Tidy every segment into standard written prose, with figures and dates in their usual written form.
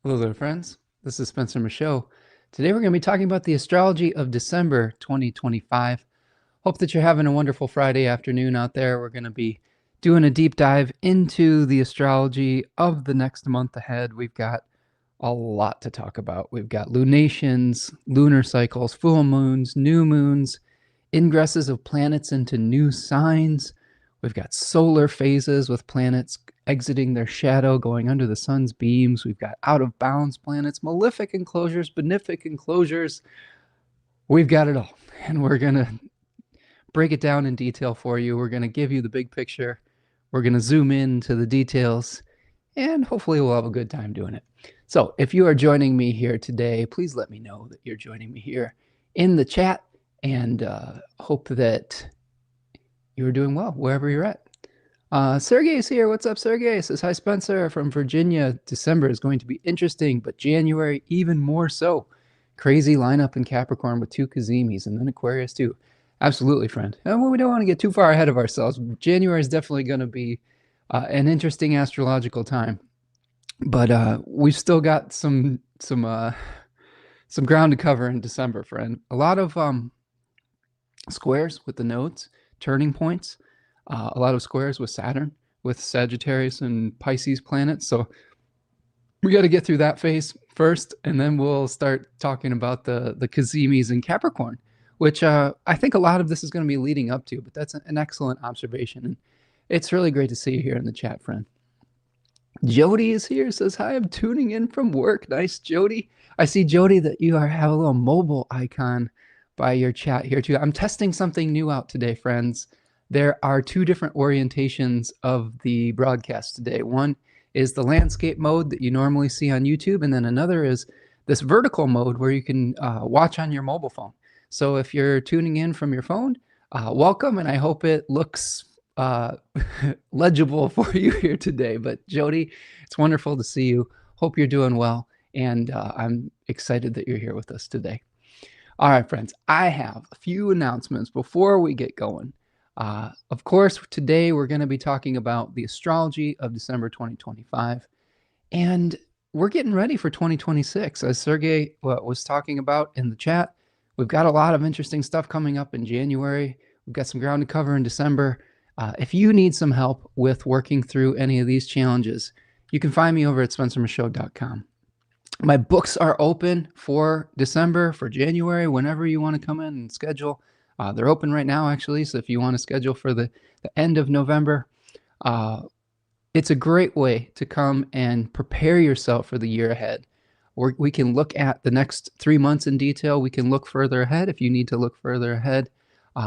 Hello there, friends. This is Spencer Michaud. Today we're going to be talking about the astrology of December 2025. Hope that you're having a wonderful Friday afternoon out there. We're going to be doing a deep dive into the astrology of the next month ahead. We've got a lot to talk about. We've got lunations, lunar cycles, full moons, new moons, ingresses of planets into new signs. We've got solar phases with planets exiting their shadow, going under the sun's beams. We've got out of bounds planets, malefic enclosures, benefic enclosures. We've got it all. And we're going to break it down in detail for you. We're going to give you the big picture. We're going to zoom into the details, and hopefully we'll have a good time doing it. So if you are joining me here today, please let me know that you're joining me here in the chat, and hope that you're doing well wherever you're at. Sergey is here. What's up, Sergey? Says, hi, Spencer from Virginia. December is going to be interesting, but January even more so. Crazy lineup in Capricorn with 2 Kazimis and then Aquarius too. Absolutely, friend. And we don't want to get too far ahead of ourselves. January is definitely going to be an interesting astrological time, but we've still got some ground to cover in December, friend. A lot of squares with the nodes, turning points, a lot of squares with Saturn, with Sagittarius and Pisces planets. So we got to get through that phase first, and then we'll start talking about the Kazimis in Capricorn, which I think a lot of this is going to be leading up to, but that's an excellent observation. And it's really great to see you here in the chat, friend. Jody is here, says, hi, I'm tuning in from work. Nice, Jody. I see, Jody, that you have a little mobile icon by your chat here too. I'm testing something new out today, friends. There are 2 different orientations of the broadcast today. One is the landscape mode that you normally see on YouTube, and then another is this vertical mode where you can watch on your mobile phone. So if you're tuning in from your phone, welcome, and I hope it looks legible for you here today. But Jody, it's wonderful to see you. Hope you're doing well, and I'm excited that you're here with us today. All right, friends, I have a few announcements before we get going. Of course, today we're going to be talking about the astrology of December 2025, and we're getting ready for 2026. As Sergey was talking about in the chat, we've got a lot of interesting stuff coming up in January. We've got some ground to cover in December. If you need some help with working through any of these challenges, you can find me over at spencermichaud.com. My books are open for December, for January, whenever you want to come in and schedule. They're open right now, actually, so if you want to schedule for the end of November, it's a great way to come and prepare yourself for the year ahead. We can look at the next 3 months in detail. We can look further ahead if you need to look further ahead.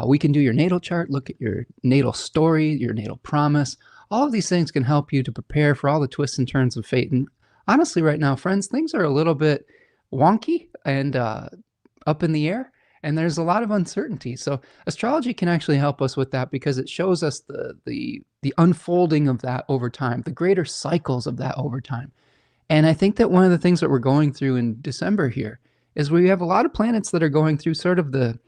We can do your natal chart, look at your natal story, your natal promise. All of these things can help you to prepare for all the twists and turns of fate. And honestly, right now, friends, things are a little bit wonky and up in the air, and there's a lot of uncertainty. So astrology can actually help us with that because it shows us the unfolding of that over time, the greater cycles of that over time. And I think that one of the things that we're going through in December here is we have a lot of planets that are going through sort of the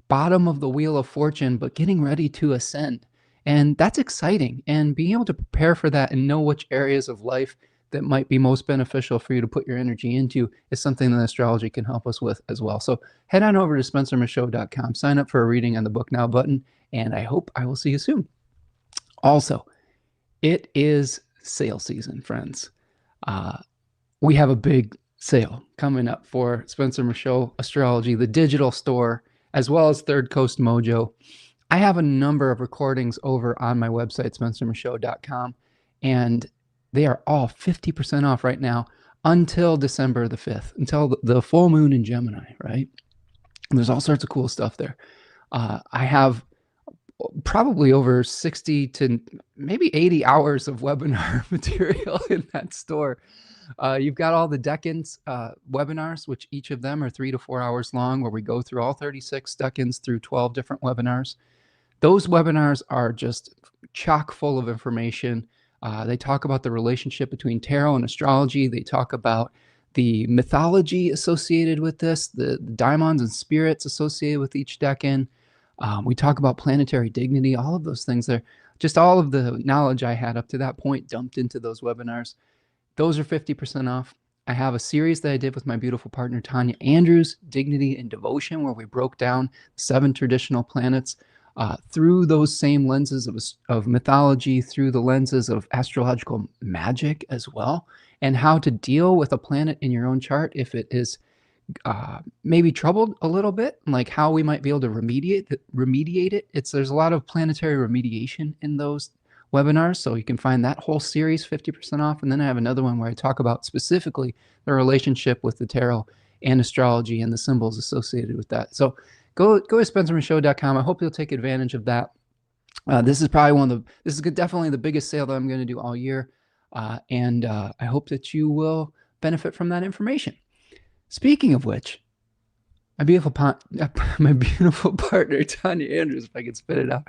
bottom of the wheel of fortune, but getting ready to ascend. And that's exciting. And being able to prepare for that and know which areas of life that might be most beneficial for you to put your energy into is something that astrology can help us with as well. So head on over to spencermichaud.com, sign up for a reading on the Book Now button, and I hope I will see you soon. Also, it is sale season, friends. We have a big sale coming up for Spencer Michaud Astrology, the digital store, as well as Third Coast Mojo. I have a number of recordings over on my website, spencermichaud.com, and they are all 50% off right now until December the 5th, until the full moon in Gemini, right? And there's all sorts of cool stuff there. I have probably over 60 to maybe 80 hours of webinar material in that store. You've got all the Decans webinars, which each of them are 3 to 4 hours long, where we go through all 36 Decans through 12 different webinars. Those webinars are just chock full of information. They talk about the relationship between tarot and astrology. They talk about the mythology associated with this, the daimons and spirits associated with each decan. We talk about planetary dignity, all of those things there. Just all of the knowledge I had up to that point dumped into those webinars. Those are 50% off. I have a series that I did with my beautiful partner, Tanya Andrews, Dignity and Devotion, where we broke down 7 traditional planets through those same lenses of mythology, through the lenses of astrological magic as well, and how to deal with a planet in your own chart if it is maybe troubled a little bit, like how we might be able to remediate it. There's a lot of planetary remediation in those webinars, so you can find that whole series 50% off. And then I have another one where I talk about specifically the relationship with the tarot and astrology and the symbols associated with that. So go to spencermichaud.com. I hope you'll take advantage of that. This is definitely the biggest sale that I'm going to do all year, and I hope that you will benefit from that information. Speaking of which, my beautiful partner, Tanya Andrews, if I could spit it out,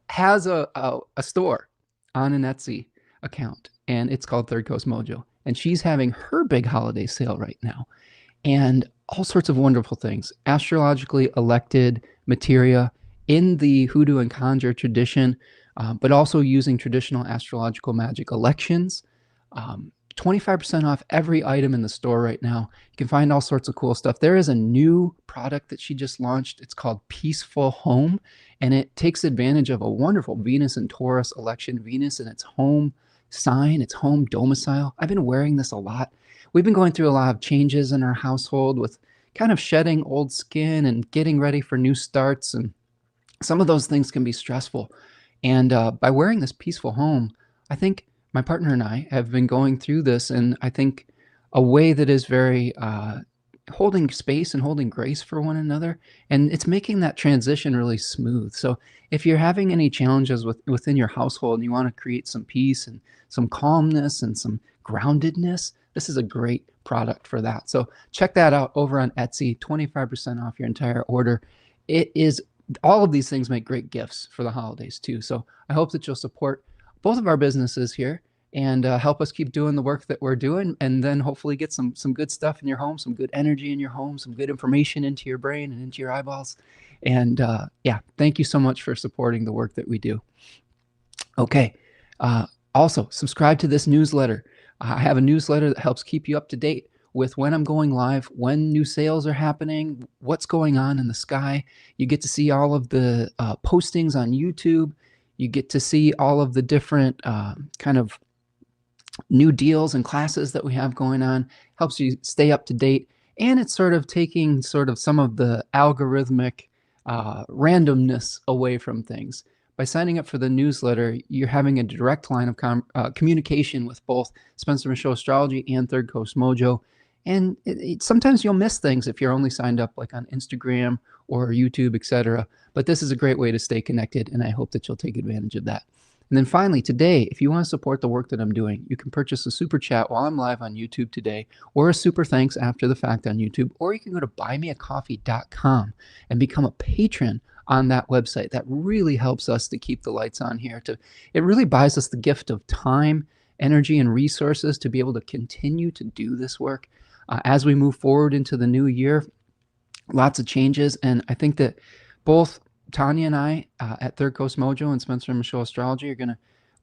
has a store on an Etsy account, and it's called Third Coast Mojo. And she's having her big holiday sale right now, and all sorts of wonderful things. Astrologically elected materia in the hoodoo and conjure tradition, but also using traditional astrological magic elections. 25% off every item in the store right now. You can find all sorts of cool stuff. There is a new product that she just launched. It's called Peaceful Home, and it takes advantage of a wonderful Venus and Taurus election. Venus in its home sign, its home domicile. I've been wearing this a lot. We've been going through a lot of changes in our household with kind of shedding old skin and getting ready for new starts, and some of those things can be stressful. And by wearing this Peaceful Home, I think my partner and I have been going through this, and I think a way that is very holding space and holding grace for one another, and it's making that transition really smooth. So if you're having any challenges within your household and you want to create some peace and some calmness and some groundedness, this is a great product for that. So check that out over on Etsy, 25% off your entire order. All of these things make great gifts for the holidays too. So I hope that you'll support both of our businesses here and help us keep doing the work that we're doing, and then hopefully get some good stuff in your home, some good energy in your home, some good information into your brain and into your eyeballs. And yeah, thank you so much for supporting the work that we do. Okay. Also, subscribe to this newsletter. I have a newsletter that helps keep you up to date with when I'm going live, when new sales are happening, what's going on in the sky. You get to see all of the postings on YouTube. You get to see all of the different kind of new deals and classes that we have going on. Helps you stay up to date. And it's sort of taking some of the algorithmic randomness away from things. By signing up for the newsletter, you're having a direct line of communication with both Spencer Michaud Astrology and Third Coast Mojo. And sometimes you'll miss things if you're only signed up like on Instagram or YouTube, etc. But this is a great way to stay connected, and I hope that you'll take advantage of that. And then finally, today, if you want to support the work that I'm doing, you can purchase a super chat while I'm live on YouTube today, or a super thanks after the fact on YouTube, or you can go to buymeacoffee.com and become a patron on that website. That really helps us to keep the lights on here. It really buys us the gift of time, energy, and resources to be able to continue to do this work. As we move forward into the new year, lots of changes, and I think that both Tanya and I at Third Coast Mojo and Spencer Michaud Astrology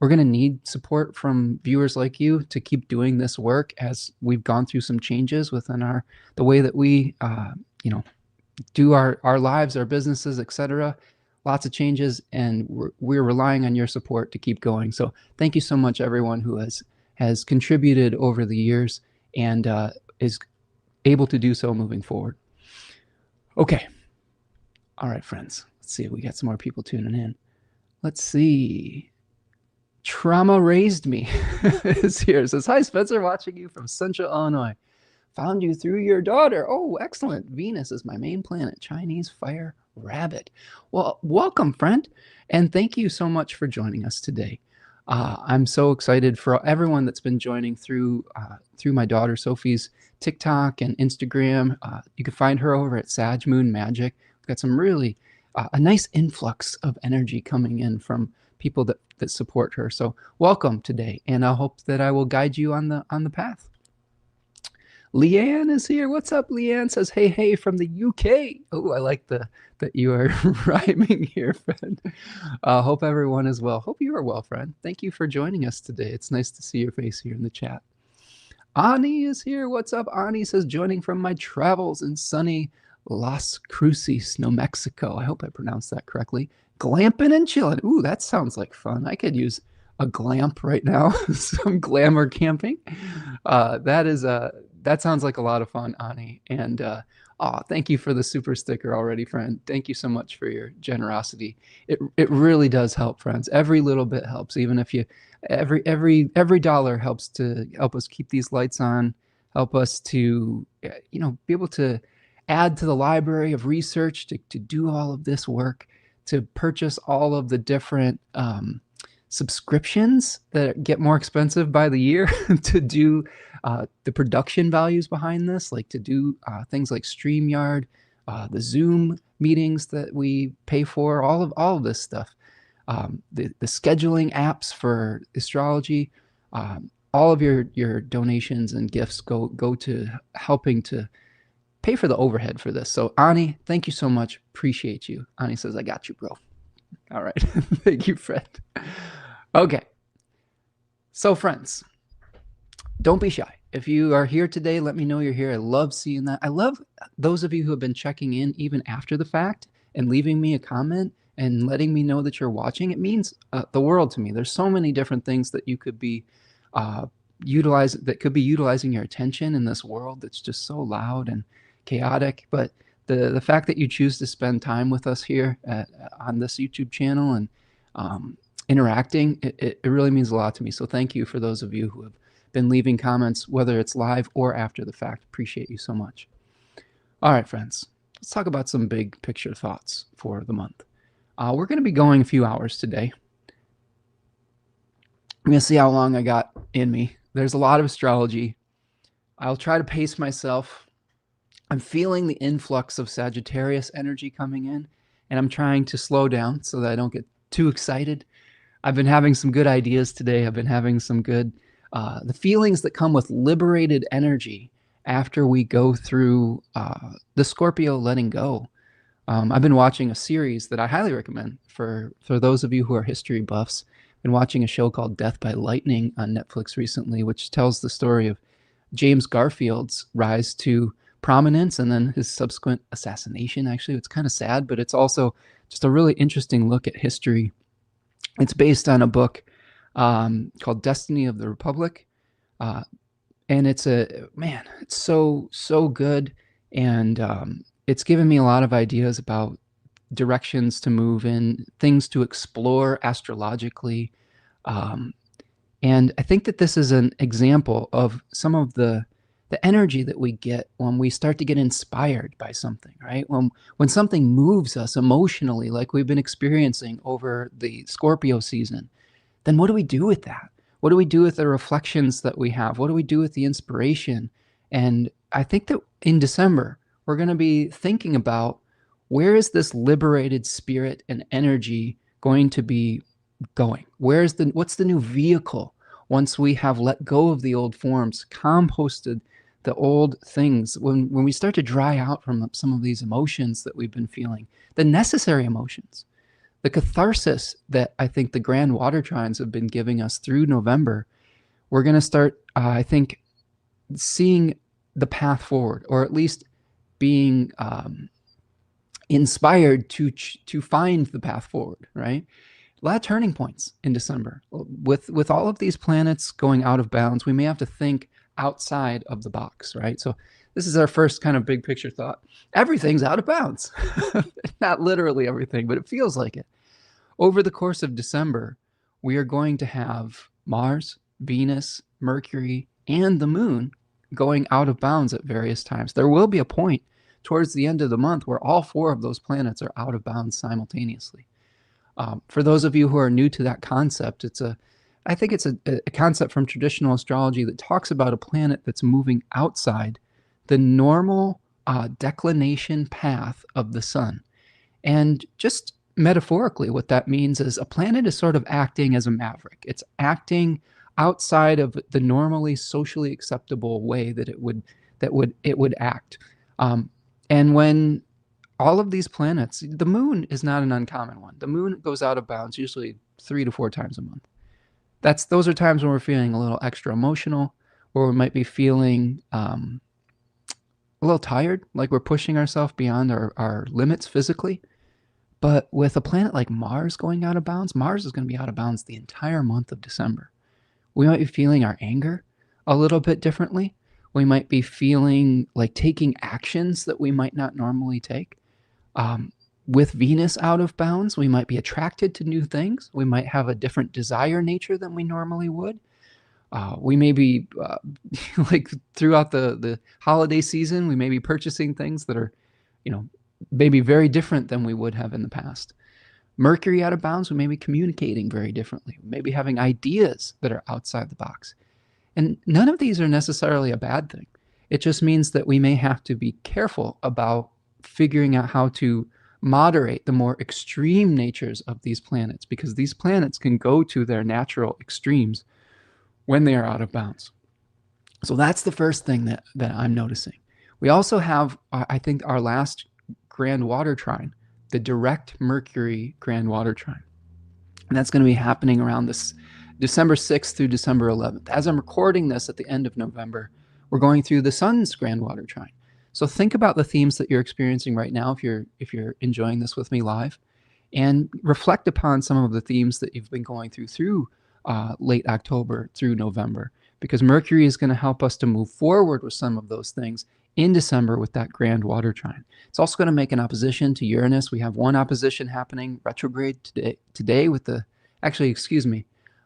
we're gonna need support from viewers like you to keep doing this work as we've gone through some changes within the way that we do our lives, our businesses, etc. Lots of changes, and we're relying on your support to keep going. So thank you so much, everyone who has contributed over the years and is able to do so moving forward. Okay. All right, friends. Let's see. We got some more people tuning in. Let's see. Trauma Raised Me is here. It says, hi, Spencer, watching you from Central Illinois. Found you through your daughter. Oh, excellent. Venus is my main planet. Chinese fire rabbit. Well, welcome, friend. And thank you so much for joining us today. I'm so excited for everyone that's been joining through my daughter Sophie's TikTok and Instagram. You can find her over at Sag Moon Magic. We've got some really a nice influx of energy coming in from people that support her. So welcome today, and I hope that I will guide you on the path. Leanne is here. What's up, Leanne? Says, hey from the UK. Oh, I like that you are rhyming here, friend. Hope everyone is well. Hope you are well, friend. Thank you for joining us today. It's nice to see your face here in the chat. Ani is here. What's up? Ani says, joining from my travels in sunny Las Cruces, New Mexico. I hope I pronounced that correctly. Glamping and chilling. Ooh, that sounds like fun. I could use a glamp right now. Some glamour camping. That sounds like a lot of fun, Ani. And thank you for the super sticker already, friend. Thank you so much for your generosity. It really does help, friends. Every little bit helps, even if you every dollar helps to help us keep these lights on, help us to be able to add to the library of research, to do all of this work, to purchase all of the different subscriptions that get more expensive by the year, to do the production values behind this, like to do things like StreamYard, the Zoom meetings that we pay for, all of this stuff. The scheduling apps for astrology, all of your donations and gifts go to helping to pay for the overhead for this. So Ani, thank you so much. Appreciate you. Ani says, I got you, bro. All right. Thank you, friend. Okay. So friends, don't be shy. If you are here today, let me know you're here. I love seeing that. I love those of you who have been checking in even after the fact and leaving me a comment and letting me know that you're watching. It means the world to me. There's so many different things that you could be utilizing your attention in this world that's just so loud and chaotic. But the fact that you choose to spend time with us here on this YouTube channel and interacting, it really means a lot to me. So thank you for those of you who have been leaving comments, whether it's live or after the fact. Appreciate you so much. All right, friends, let's talk about some big picture thoughts for the month. We're going to be going a few hours today. I'm going to see how long I got in me. There's a lot of astrology. I'll try to pace myself. I'm feeling the influx of Sagittarius energy coming in, and I'm trying to slow down so that I don't get too excited. I've been having some good ideas today. I've been having some good, the feelings that come with liberated energy after we go through the Scorpio letting go. I've been watching a series that I highly recommend for those of you who are history buffs. I've been watching a show called Death by Lightning on Netflix recently, which tells the story of James Garfield's rise to prominence and then his subsequent assassination. Actually, it's kind of sad, but it's also just a really interesting look at history. It's based on a book called Destiny of the Republic. And it's so good. And it's given me a lot of ideas about directions to move in, things to explore astrologically. And I think that this is an example of some of the energy that we get when we start to get inspired by something, right? When something moves us emotionally, like we've been experiencing over the Scorpio season, then what do we do with that? What do we do with the reflections that we have? What do we do with the inspiration? And I think that in December, we're going to be thinking about, where is this liberated spirit and energy going to be going? What's the new vehicle once we have let go of the old forms, composted the old things, when we start to dry out from some of these emotions that we've been feeling, the necessary emotions, the catharsis that I think the grand water trines have been giving us through November, we're going to start, I think, seeing the path forward, or at least being inspired to find the path forward, right? A lot of turning points in December. With all of these planets going out of bounds, we may have to think outside of the box, right? So this is our first kind of big picture thought. Everything's out of bounds. Not literally everything, but it feels like it. Over the course of December, we are going to have Mars, Venus, Mercury, and the Moon going out of bounds at various times. There will be a point towards the end of the month where all four of those planets are out of bounds simultaneously. For those of you who are new to that concept, I think it's a concept from traditional astrology that talks about a planet that's moving outside the normal declination path of the sun. And just metaphorically, what that means is a planet is sort of acting as a maverick. It's acting outside of the normally socially acceptable way that it would act. And when all of these planets, the moon is not an uncommon one. The moon goes out of bounds usually 3 to 4 times a month. Those are times when we're feeling a little extra emotional, or we might be feeling a little tired, like we're pushing ourselves beyond our limits physically. But with a planet like Mars going out of bounds, Mars is going to be out of bounds the entire month of December. We might be feeling our anger a little bit differently. We might be feeling like taking actions that we might not normally take. With Venus out of bounds, we might be attracted to new things. We might have a different desire nature than we normally would. We may be, like throughout the holiday season, we may be purchasing things that are, maybe very different than we would have in the past. Mercury out of bounds, we may be communicating very differently. We may be having ideas that are outside the box. And none of these are necessarily a bad thing. It just means that we may have to be careful about figuring out how to moderate the more extreme natures of these planets, because these planets can go to their natural extremes when they are out of bounds. So that's the first thing that I'm noticing. We also have, I think, our last grand water trine, the direct Mercury grand water trine. And that's going to be happening around this December 6th through December 11th. As I'm recording this at the end of November, we're going through the Sun's grand water trine. So think about the themes that you're experiencing right now if you're enjoying this with me live, and reflect upon some of the themes that you've been going through late October through November, because Mercury is going to help us to move forward with some of those things in December with that grand water trine. It's also going to make an opposition to Uranus. We have one opposition happening retrograde today with the, actually, excuse me,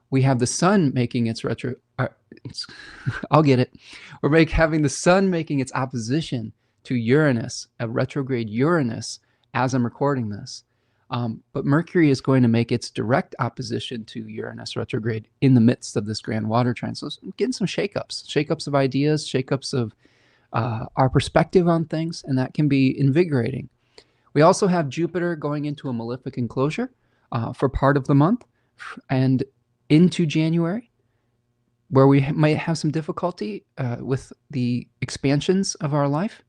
we have the Sun making its retro, I'll get it. We're having the Sun making its opposition to Uranus, a retrograde Uranus, as I'm recording this. But Mercury is going to make its direct opposition to Uranus retrograde in the midst of this grand water trine. So getting some shakeups of ideas, shakeups of our perspective on things, and that can be invigorating. We also have Jupiter going into a malefic enclosure for part of the month and into January, where we might have some difficulty with the expansions of our life,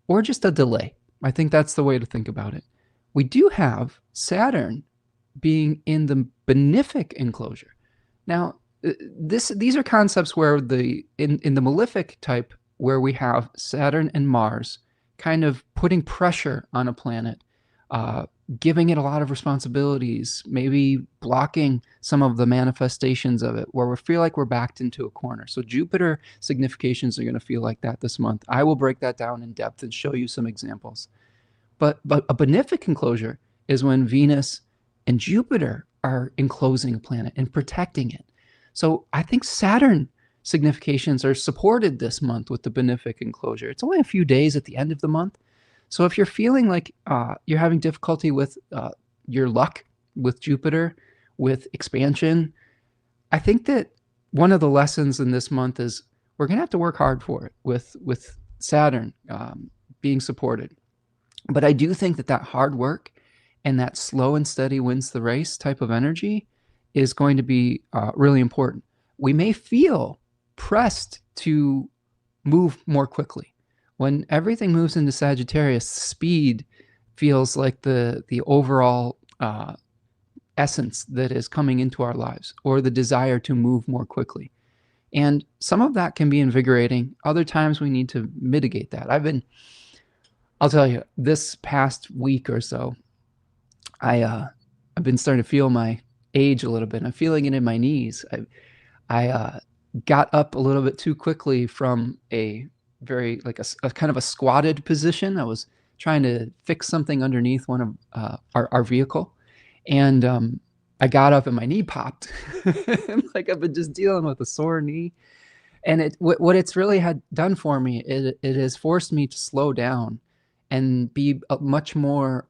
or just a delay. I think that's the way to think about it. We do have Saturn being in the benefic enclosure. Now, these are concepts where in the malefic type, where we have Saturn and Mars kind of putting pressure on a planet, giving it a lot of responsibilities, maybe blocking some of the manifestations of it, where we feel like we're backed into a corner. So Jupiter significations are going to feel like that this month. I will break that down in depth and show you some examples. But a benefic enclosure is when Venus and Jupiter are enclosing a planet and protecting it. So I think Saturn significations are supported this month with the benefic enclosure. It's only a few days at the end of the month. So if you're feeling like you're having difficulty with your luck with Jupiter, with expansion, I think that one of the lessons in this month is we're going to have to work hard for it with Saturn being supported. But I do think that hard work and that slow and steady wins the race type of energy is going to be really important. We may feel pressed to move more quickly. When everything moves into Sagittarius, speed feels like the overall essence that is coming into our lives, or the desire to move more quickly. And some of that can be invigorating. Other times we need to mitigate that. I'll tell you, this past week or so, I've been starting to feel my age a little bit. I'm feeling it in my knees. I got up a little bit too quickly from a very, like a kind of a squatted position. I was trying to fix something underneath one of our vehicle. And I got up and my knee popped. Like I've been just dealing with a sore knee. And what it's really had done for me, it has forced me to slow down and be much more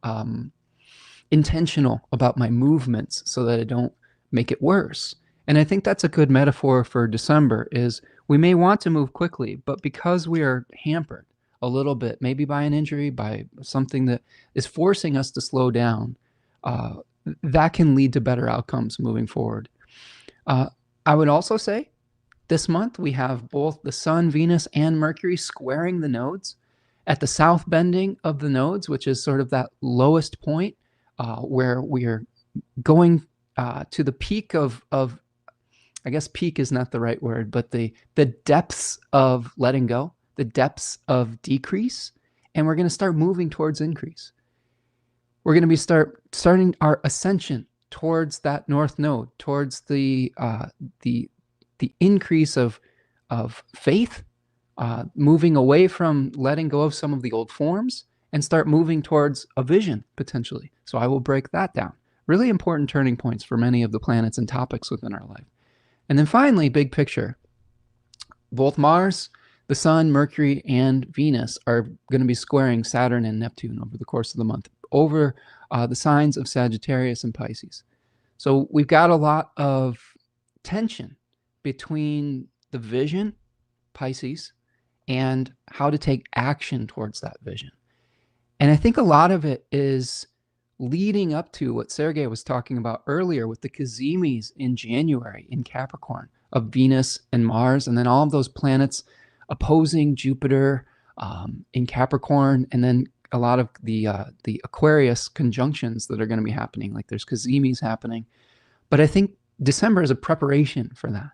intentional about my movements so that I don't make it worse. And I think that's a good metaphor for December, is we may want to move quickly, but because we are hampered a little bit, maybe by an injury, by something that is forcing us to slow down, that can lead to better outcomes moving forward. I would also say this month we have both the Sun, Venus, and Mercury squaring the nodes at the south bending of the nodes, which is sort of that lowest point where we are going to the peak of I guess peak is not the right word, but the depths of letting go, the depths of decrease, and we're going to start moving towards increase. We're going to be starting our ascension towards that north node, towards the increase of faith, moving away from letting go of some of the old forms and start moving towards a vision potentially. So I will break that down. Really important turning points for many of the planets and topics within our life. And then finally, big picture, both Mars, the Sun, Mercury, and Venus are going to be squaring Saturn and Neptune over the course of the month, over the signs of Sagittarius and Pisces. So we've got a lot of tension between the vision, Pisces, and how to take action towards that vision. And I think a lot of it is leading up to what Sergey was talking about earlier with the Kazimis in January in Capricorn of Venus and Mars, and then all of those planets opposing Jupiter in Capricorn, and then a lot of the Aquarius conjunctions that are going to be happening. Like there's Kazimis happening. But I think December is a preparation for that.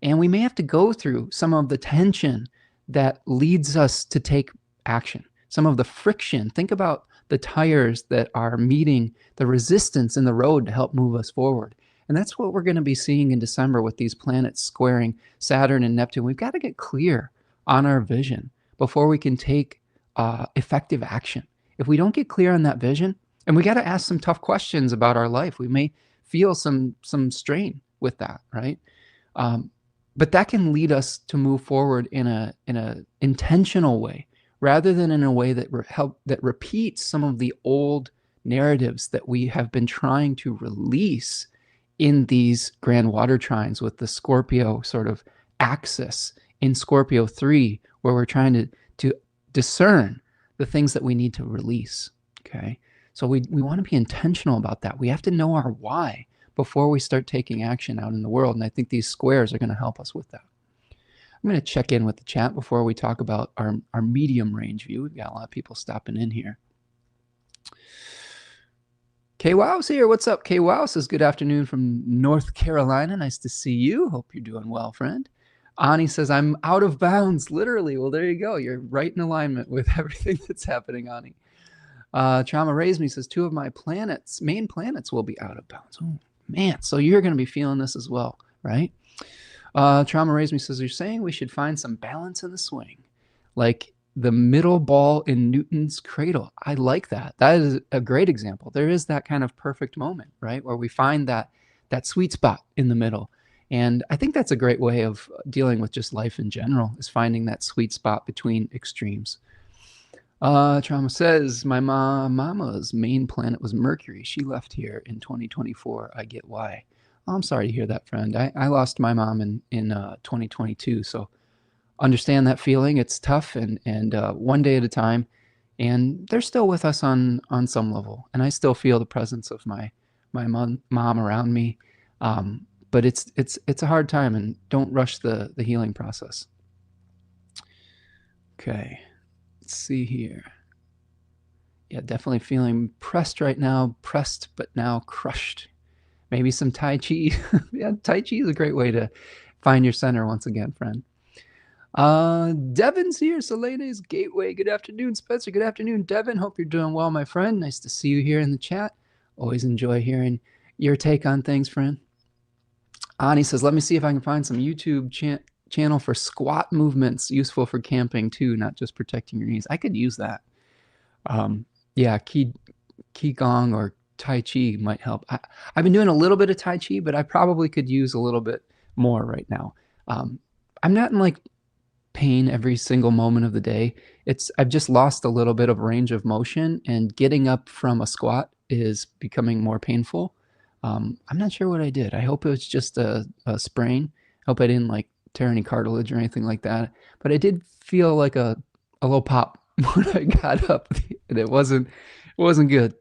And we may have to go through some of the tension that leads us to take action, some of the friction. Think about the tires that are meeting the resistance in the road to help move us forward. And that's what we're going to be seeing in December with these planets squaring Saturn and Neptune. We've got to get clear on our vision before we can take effective action. If we don't get clear on that vision, and we got to ask some tough questions about our life, we may feel some strain with that, right? But that can lead us to move forward in a intentional way, rather than in a way that that repeats some of the old narratives that we have been trying to release in these grand water trines with the Scorpio sort of axis in Scorpio 3, where we're trying to discern the things that we need to release. Okay, so we want to be intentional about that. We have to know our why before we start taking action out in the world, and I think these squares are going to help us with that. I'm going to check in with the chat before we talk about our medium range view. We've got a lot of people stopping in here. K-Wow's here. What's up? K-Wow says, good afternoon from North Carolina. Nice to see you. Hope you're doing well, friend. Ani says, I'm out of bounds, literally. Well, there you go. You're right in alignment with everything that's happening, Ani. Trauma Raised Me says, 2 of my main planets will be out of bounds. Oh, man. So you're going to be feeling this as well, right? Trauma Raised Me says, you're saying we should find some balance in the swing, like the middle ball in Newton's cradle. I like that. That is a great example. There is that kind of perfect moment, right, where we find that sweet spot in the middle. And I think that's a great way of dealing with just life in general, is finding that sweet spot between extremes. Trauma says, my mama's main planet was Mercury. She left here in 2024. I get why. Oh, I'm sorry to hear that, friend. I lost my mom in 2022, so understand that feeling. It's tough, and one day at a time. And they're still with us on some level, and I still feel the presence of my mom around me. But it's a hard time, and don't rush the healing process. Okay, let's see here. Yeah, definitely feeling pressed right now. Pressed, but now crushed. Maybe some Tai Chi. Yeah, Tai Chi is a great way to find your center once again, friend. Devin's here. Selena's Gateway. Good afternoon, Spencer. Good afternoon, Devin. Hope you're doing well, my friend. Nice to see you here in the chat. Always enjoy hearing your take on things, friend. Ani says, let me see if I can find some YouTube channel for squat movements useful for camping too, not just protecting your knees. I could use that. Yeah, Qigong or Tai Chi might help. I've been doing a little bit of Tai Chi, but I probably could use a little bit more right now. I'm not in like pain every single moment of the day. I've just lost a little bit of range of motion, and getting up from a squat is becoming more painful. I'm not sure what I did. I hope it was just a sprain. I hope I didn't like tear any cartilage or anything like that. But I did feel like a little pop when I got up, and it wasn't good.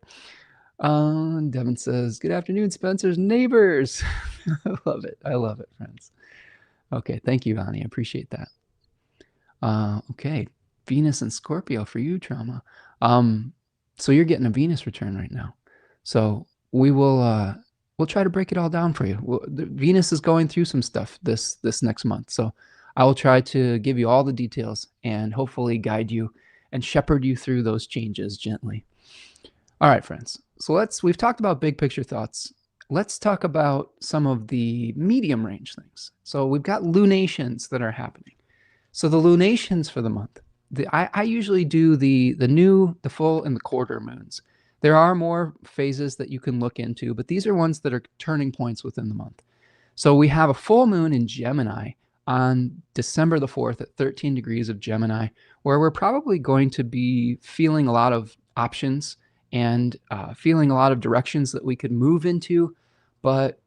Devin says, good afternoon, Spencer's neighbors. I love it. I love it, friends. Okay, thank you, Ani. I appreciate that. Okay, Venus and Scorpio for you, Trauma. So you're getting a Venus return right now. So we will we'll try to break it all down for you. Venus is going through some stuff this next month, so I will try to give you all the details and hopefully guide you and shepherd you through those changes gently. All right, friends. So we've talked about big picture thoughts. Let's talk about some of the medium range things. So we've got lunations that are happening. So the lunations for the month, I usually do the new, the full, and the quarter moons. There are more phases that you can look into, but these are ones that are turning points within the month. So we have a full moon in Gemini on December the 4th at 13 degrees of Gemini, where we're probably going to be feeling a lot of options and feeling a lot of directions that we could move into, but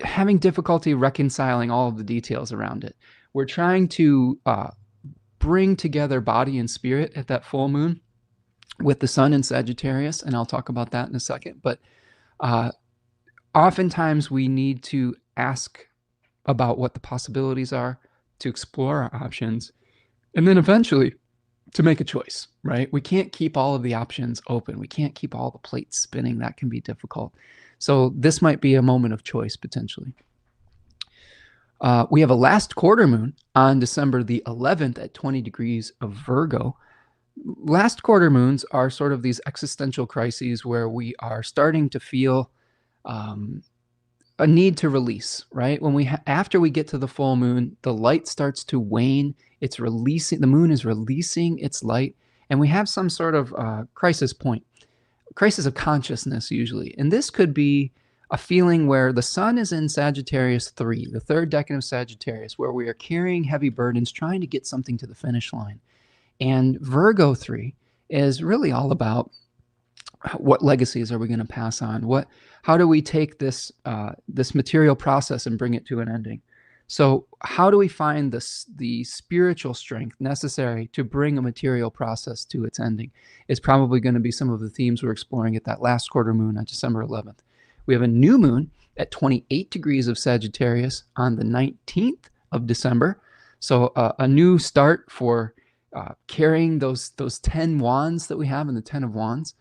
having difficulty reconciling all of the details around it. We're trying to bring together body and spirit at that full moon with the sun in Sagittarius, and I'll talk about that in a second. But oftentimes we need to ask about what the possibilities are, to explore our options, and then eventually to make a choice, right? We can't keep all of the options open. We can't keep all the plates spinning. That can be difficult. So this might be a moment of choice potentially. We have a last quarter moon on December the 11th at 20 degrees of Virgo. Last quarter moons are sort of these existential crises where we are starting to feel a need to release, right? When after we get to the full moon, the light starts to wane. It's releasing, the moon is releasing its light, and we have some sort of crisis point, crisis of consciousness usually. And this could be a feeling where the sun is in Sagittarius 3, the third decan of Sagittarius, where we are carrying heavy burdens, trying to get something to the finish line. And Virgo 3 is really all about what legacies are we going to pass on? How do we take this material process and bring it to an ending? So how do we find the spiritual strength necessary to bring a material process to its ending is probably going to be some of the themes we're exploring at that last quarter moon on December 11th. We have a new moon at 28 degrees of Sagittarius on the 19th of December. So a new start for carrying those 10 wands that we have in the 10 of wands.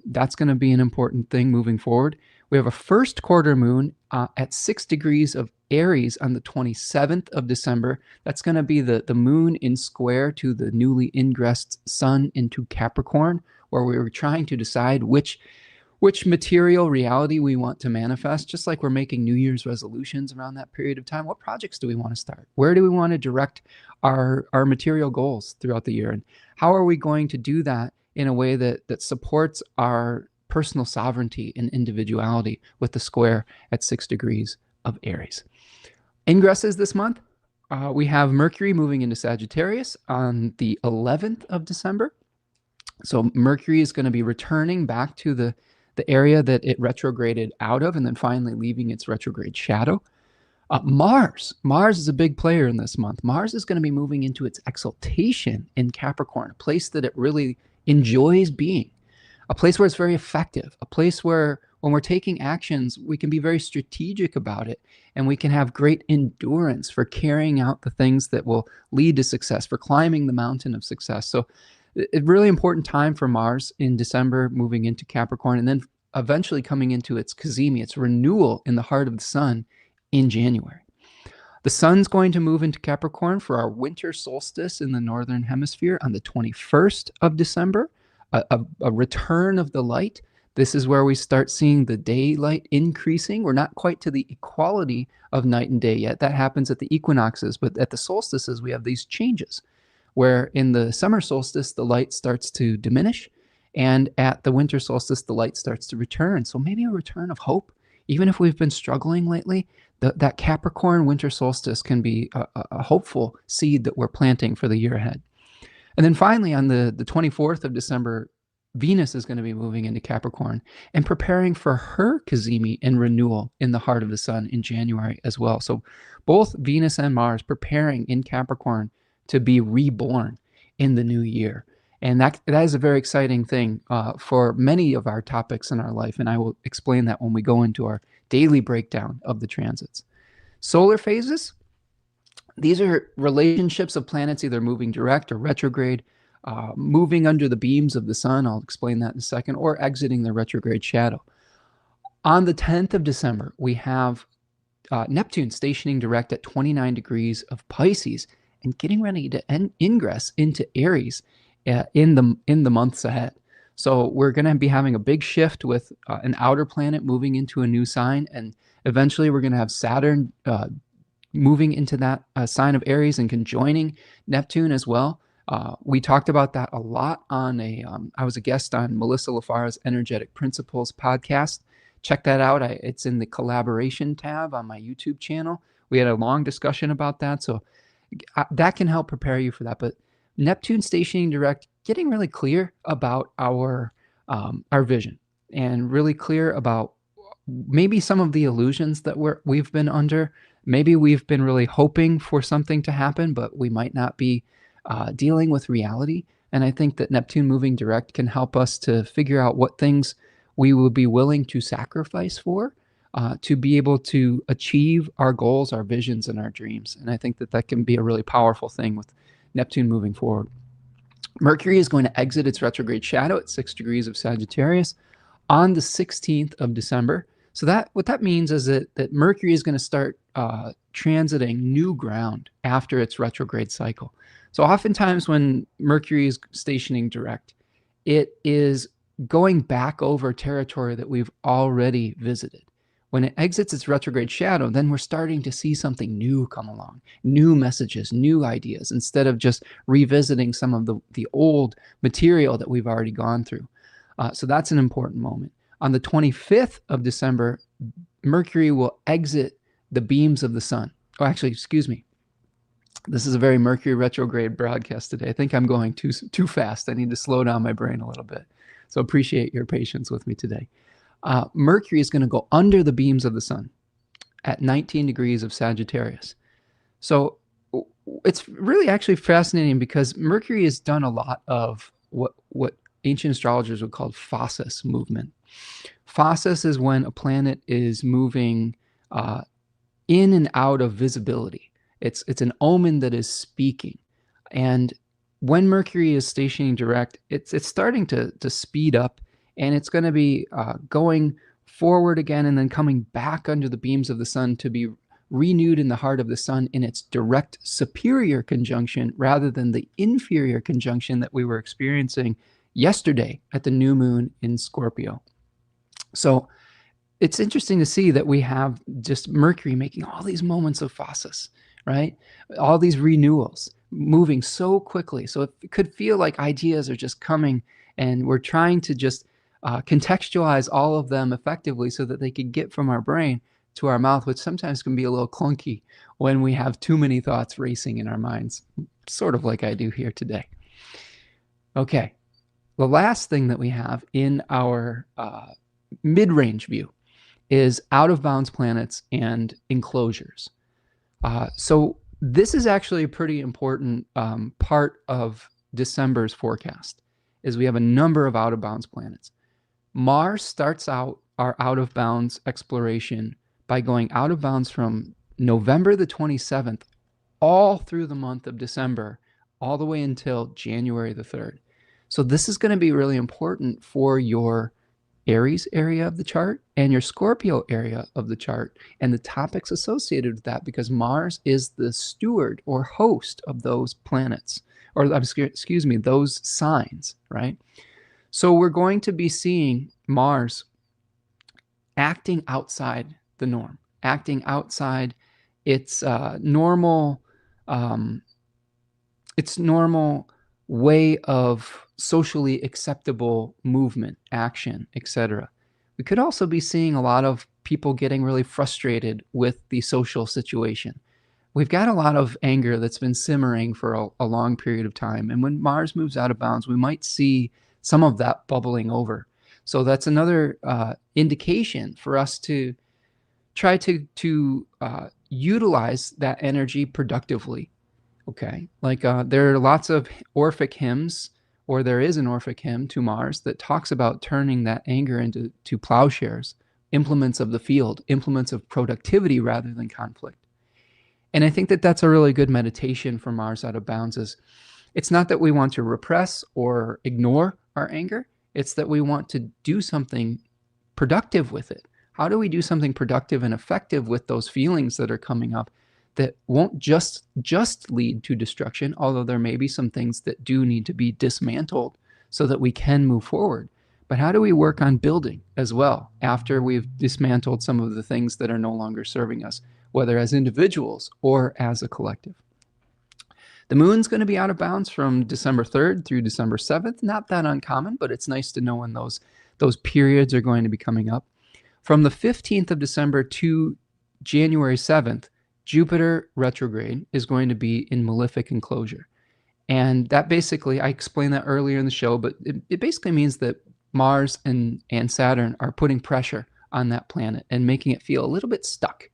That's going to be an important thing moving forward. We have a first quarter moon at 6 degrees of Aries on the 27th of December. That's going to be the moon in square to the newly ingressed sun into Capricorn, where we were trying to decide which material reality we want to manifest, just like we're making New Year's resolutions around that period of time. What projects do we want to start? Where do we want to direct our material goals throughout the year? And how are we going to do that in a way that supports our personal sovereignty and individuality with the square at 6 degrees of Aries? Ingresses this month, we have Mercury moving into Sagittarius on the 11th of December. So Mercury is going to be returning back to the area that it retrograded out of and then finally leaving its retrograde shadow. Mars is a big player in this month. Mars is going to be moving into its exaltation in Capricorn, a place that it really enjoys being, a place where it's very effective, a place where when we're taking actions, we can be very strategic about it, and we can have great endurance for carrying out the things that will lead to success, for climbing the mountain of success. So a really important time for Mars in December, moving into Capricorn, and then eventually coming into its cazimi, its renewal in the heart of the sun in January. The sun's going to move into Capricorn for our winter solstice in the northern hemisphere on the 21st of December, a return of the light. This is where we start seeing the daylight increasing. We're not quite to the equality of night and day yet. That happens at the equinoxes, but at the solstices, we have these changes, where in the summer solstice, the light starts to diminish, and at the winter solstice, the light starts to return. So maybe a return of hope. Even if we've been struggling lately, that Capricorn winter solstice can be a hopeful seed that we're planting for the year ahead. And then finally, on the 24th of December, Venus is going to be moving into Capricorn and preparing for her cazimi and renewal in the heart of the sun in January as well. So both Venus and Mars preparing in Capricorn to be reborn in the new year. And that is a very exciting thing for many of our topics in our life. And I will explain that when we go into our daily breakdown of the transits. Solar phases, these are relationships of planets either moving direct or retrograde, moving under the beams of the sun. I'll explain that in a second, or exiting the retrograde shadow. On the 10th of December, we have Neptune stationing direct at 29 degrees of Pisces and getting ready to ingress into Aries in the months ahead. So we're going to be having a big shift with an outer planet moving into a new sign, and eventually we're going to have Saturn moving into that sign of Aries and conjoining Neptune as well. We talked about that a lot on I was a guest on Melissa LaFara's Energetic Principles podcast. Check that out. It's in the collaboration tab on my YouTube channel. We had a long discussion about that. So that can help prepare you for that. But Neptune stationing direct, getting really clear about our vision and really clear about maybe some of the illusions that we've been under. Maybe we've been really hoping for something to happen, but we might not be dealing with reality. And I think that Neptune moving direct can help us to figure out what things we will be willing to sacrifice for to be able to achieve our goals, our visions, and our dreams. And I think that that can be a really powerful thing with Neptune moving forward. Mercury is going to exit its retrograde shadow at 6 degrees of Sagittarius on the 16th of December. So what that means is that Mercury is going to start transiting new ground after its retrograde cycle. So oftentimes when Mercury is stationing direct, it is going back over territory that we've already visited. When it exits its retrograde shadow, then we're starting to see something new come along, new messages, new ideas, instead of just revisiting some of the old material that we've already gone through. So that's an important moment. On the 25th of December, Mercury will exit the beams of the sun. Oh, actually, excuse me. This is a very Mercury retrograde broadcast today. I think I'm going too fast. I need to slow down my brain a little bit. So appreciate your patience with me today. Mercury is going to go under the beams of the sun at 19 degrees of Sagittarius. So it's really actually fascinating because Mercury has done a lot of what ancient astrologers would call phasis movement. Phasis is when a planet is moving in and out of visibility. It's an omen that is speaking. And when Mercury is stationing direct, it's starting to speed up, and it's going to be going forward again and then coming back under the beams of the sun to be renewed in the heart of the sun in its direct superior conjunction rather than the inferior conjunction that we were experiencing yesterday at the new moon in Scorpio. So it's interesting to see that we have just Mercury making all these moments of phasis, right? All these renewals moving so quickly. So it could feel like ideas are just coming and we're trying to just contextualize all of them effectively so that they could get from our brain to our mouth, which sometimes can be a little clunky when we have too many thoughts racing in our minds, sort of like I do here today. Okay, the last thing that we have in our mid-range view is out-of-bounds planets and enclosures. So this is actually a pretty important part of December's forecast, is we have a number of out-of-bounds planets. Mars starts out our out-of-bounds exploration by going out of bounds from November the 27th all through the month of December, all the way until January the 3rd. So this is going to be really important for your Aries area of the chart and your Scorpio area of the chart and the topics associated with that, because Mars is the steward or host of those planets, or excuse me, those signs, right? So we're going to be seeing Mars acting outside the norm, acting outside its normal way of socially acceptable movement, action, etc. We could also be seeing a lot of people getting really frustrated with the social situation. We've got a lot of anger that's been simmering for a long period of time. And when Mars moves out of bounds, we might see some of that bubbling over. So that's another indication for us to try to utilize that energy productively. Okay, like there are lots of Orphic hymns, or there is an Orphic hymn to Mars that talks about turning that anger into plowshares, implements of the field, implements of productivity rather than conflict. And I think that that's a really good meditation for Mars out of bounds. Is it's not that we want to repress or ignore our anger, it's that we want to do something productive with it. How do we do something productive and effective with those feelings that are coming up that won't just lead to destruction, although there may be some things that do need to be dismantled so that we can move forward. But how do we work on building as well after we've dismantled some of the things that are no longer serving us, whether as individuals or as a collective? The moon's going to be out of bounds from December 3rd through December 7th. Not that uncommon, but it's nice to know when those periods are going to be coming up. From the 15th of December to January 7th, Jupiter retrograde is going to be in malefic enclosure. And that basically, I explained that earlier in the show, but it basically means that Mars and Saturn are putting pressure on that planet and making it feel a little bit stuck.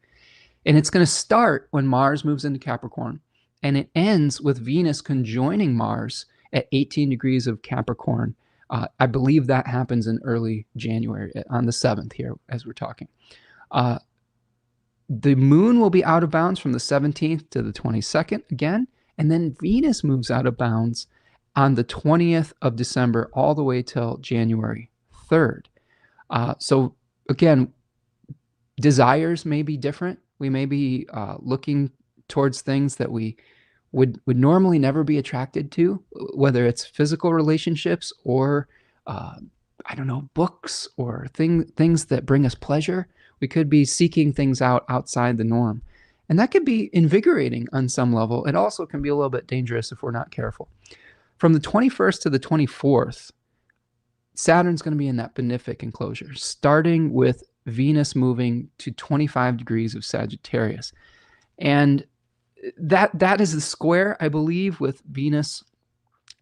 And it's going to start when Mars moves into Capricorn, and it ends with Venus conjoining Mars at 18 degrees of Capricorn. I believe that happens in early January, on the 7th here as we're talking. The moon will be out of bounds from the 17th to the 22nd again, and then Venus moves out of bounds on the 20th of December all the way till January 3rd. So again, desires may be different. We may be looking towards things that we would normally never be attracted to, whether it's physical relationships or, I don't know, books or things that bring us pleasure. We could be seeking things out outside the norm. And that could be invigorating on some level. It also can be a little bit dangerous if we're not careful. From the 21st to the 24th, Saturn's going to be in that benefic enclosure, starting with Venus moving to 25 degrees of Sagittarius. And that is the square, I believe, with Venus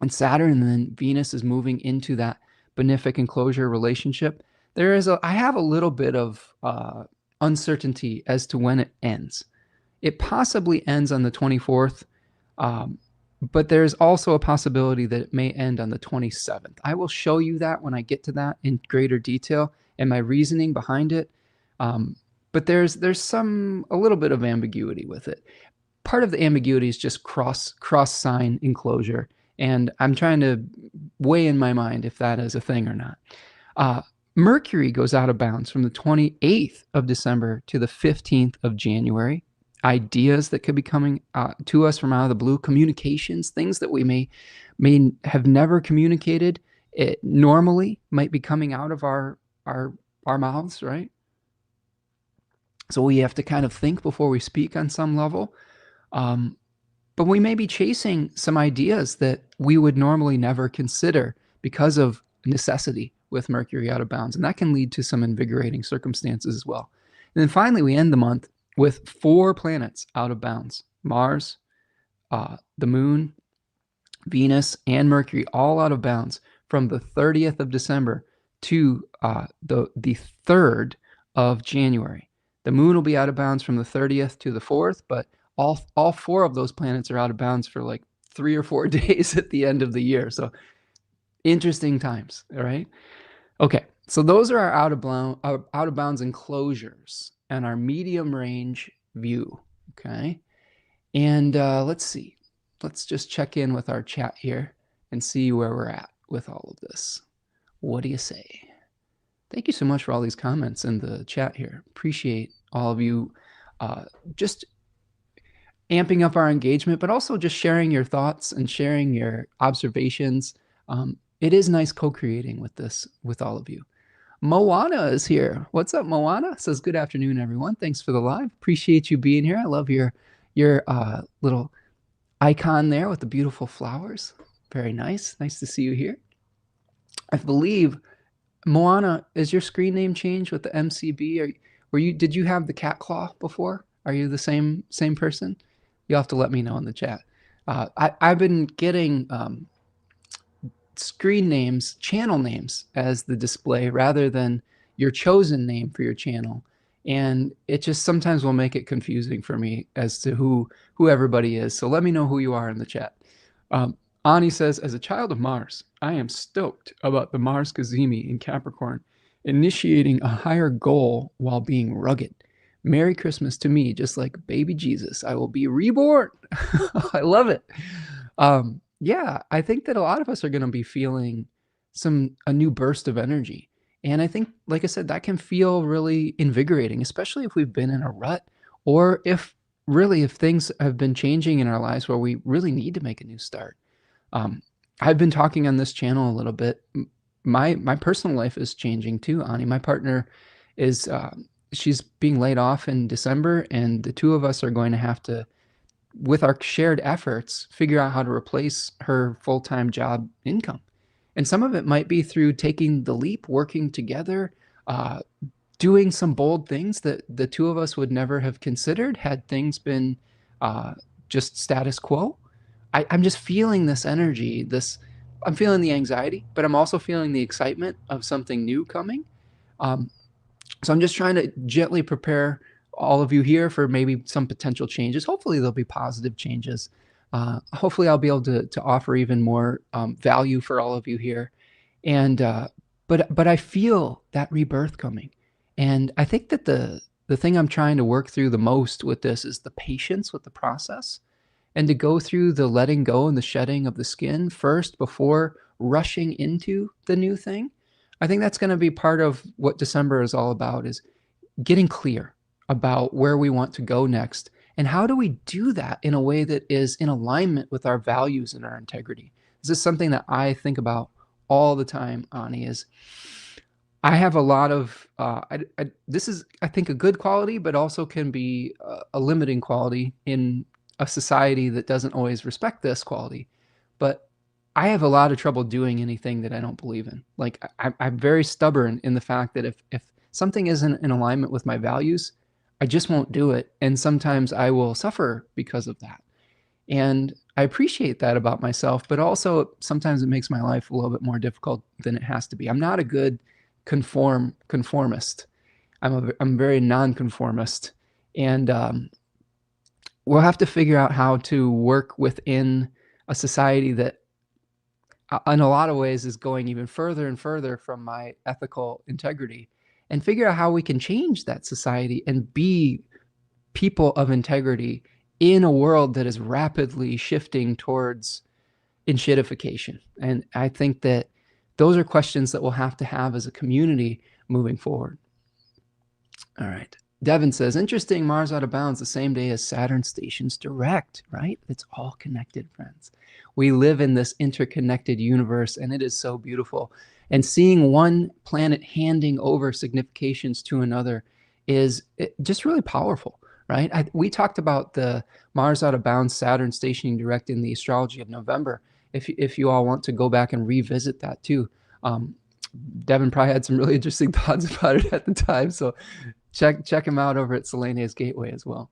and Saturn, and then Venus is moving into that benefic enclosure relationship. I have a little bit of uncertainty as to when it ends. It possibly ends on the 24th, but there's also a possibility that it may end on the 27th. I will show you that when I get to that in greater detail and my reasoning behind it. But there's a little bit of ambiguity with it. Part of the ambiguity is just cross sign enclosure, and I'm trying to weigh in my mind if that is a thing or not. Mercury goes out of bounds from the 28th of December to the 15th of January. Ideas that could be coming to us from out of the blue, communications, things that we may have never communicated, it normally might be coming out of our mouths, right? So we have to kind of think before we speak on some level. But we may be chasing some ideas that we would normally never consider because of necessity with Mercury out of bounds. And that can lead to some invigorating circumstances as well. And then finally, we end the month with 4 planets out of bounds: Mars, the moon, Venus, and Mercury, all out of bounds from the 30th of December to the 3rd of January. The moon will be out of bounds from the 30th to the 4th, but all 4 of those planets are out of bounds for like 3 or 4 days at the end of the year. So interesting times, all right? Okay, so those are our out of bounds enclosures and our medium range view, okay? And let's see. Let's just check in with our chat here and see where we're at with all of this. What do you say? Thank you so much for all these comments in the chat here. Appreciate all of you just amping up our engagement, but also just sharing your thoughts and sharing your observations. It is nice co-creating with this, with all of you. Moana is here. What's up, Moana? Says, good afternoon, everyone. Thanks for the live. Appreciate you being here. I love your little icon there with the beautiful flowers. Very nice. Nice to see you here. I believe, Moana, is your screen name changed with the MCB? Did you have the cat claw before? Are you the same person? You'll have to let me know in the chat. I've been getting screen names, channel names as the display rather than your chosen name for your channel. And it just sometimes will make it confusing for me as to who everybody is. So let me know who you are in the chat. Ani says, as a child of Mars, I am stoked about the Mars Cazimi in Capricorn, initiating a higher goal while being rugged. Merry Christmas to me, just like baby Jesus. I will be reborn. I love it. Yeah, I think that a lot of us are going to be feeling a new burst of energy. And I think, like I said, that can feel really invigorating, especially if we've been in a rut, or if things have been changing in our lives where we really need to make a new start. Um, I've been talking on this channel a little bit. My personal life is changing too, Ani. My partner is she's being laid off in December, and the two of us are going to have to, with our shared efforts, figure out how to replace her full-time job income. And some of it might be through taking the leap, working together, uh, doing some bold things that the two of us would never have considered had things been uh, just status quo. I'm just feeling this energy. I'm feeling the anxiety, but I'm also feeling the excitement of something new coming. Um, so I'm just trying to gently prepare all of you here for maybe some potential changes. Hopefully there'll be positive changes. Hopefully I'll be able to offer even more value for all of you here. And but I feel that rebirth coming. And I think that the thing I'm trying to work through the most with this is the patience with the process, and to go through the letting go and the shedding of the skin first before rushing into the new thing. I think that's going to be part of what December is all about, is getting clear about where we want to go next, and how do we do that in a way that is in alignment with our values and our integrity. This is something that I think about all the time, Ani, is I have a lot of this is, I think, a good quality, but also can be a limiting quality in a society that doesn't always respect this quality. But I have a lot of trouble doing anything that I don't believe in. Like I'm very stubborn in the fact that if something isn't in alignment with my values, I just won't do it. And sometimes I will suffer because of that. And I appreciate that about myself, but also sometimes it makes my life a little bit more difficult than it has to be. I'm not a good conformist. I'm very nonconformist, and we'll have to figure out how to work within a society that, in a lot of ways, is going even further and further from my ethical integrity, and figure out how we can change that society and be people of integrity in a world that is rapidly shifting towards enshittification. And I think that those are questions that we'll have to have as a community moving forward. All right. Devin says, interesting, Mars out of bounds the same day as Saturn stations direct, right? It's all connected, friends. We live in this interconnected universe, and it is so beautiful. And seeing one planet handing over significations to another is just really powerful, right? We talked about the Mars out of bounds, Saturn stationing direct in the Astrology of November. If you all want to go back and revisit that too. Devin probably had some really interesting thoughts about it at the time, so check him out over at Selene's Gateway as well.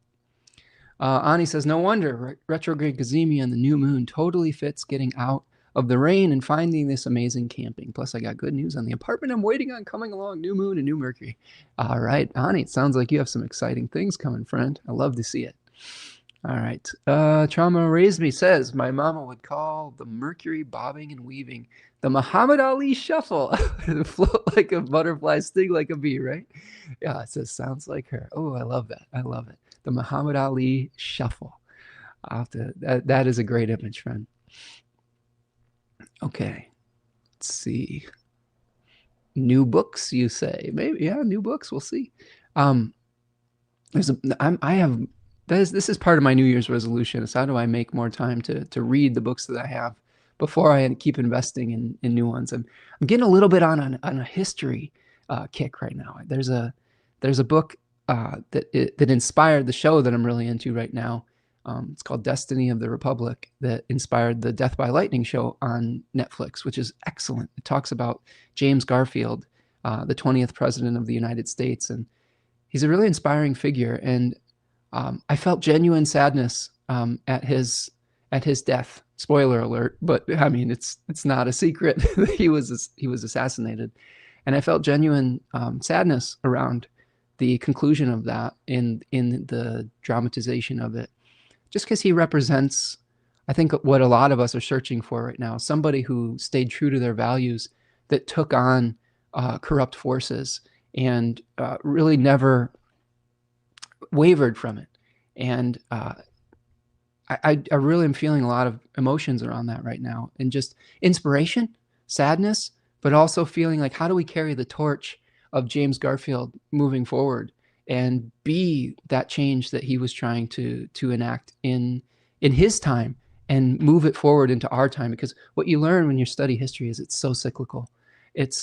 Ani says, no wonder retrograde Gazemia and the new moon totally fits getting out of the rain and finding this amazing camping. Plus, I got good news on the apartment I'm waiting on coming along. New moon and new Mercury. All right, Ani, it sounds like you have some exciting things coming, friend. I love to see it. All right. Trauma Raised Me says, my mama would call the Mercury bobbing and weaving the Muhammad Ali shuffle. Float like a butterfly, sting like a bee, right? Yeah, it says, sounds like her. Oh, I love that. I love it. The Muhammad Ali shuffle. That is a great image, friend. Okay. Let's see. New books, you say? Maybe, yeah, new books. We'll see. This is part of my New Year's resolution, is how do I make more time to read the books that I have before I keep investing in new ones. I'm getting a little bit on a history kick right now. There's a book that inspired the show that I'm really into right now. It's called Destiny of the Republic, that inspired the Death by Lightning show on Netflix, which is excellent. It talks about James Garfield, the 20th president of the United States, and he's a really inspiring figure. And I felt genuine sadness at his death. Spoiler alert, but I mean it's not a secret. he was assassinated, and I felt genuine sadness around the conclusion of that in the dramatization of it, just because he represents, I think, what a lot of us are searching for right now: somebody who stayed true to their values, that took on corrupt forces, and really never wavered from it. And I really am feeling a lot of emotions around that right now, and just inspiration, sadness, but also feeling like, how do we carry the torch of James Garfield moving forward and be that change that he was trying to enact in his time, and move it forward into our time? Because what you learn when you study history is it's so cyclical.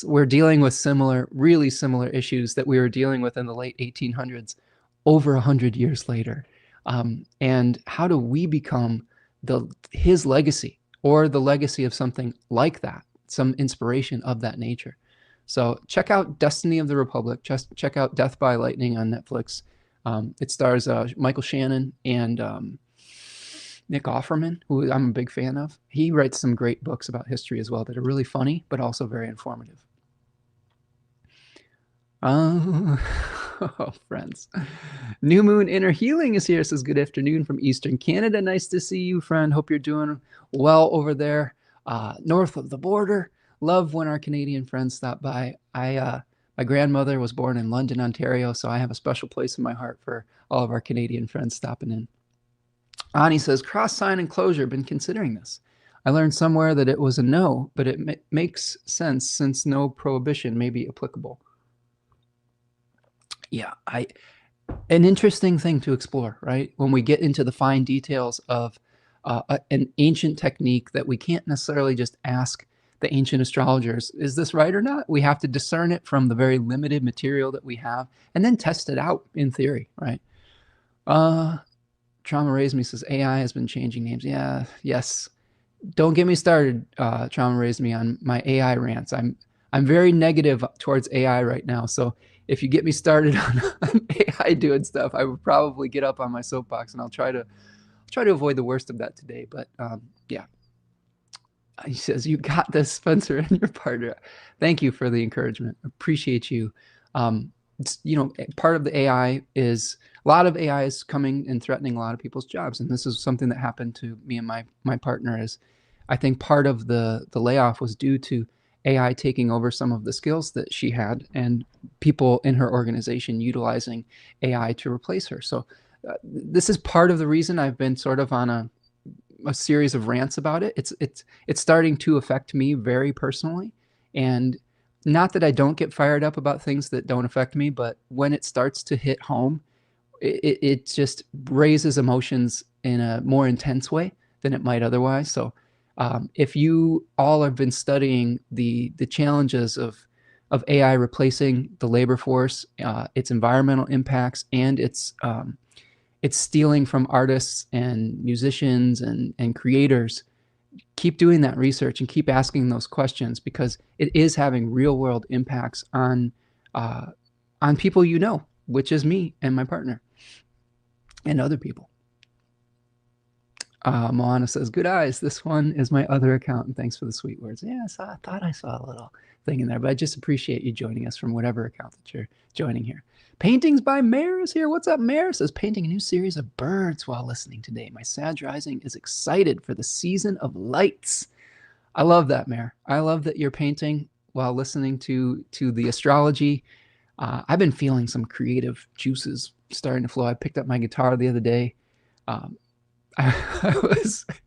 We're dealing with really similar issues that we were dealing with in the late 1800s over 100 years later. And how do we become his legacy, or the legacy of something like that, some inspiration of that nature? So check out Destiny of the Republic. Just check out Death by Lightning on Netflix. It stars Michael Shannon and Nick Offerman, who I'm a big fan of. He writes some great books about history as well that are really funny, but also very informative. Oh, friends. New Moon Inner Healing is here. Says good afternoon from Eastern Canada. Nice to see you, friend. Hope you're doing well over there, north of the border. Love when our Canadian friends stop by. My grandmother was born in London, Ontario, so I have a special place in my heart for all of our Canadian friends stopping in. Ani says, cross sign and closure. Been considering this. I learned somewhere that it was a no, but it makes sense since no prohibition may be applicable. Yeah, an interesting thing to explore, right? When we get into the fine details of an ancient technique that we can't necessarily just ask the ancient astrologers, is this right or not? We have to discern it from the very limited material that we have and then test it out in theory, right? Trauma Raised Me says AI has been changing names. Yeah, yes. Don't get me started, Trauma Raised Me, on my AI rants. I'm very negative towards AI right now. So if you get me started on AI doing stuff, I would probably get up on my soapbox, and I'll try to avoid the worst of that today. But yeah. He says, you got this, Spencer, and your partner. Thank you for the encouragement. Appreciate you. Part of the AI is, a lot of AI is coming and threatening a lot of people's jobs. And this is something that happened to me and my partner. Is I think part of the layoff was due to AI taking over some of the skills that she had, and people in her organization utilizing AI to replace her. So this is part of the reason I've been sort of on a series of rants about it. It's starting to affect me very personally, and not that I don't get fired up about things that don't affect me, but when it starts to hit home, it just raises emotions in a more intense way than it might otherwise. So if you all have been studying the challenges of AI replacing the labor force, its environmental impacts, and its stealing from artists and musicians and creators, keep doing that research and keep asking those questions, because it is having real world impacts on people, which is me and my partner and other people. Moana says, good eyes. This one is my other account, and thanks for the sweet words. Yeah, I thought I saw a little thing in there, but I just appreciate you joining us from whatever account that you're joining here. Paintings by Mare is here. What's up, Mare? Says, painting a new series of birds while listening today. My Sag rising is excited for the season of lights. I love that, Mare. I love that you're painting while listening to the astrology. I've been feeling some creative juices starting to flow. I picked up my guitar the other day.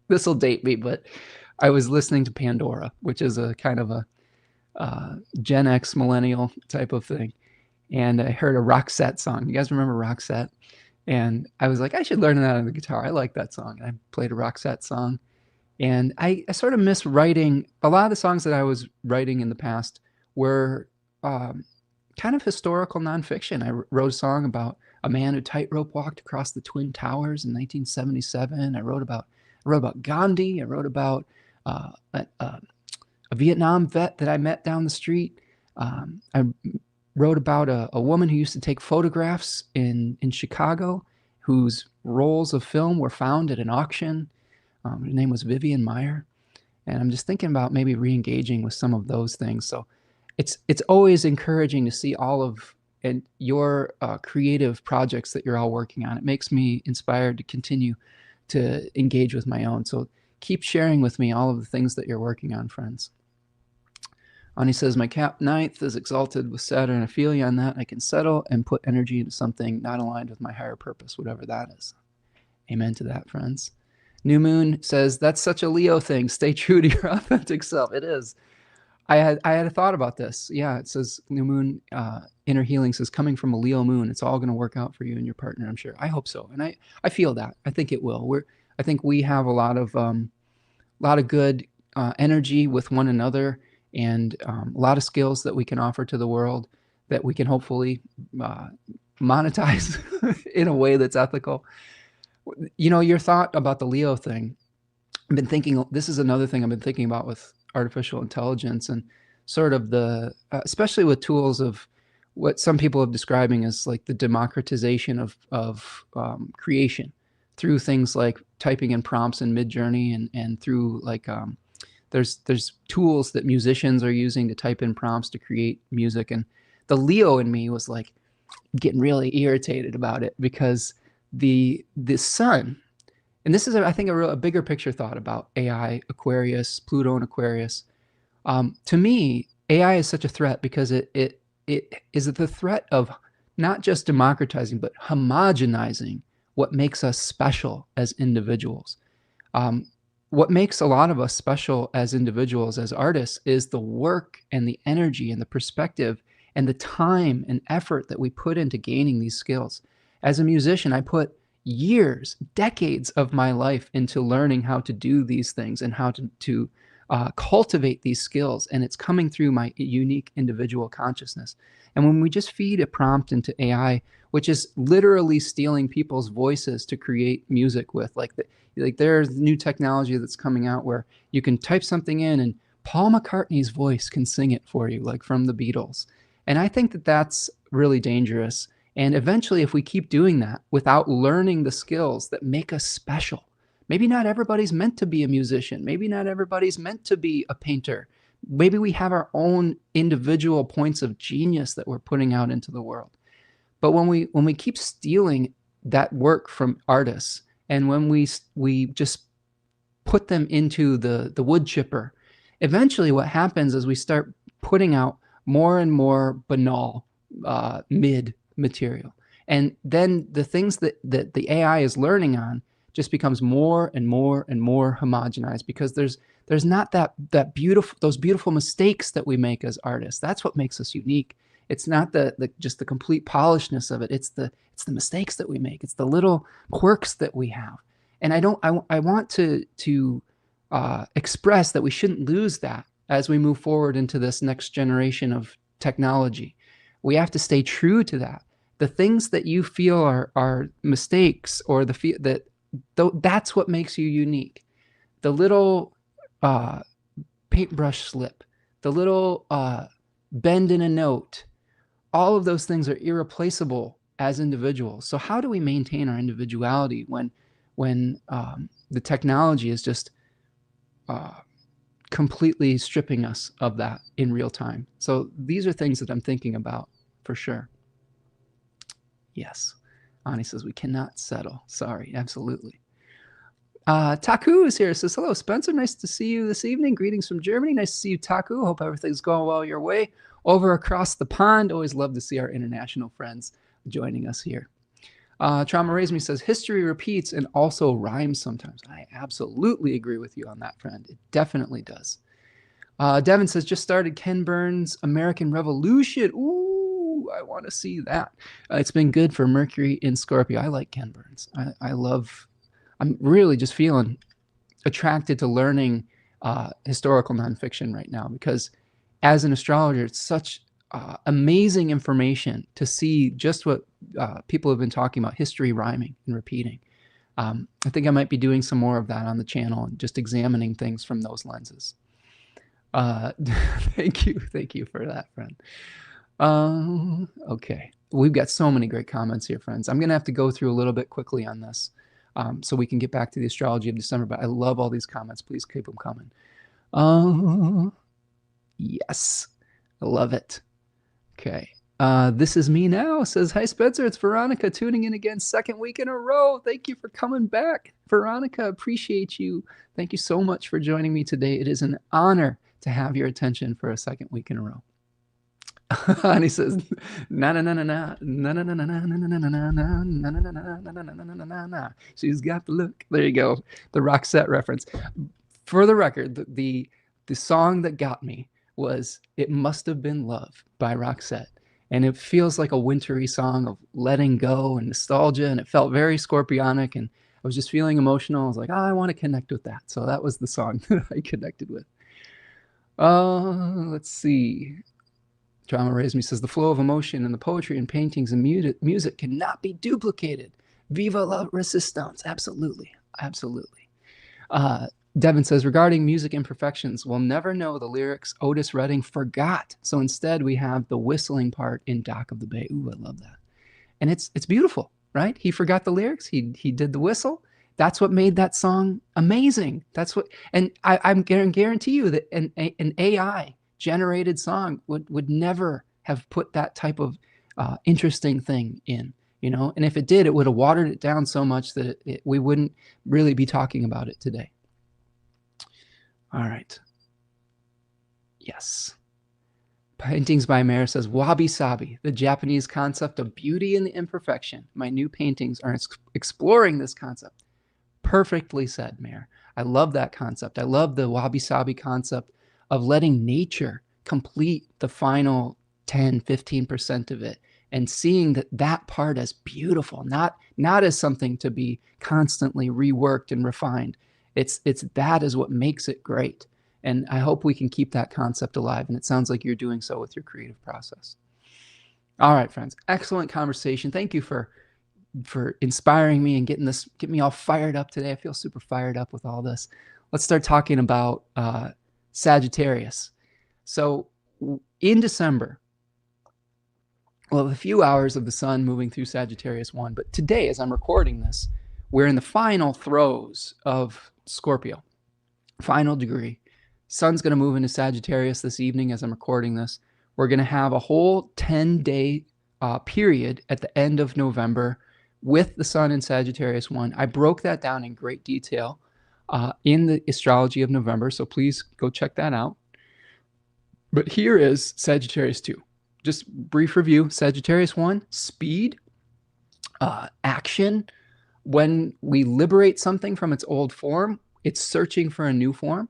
This will date me, but I was listening to Pandora, which is a kind of a Gen X millennial type of thing. And I heard a Roxette song. You guys remember Roxette? And I was like, I should learn that on the guitar. I like that song. And I played a Roxette song. And I sort of miss writing. A lot of the songs that I was writing in the past were kind of historical nonfiction. I wrote a song about a man who tightrope walked across the Twin Towers in 1977. I wrote about Gandhi. I wrote about a Vietnam vet that I met down the street. I wrote about a woman who used to take photographs in Chicago, whose rolls of film were found at an auction. Her name was Vivian Meyer. And I'm just thinking about maybe re-engaging with some of those things. So it's always encouraging to see all of your creative projects that you're all working on. It makes me inspired to continue to engage with my own. So keep sharing with me all of the things that you're working on, friends. Ani says, my Cap 9th is exalted with Saturn. I feel you on that. I can settle and put energy into something not aligned with my higher purpose, whatever that is. Amen to that, friends. New Moon says, that's such a Leo thing. Stay true to your authentic self. It is. I had a thought about this. Yeah, it says new moon inner healing says coming from a Leo moon, it's all going to work out for you and your partner. I'm sure. I hope so, and I feel that. I think it will. I think we have a lot of good energy with one another, and a lot of skills that we can offer to the world that we can hopefully monetize in a way that's ethical. You know, your thought about the Leo thing, I've been thinking, this is another thing I've been thinking about with artificial intelligence and sort of the, especially with tools of what some people are describing as like the democratization of creation through things like typing in prompts in Midjourney and through like, there's tools that musicians are using to type in prompts to create music. And the Leo in me was like getting really irritated about it because the sun, and this is, I think, a bigger picture thought about AI, Aquarius, Pluto and Aquarius. To me, AI is such a threat because it is the threat of not just democratizing, but homogenizing what makes us special as individuals. What makes a lot of us special as individuals, as artists, is the work and the energy and the perspective and the time and effort that we put into gaining these skills. As a musician, I put years, decades of my life into learning how to do these things and how to cultivate these skills. And it's coming through my unique individual consciousness. And when we just feed a prompt into AI, which is literally stealing people's voices to create music with, like there's new technology that's coming out where you can type something in and Paul McCartney's voice can sing it for you, like from the Beatles. And I think that that's really dangerous. And eventually, if we keep doing that without learning the skills that make us special, maybe not everybody's meant to be a musician. Maybe not everybody's meant to be a painter. Maybe we have our own individual points of genius that we're putting out into the world. But when we keep stealing that work from artists, and when we just put them into the wood chipper, eventually what happens is we start putting out more and more banal mid material. And then the things that the AI is learning on just becomes more and more and more homogenized because there's not that beautiful, those beautiful mistakes that we make as artists. That's what makes us unique. It's not just the complete polishedness of it. It's the mistakes that we make. It's the little quirks that we have. And I want to express that we shouldn't lose that as we move forward into this next generation of technology. We have to stay true to that. The things that you feel are mistakes, or that's what makes you unique. The little paintbrush slip, the little bend in a note, all of those things are irreplaceable as individuals. So how do we maintain our individuality when the technology is just completely stripping us of that in real time? So these are things that I'm thinking about for sure. Yes. Ani says we cannot settle. Sorry, absolutely. Taku is here. Says, hello, Spencer. Nice to see you this evening. Greetings from Germany. Nice to see you, Taku. Hope everything's going well your way. Over across the pond. Always love to see our international friends joining us here. Trauma Raise Me says, history repeats and also rhymes sometimes. I absolutely agree with you on that, friend. It definitely does. Devin says, just started Ken Burns' American Revolution. Ooh, I want to see that. It's been good for Mercury in Scorpio. I like Ken Burns. I'm really just feeling attracted to learning historical nonfiction right now, because as an astrologer, it's such amazing information to see just what people have been talking about, history rhyming and repeating. I think I might be doing some more of that on the channel and just examining things from those lenses. Thank you for that, friend. Okay, we've got so many great comments here, friends. I'm gonna have to go through a little bit quickly on this so we can get back to the Astrology of December, but I love all these comments. Please keep them coming. Yes, I love it. Okay. This is me now. Says, hi, Spencer. It's Veronica tuning in again, second week in a row. Thank you for coming back. Veronica, appreciate you. Thank you so much for joining me today. It is an honor to have your attention for a second week in a row. And he says, na na na na na na na na na na na na na na na na na. She's got the look. There you go. The Roxette reference. For the record, the song that got me was It Must Have Been Love by Roxette. And it feels like a wintry song of letting go and nostalgia, and it felt very scorpionic, and I was just feeling emotional. I was like, oh, I want to connect with that. So that was the song that I connected with. Let's see. Drama Raised Me says, the flow of emotion in the poetry and paintings and music cannot be duplicated. Viva la resistance. Absolutely. Absolutely. Devin says, regarding music imperfections, we'll never know the lyrics Otis Redding forgot. So instead, we have the whistling part in Dock of the Bay. Ooh, I love that. And it's beautiful, right? He forgot the lyrics. He did the whistle. That's what made that song amazing. That's what, and I'm guarantee you that an AI generated song would never have put that type of interesting thing in, you know. And if it did, it would have watered it down so much that we wouldn't really be talking about it today. All right. Yes. Paintings by Mare says, wabi sabi, the Japanese concept of beauty in the imperfection. My new paintings are exploring this concept. Perfectly said, Mare. I love that concept. I love the wabi sabi concept of letting nature complete the final 10, 15% of it, and seeing that part as beautiful, not as something to be constantly reworked and refined. It's that is what makes it great. And I hope we can keep that concept alive. And it sounds like you're doing so with your creative process. All right, friends. Excellent conversation. Thank you for inspiring me and getting me all fired up today. I feel super fired up with all this. Let's start talking about Sagittarius. So in December, we'll have a few hours of the sun moving through Sagittarius 1. But today, as I'm recording this, we're in the final throes of Scorpio, final degree. Sun's going to move into Sagittarius this evening as I'm recording this. We're going to have a whole 10-day period at the end of November with the sun in Sagittarius 1. I broke that down in great detail in the Astrology of November, so please go check that out. But here is Sagittarius 2. Just brief review. Sagittarius 1, speed, action. When we liberate something from its old form, it's searching for a new form.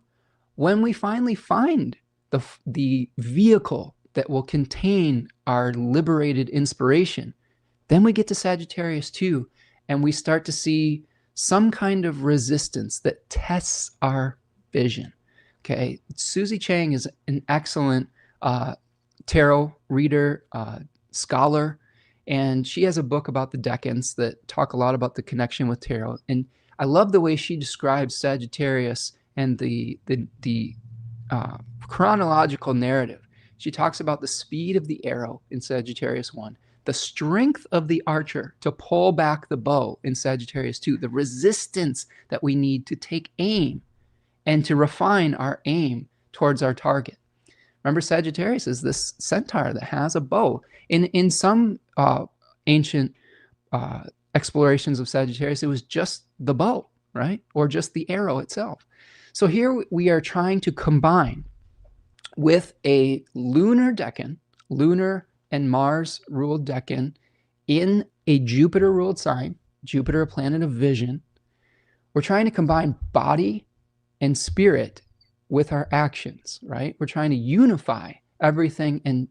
When we finally find the vehicle that will contain our liberated inspiration, then we get to Sagittarius 2, and we start to see some kind of resistance that tests our vision. Okay, Susie Chang is an excellent tarot reader, scholar, and she has a book about the decans that talk a lot about the connection with tarot. And I love the way she describes Sagittarius and the chronological narrative. She talks about the speed of the arrow in Sagittarius 1, the strength of the archer to pull back the bow in Sagittarius 2, the resistance that we need to take aim and to refine our aim towards our target. Remember, Sagittarius is this centaur that has a bow. In some ancient explorations of Sagittarius, it was just the bow, right? Or just the arrow itself. So here we are trying to combine with a lunar decan, lunar and Mars ruled decan in a Jupiter ruled sign, Jupiter, a planet of vision. We're trying to combine body and spirit with our actions, right? We're trying to unify everything and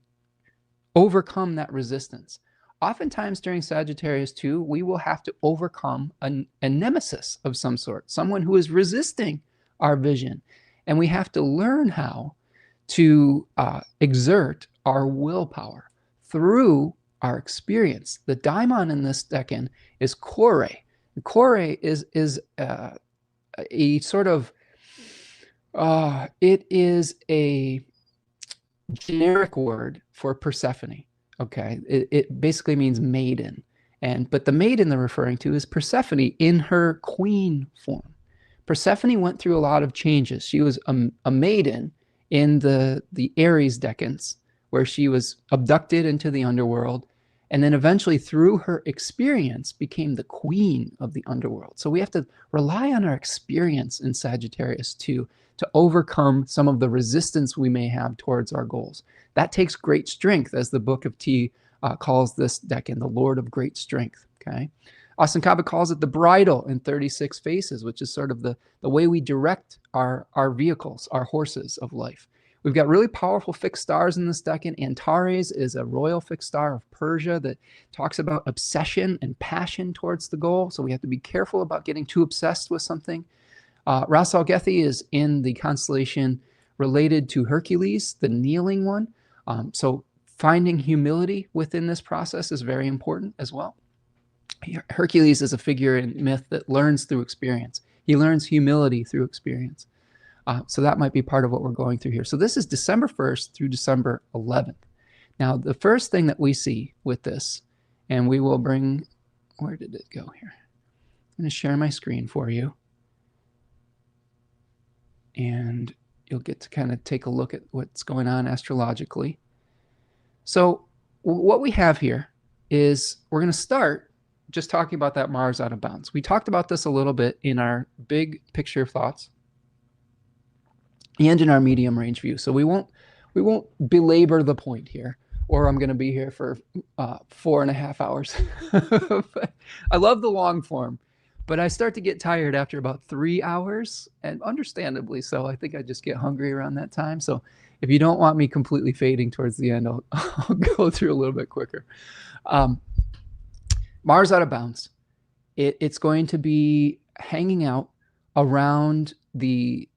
overcome that resistance. Oftentimes during Sagittarius 2, we will have to overcome a nemesis of some sort, someone who is resisting our vision. And we have to learn how to exert our willpower through our experience. The daimon in this decan is kore. Kore is a sort of, it is a generic word for Persephone. Okay, it basically means maiden, but the maiden they're referring to is Persephone in her queen form. Persephone went through a lot of changes. She was a maiden in the Aries decans, where she was abducted into the underworld, and then eventually through her experience became the queen of the underworld. So we have to rely on our experience in Sagittarius to overcome some of the resistance we may have towards our goals. That takes great strength, as the Book of T calls this decan, the Lord of Great Strength. Okay, Austin Kaba calls it the bridle in 36 Faces, which is sort of the way we direct our vehicles, our horses of life. We've got really powerful fixed stars in this decan. Antares is a royal fixed star of Persia that talks about obsession and passion towards the goal. So we have to be careful about getting too obsessed with something. Ras Al Gethi is in the constellation related to Hercules, the kneeling one. So finding humility within this process is very important as well. Hercules is a figure in myth that learns through experience. He learns humility through experience. So that might be part of what we're going through here. So this is December 1st through December 11th. Now, the first thing that we see with this, and we will bring, where did it go here? I'm going to share my screen for you. And you'll get to kind of take a look at what's going on astrologically. So what we have here is we're going to start just talking about that Mars out of bounds. We talked about this a little bit in our big picture of thoughts and in our medium range view. So we won't belabor the point here, or I'm going to be here for 4.5 hours. I love the long form, but I start to get tired after about 3 hours, and understandably so. I think I just get hungry around that time. So if you don't want me completely fading towards the end, I'll go through a little bit quicker. Mars out of bounds. It's going to be hanging out around the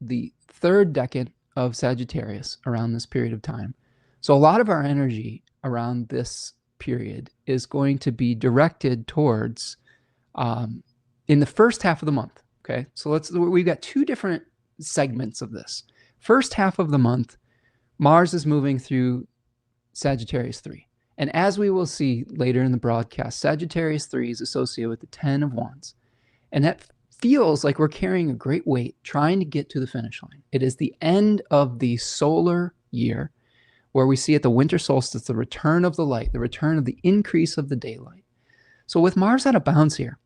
third decan of Sagittarius around this period of time. So a lot of our energy around this period is going to be directed towards in the first half of the month. Okay, so we've got two different segments of this. First half of the month, Mars is moving through Sagittarius 3. And as we will see later in the broadcast, Sagittarius 3 is associated with the 10 of Wands. And that feels like we're carrying a great weight trying to get to the finish line. It is the end of the solar year, where we see at the winter solstice the return of the light, the return of the increase of the daylight. So with Mars out of bounds here,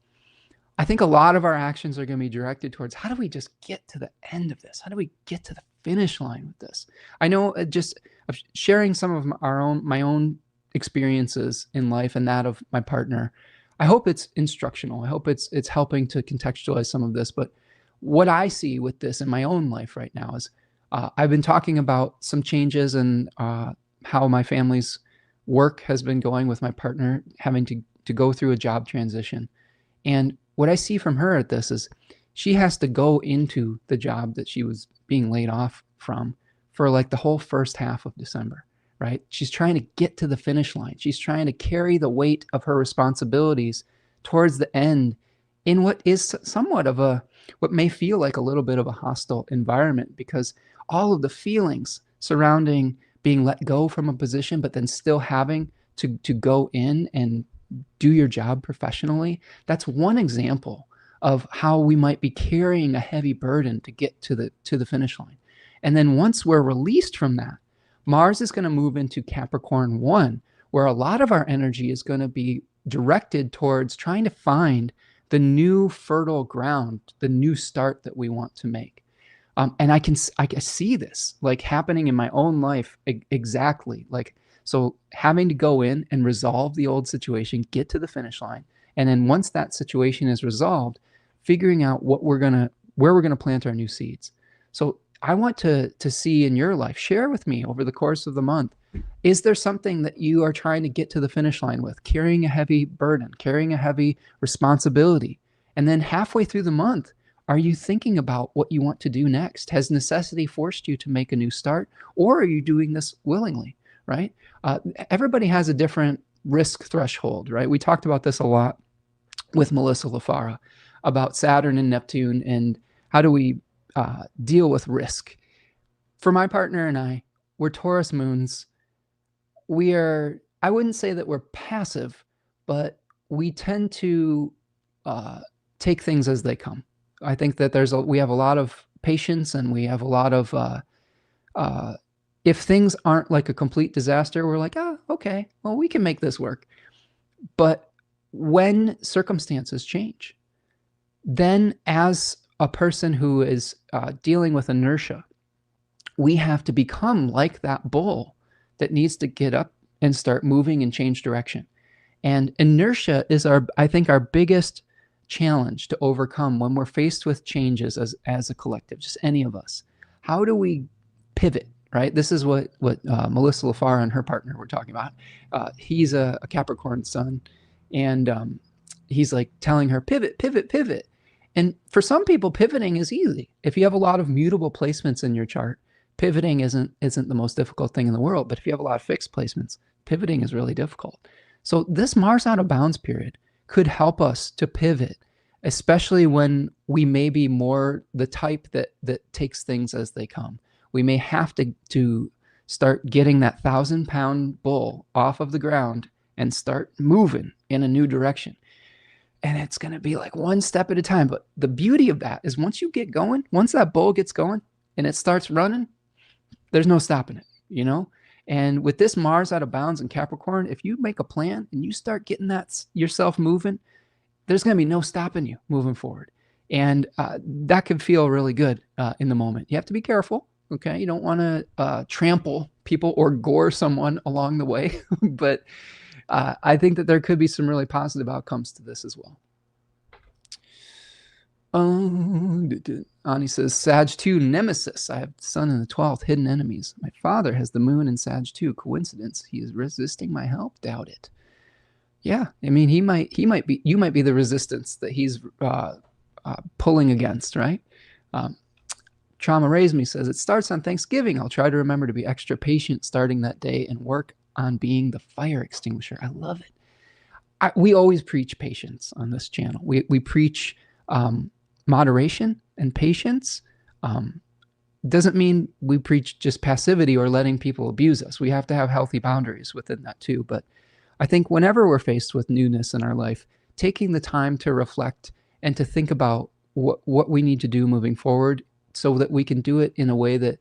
I think a lot of our actions are going to be directed towards how do we just get to the end of this? How do we get to the finish line with this? I know just sharing some of my own experiences in life and that of my partner, I hope it's instructional. I hope it's helping to contextualize some of this. But what I see with this in my own life right now is I've been talking about some changes in how my family's work has been going with my partner, having to go through a job transition. And what I see from her at this is she has to go into the job that she was being laid off from for like the whole first half of December, right? She's trying to get to the finish line. She's trying to carry the weight of her responsibilities towards the end in what is somewhat of what may feel like a little bit of a hostile environment, because all of the feelings surrounding being let go from a position, but then still having to go in and do your job professionally. That's one example of how we might be carrying a heavy burden to get to the finish line. And then once we're released from that, Mars is going to move into Capricorn 1, where a lot of our energy is going to be directed towards trying to find the new fertile ground, the new start that we want to make. And I can see this like happening in my own life exactly. Like, so having to go in and resolve the old situation, get to the finish line. And then once that situation is resolved, figuring out where we're going to plant our new seeds. So I want to see in your life, share with me over the course of the month, is there something that you are trying to get to the finish line with, carrying a heavy burden, carrying a heavy responsibility? And then halfway through the month, are you thinking about what you want to do next? Has necessity forced you to make a new start, or are you doing this willingly, right? Everybody has a different risk threshold, right? We talked about this a lot with Melissa LaFara about Saturn and Neptune and how do we deal with risk. For my partner and I, we're Taurus moons. I wouldn't say that we're passive, but we tend to take things as they come. I think that we have a lot of patience, and we have a lot of, if things aren't like a complete disaster, we're like, oh, okay, well, we can make this work. But when circumstances change, then as a person who is dealing with inertia, we have to become like that bull that needs to get up and start moving and change direction. And inertia is I think our biggest challenge to overcome when we're faced with changes as a collective, just any of us. How do we pivot, right? This is what Melissa LaFar and her partner were talking about. He's a Capricorn sun, and he's like telling her, pivot, pivot, pivot. And for some people, pivoting is easy. If you have a lot of mutable placements in your chart, pivoting isn't the most difficult thing in the world. But if you have a lot of fixed placements, pivoting is really difficult. So this Mars out of bounds period could help us to pivot, especially when we may be more the type that takes things as they come. We may have to start getting that 1,000-pound bull off of the ground and start moving in a new direction. And it's going to be like one step at a time. But the beauty of that is once you get going, once that bull gets going and it starts running, there's no stopping it, you know? And with this Mars out of bounds in Capricorn, if you make a plan and you start getting that yourself moving, there's going to be no stopping you moving forward. And that can feel really good in the moment. You have to be careful, okay? You don't want to trample people or gore someone along the way. But I think that there could be some really positive outcomes to this as well. Ani says, Sag 2 Nemesis. I have Sun in the 12th, hidden enemies. My father has the moon in Sag 2. Coincidence? He is resisting my help? Doubt it. Yeah, I mean, you might be the resistance that he's pulling against, right? Trauma Raised Me says, it starts on Thanksgiving. I'll try to remember to be extra patient starting that day and work on being the fire extinguisher. I love it. We always preach patience on this channel. We preach moderation and patience. Doesn't mean we preach just passivity or letting people abuse us. We have to have healthy boundaries within that too. But I think whenever we're faced with newness in our life, taking the time to reflect and to think about what we need to do moving forward so that we can do it in a way that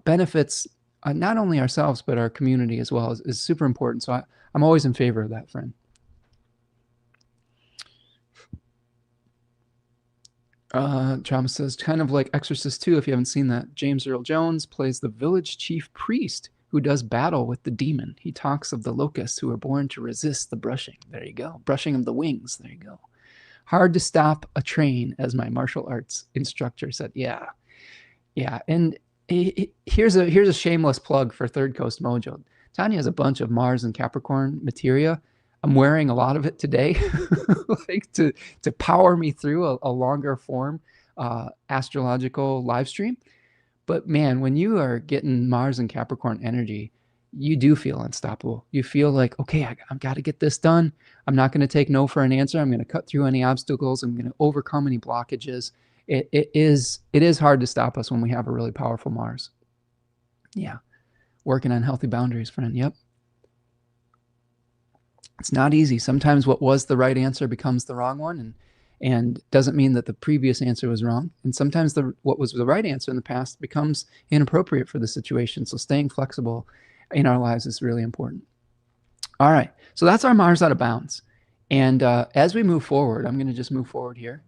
benefits not only ourselves, but our community as well is super important. So I'm always in favor of that, friend. Trauma says, kind of like Exorcist 2, if you haven't seen that. James Earl Jones plays the village chief priest who does battle with the demon. He talks of the locusts who are born to resist the brushing. There you go. Brushing of the wings. There you go. Hard to stop a train, as my martial arts instructor said. Yeah. Yeah. And here's a shameless plug for Third Coast Mojo. Tanya has a bunch of Mars and Capricorn materia. I'm wearing a lot of it today, like to power me through a longer form astrological live stream. But man, when you are getting Mars and Capricorn energy, you do feel unstoppable. You feel like, okay, I've got to get this done. I'm not going to take no for an answer. I'm going to cut through any obstacles. I'm going to overcome any blockages. It is hard to stop us when we have a really powerful Mars. Yeah. Working on healthy boundaries, friend. Yep. It's not easy. Sometimes what was the right answer becomes the wrong one, and doesn't mean that the previous answer was wrong. And sometimes what was the right answer in the past becomes inappropriate for the situation. So staying flexible in our lives is really important. All right. So that's our Mars out of bounds. And as we move forward, I'm going to just move forward here.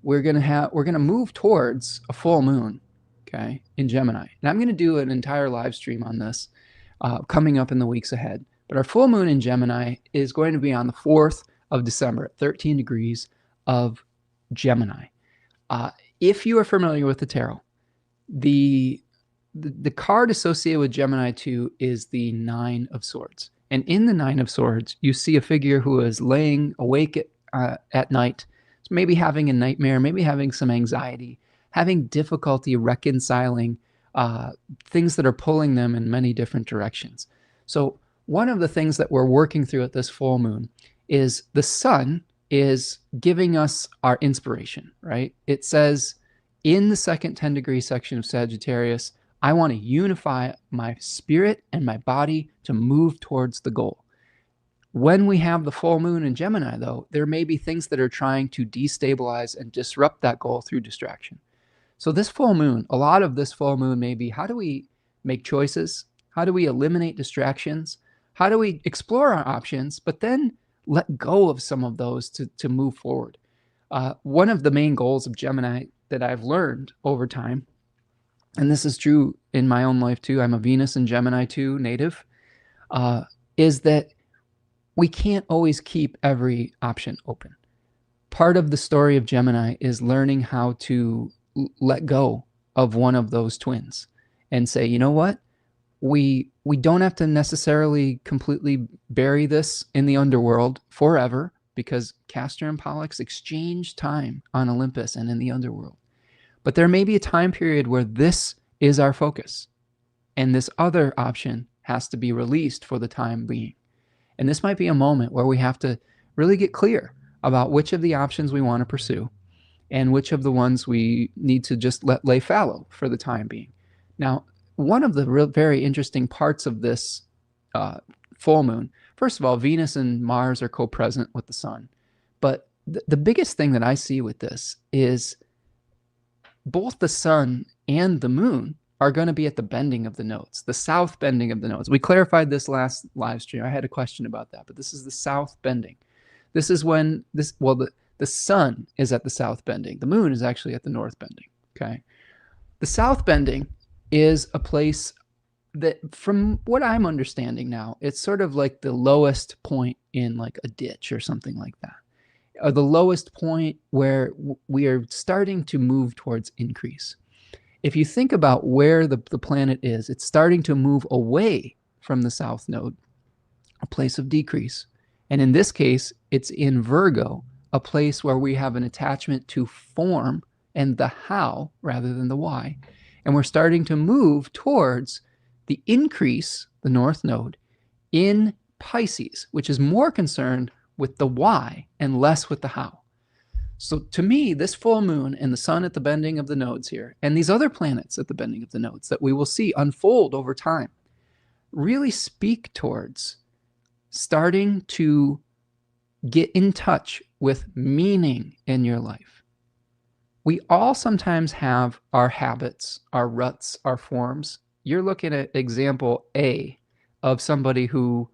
We're going to move towards a full moon, okay, in Gemini. And I'm going to do an entire live stream on this coming up in the weeks ahead. But our full moon in Gemini is going to be on the 4th of December at 13 degrees of Gemini. If you are familiar with the tarot, the card associated with Gemini 2 is the 9 of Swords. And in the 9 of Swords, you see a figure who is laying awake at night, maybe having a nightmare, maybe having some anxiety, having difficulty reconciling things that are pulling them in many different directions. So one of the things that we're working through at this full moon is the sun is giving us our inspiration, right? It says in the second 10-degree section of Sagittarius, I want to unify my spirit and my body to move towards the goal. When we have the full moon in Gemini, though, there may be things that are trying to destabilize and disrupt that goal through distraction. So this full moon, a lot of this full moon may be, how do we make choices? How do we eliminate distractions? How do we explore our options, but then let go of some of those to move forward? One of the main goals of Gemini that I've learned over time, and this is true in my own life too, I'm a Venus and Gemini 2 native, is that we can't always keep every option open. Part of the story of Gemini is learning how to let go of one of those twins and say, you know what? we don't have to necessarily completely bury this in the underworld forever, because Castor and Pollux exchange time on Olympus and in the underworld. But there may be a time period where this is our focus, and this other option has to be released for the time being. And this might be a moment where we have to really get clear about which of the options we want to pursue and which of the ones we need to just let lay fallow for the time being. Now, one of the very interesting parts of this full moon, first of all, Venus and Mars are co-present with the sun. But the biggest thing that I see with this is both the sun and the moon are going to be at the bending of the nodes, the south bending of the nodes. We clarified this last live stream. I had a question about that, but this is the south bending. This is when the sun is at the south bending. The moon is actually at the north bending, okay? The south bending is a place that, from what I'm understanding now, it's sort of like the lowest point in like a ditch or something like that, or the lowest point where we are starting to move towards increase. If you think about where the planet is, it's starting to move away from the south node, a place of decrease. And in this case, it's in Virgo, a place where we have an attachment to form and the how rather than the why. And we're starting to move towards the increase, the north node, in Pisces, which is more concerned with the why and less with the how. So to me, this full moon and the sun at the bending of the nodes here, and these other planets at the bending of the nodes that we will see unfold over time, really speak towards starting to get in touch with meaning in your life. We all sometimes have our habits, our ruts, our forms. You're looking at example A of somebody who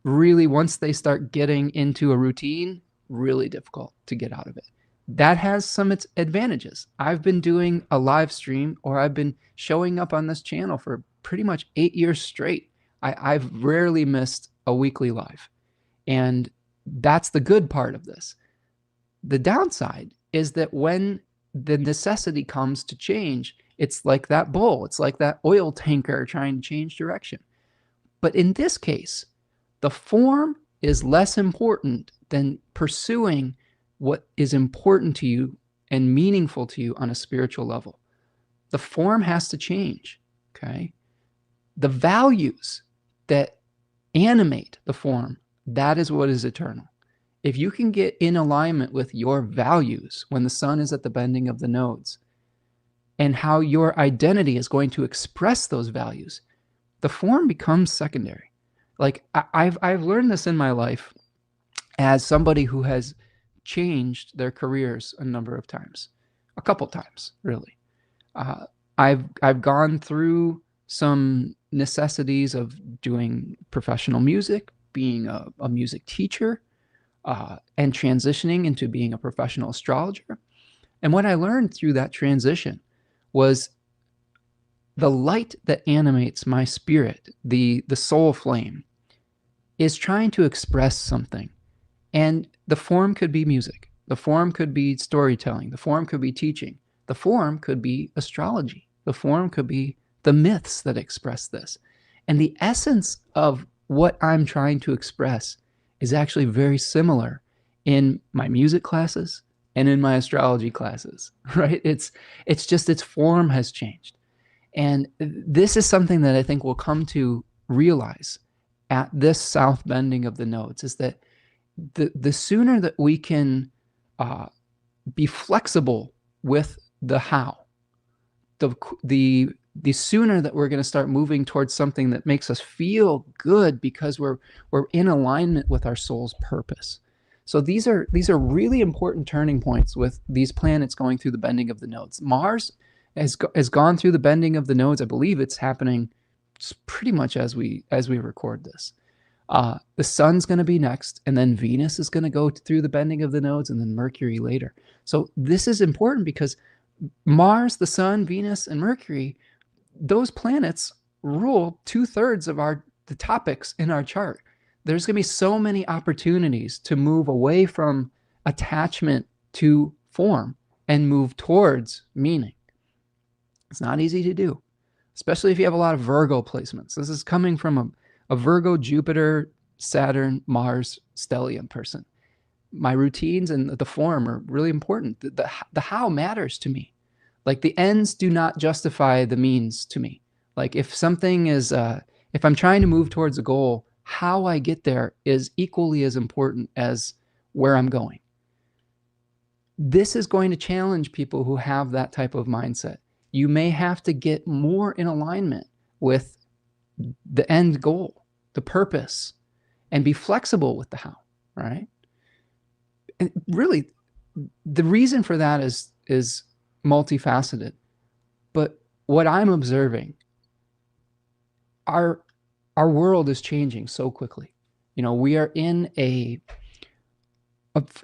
really, once they start getting into a routine, really difficult to get out of it. That has some advantages. I've been doing a live stream, or I've been showing up on this channel for pretty much 8 years straight. I've rarely missed a weekly live. And that's the good part of this. The downside is that when the necessity comes to change, it's like that bull. It's like that oil tanker trying to change direction. But in this case, the form is less important than pursuing what is important to you and meaningful to you on a spiritual level. The form has to change, okay? The values that animate the form, that is what is eternal. If you can get in alignment with your values when the sun is at the bending of the nodes, and how your identity is going to express those values, the form becomes secondary. Like I've learned this in my life as somebody who has changed their careers a number of times, a couple times, really. I've gone through some necessities of doing professional music, being a music teacher, and transitioning into being a professional astrologer. And what I learned through that transition was the light that animates my spirit, the soul flame, is trying to express something. And the form could be music. The form could be storytelling. The form could be teaching. The form could be astrology. The form could be the myths that express this. And the essence of what I'm trying to express is actually very similar in my music classes and in my astrology classes, right? It's just its form has changed. And this is something that I think we'll come to realize at this south bending of the nodes, is that the sooner that we can be flexible with the how, the sooner that we're going to start moving towards something that makes us feel good because we're in alignment with our soul's purpose. So these are really important turning points with these planets going through the bending of the nodes. Mars has gone through the bending of the nodes. I believe it's happening pretty much as we record this. The sun's going to be next, and then Venus is going to go through the bending of the nodes, and then Mercury later. So this is important because Mars, the sun, Venus, and Mercury, those planets rule 2/3 of the topics in our chart. There's going to be so many opportunities to move away from attachment to form and move towards meaning. It's not easy to do. especially if you have a lot of Virgo placements. This is coming from a Virgo, Jupiter, Saturn, Mars, stellium person. My routines and the form are really important. The how matters to me. Like the ends do not justify the means to me. Like if something is, if I'm trying to move towards a goal, how I get there is equally as important as where I'm going. This is going to challenge people who have that type of mindset. You may have to get more in alignment with the end goal, the purpose, and be flexible with the how, right? And really, the reason for that is multifaceted. But what I'm observing, our world is changing so quickly. You know, we are in an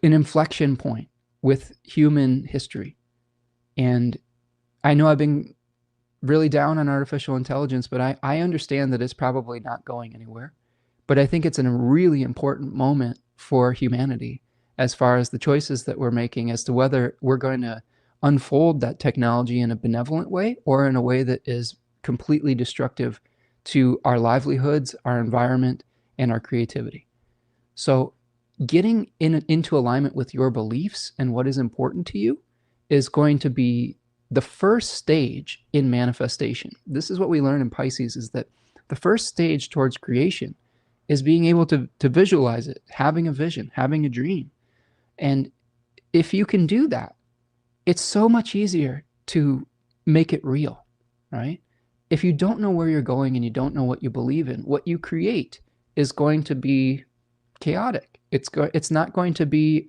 inflection point with human history. And I know I've been really down on artificial intelligence, but I understand that it's probably not going anywhere. But I think it's a really important moment for humanity as far as the choices that we're making as to whether we're going to unfold that technology in a benevolent way or in a way that is completely destructive to our livelihoods, our environment, and our creativity. So getting into alignment with your beliefs and what is important to you is going to be the first stage in manifestation. This is what we learn in Pisces, is that the first stage towards creation is being able to visualize it, having a vision, having a dream. And if you can do that, it's so much easier to make it real, right? If you don't know where you're going and you don't know what you believe in, what you create is going to be chaotic. It's not going to be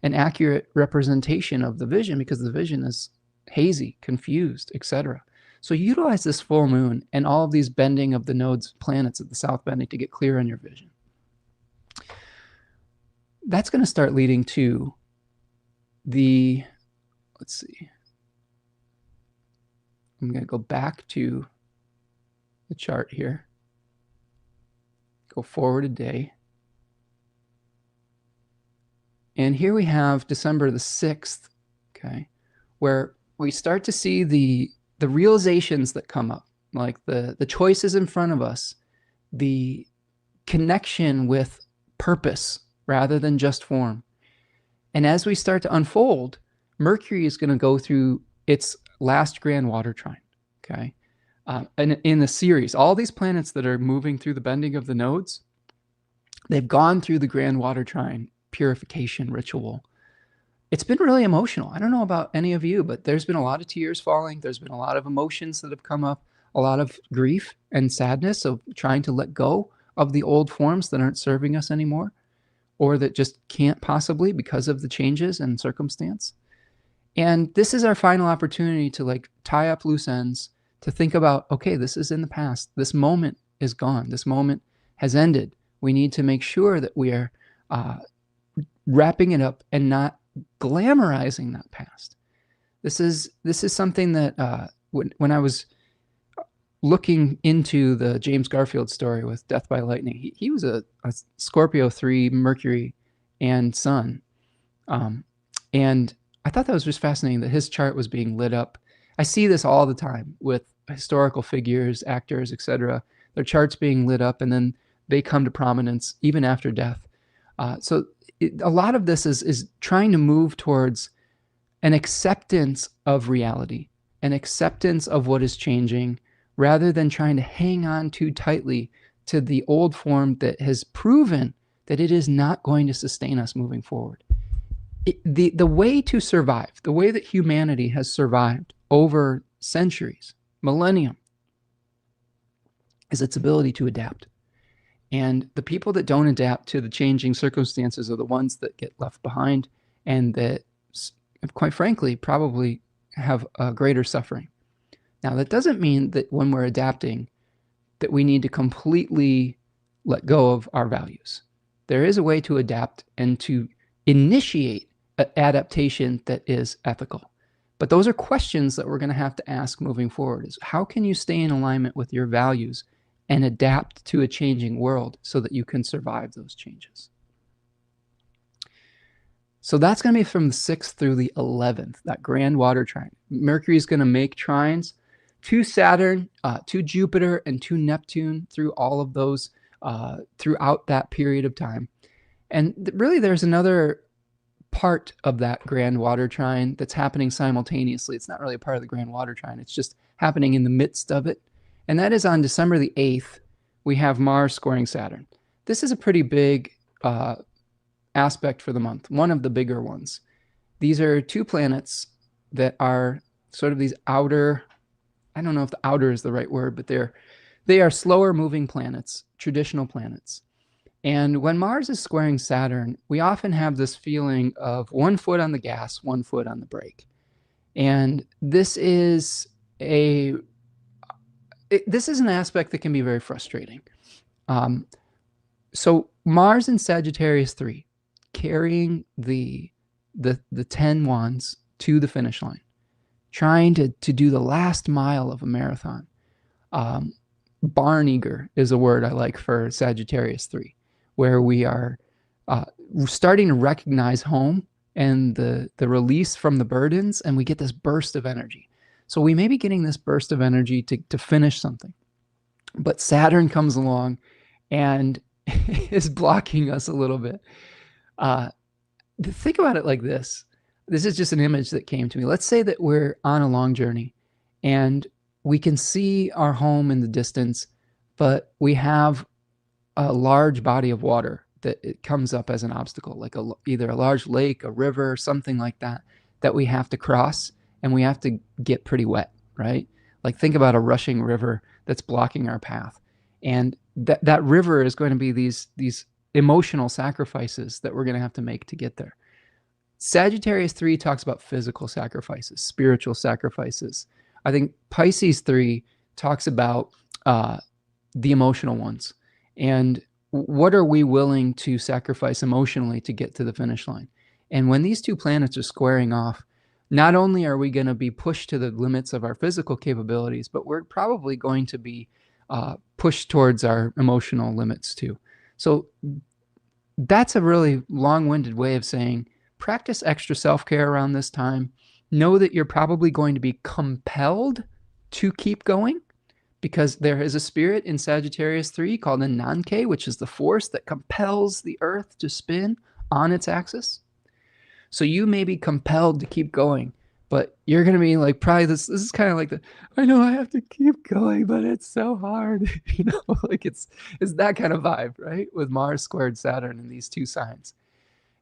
an accurate representation of the vision, because the vision is hazy, confused, etc. So utilize this full moon and all of these bending of the nodes, planets at the south bending to get clear on your vision. That's going to start leading to the, let's see, I'm going to go back to the chart here, go forward a day. And here we have December the 6th, okay, where we start to see the realizations that come up, like the choices in front of us, the connection with purpose rather than just form. And as we start to unfold, Mercury is going to go through its last grand water trine, okay? And in the series, all these planets that are moving through the bending of the nodes, they've gone through the grand water trine purification ritual. It's been really emotional. I don't know about any of you, but there's been a lot of tears falling. There's been a lot of emotions that have come up, a lot of grief and sadness of trying to let go of the old forms that aren't serving us anymore, or that just can't possibly because of the changes and circumstance. And this is our final opportunity to like tie up loose ends, to think about, okay, this is in the past. This moment is gone. This moment has ended. We need to make sure that we are wrapping it up and not glamorizing that past. This is something that when I was looking into the James Garfield story with Death by Lightning, he was a Scorpio 3 Mercury and Sun, and I thought that was just fascinating that his chart was being lit up. I see this all the time with historical figures, actors, etc. Their charts being lit up, and then they come to prominence even after death. So a lot of this is trying to move towards an acceptance of reality, an acceptance of what is changing, rather than trying to hang on too tightly to the old form that has proven that it is not going to sustain us moving forward. The way to survive, the way that humanity has survived over centuries, millennium, is its ability to adapt. And the people that don't adapt to the changing circumstances are the ones that get left behind, and that, quite frankly, probably have a greater suffering. Now, that doesn't mean that when we're adapting that we need to completely let go of our values. There is a way to adapt and to initiate an adaptation that is ethical. But those are questions that we're going to have to ask moving forward, is how can you stay in alignment with your values and adapt to a changing world so that you can survive those changes? So that's going to be from the 6th through the 11th, that grand water trine. Mercury is going to make trines to Saturn, to Jupiter, and to Neptune through all of those throughout that period of time. And really, there's another part of that grand water trine that's happening simultaneously. It's not really a part of the grand water trine. It's just happening in the midst of it. And that is on December the 8th, we have Mars squaring Saturn. This is a pretty big aspect for the month, one of the bigger ones. These are two planets that are sort of these outer, I don't know if the outer is the right word, but they are slower moving planets, traditional planets. And when Mars is squaring Saturn, we often have this feeling of one foot on the gas, one foot on the brake. And this is an aspect that can be very frustrating. So Mars in Sagittarius 3, carrying the 10 wands to the finish line, trying to do the last mile of a marathon. Barn eager is a word I like for Sagittarius 3, where we are starting to recognize home and the release from the burdens, and we get this burst of energy. So we may be getting this burst of energy to finish something, but Saturn comes along and is blocking us a little bit. Think about it like this. This is just an image that came to me. Let's say that we're on a long journey and we can see our home in the distance, but we have a large body of water that it comes up as an obstacle, like either a large lake, a river, something like that, that we have to cross, and we have to get pretty wet, right? Like think about a rushing river that's blocking our path. And that river is going to be these emotional sacrifices that we're going to have to make to get there. Sagittarius 3 talks about physical sacrifices, spiritual sacrifices. I think Pisces 3 talks about the emotional ones. And what are we willing to sacrifice emotionally to get to the finish line? And when these two planets are squaring off, not only are we going to be pushed to the limits of our physical capabilities, but we're probably going to be pushed towards our emotional limits too. So that's a really long-winded way of saying practice extra self-care around this time. Know that you're probably going to be compelled to keep going, because there is a spirit in Sagittarius 3 called a Nanke, which is the force that compels the earth to spin on its axis. So you may be compelled to keep going, but you're going to be like, probably this is kind of like I know I have to keep going, but it's so hard. Like it's that kind of vibe, right? With Mars squared Saturn in these two signs.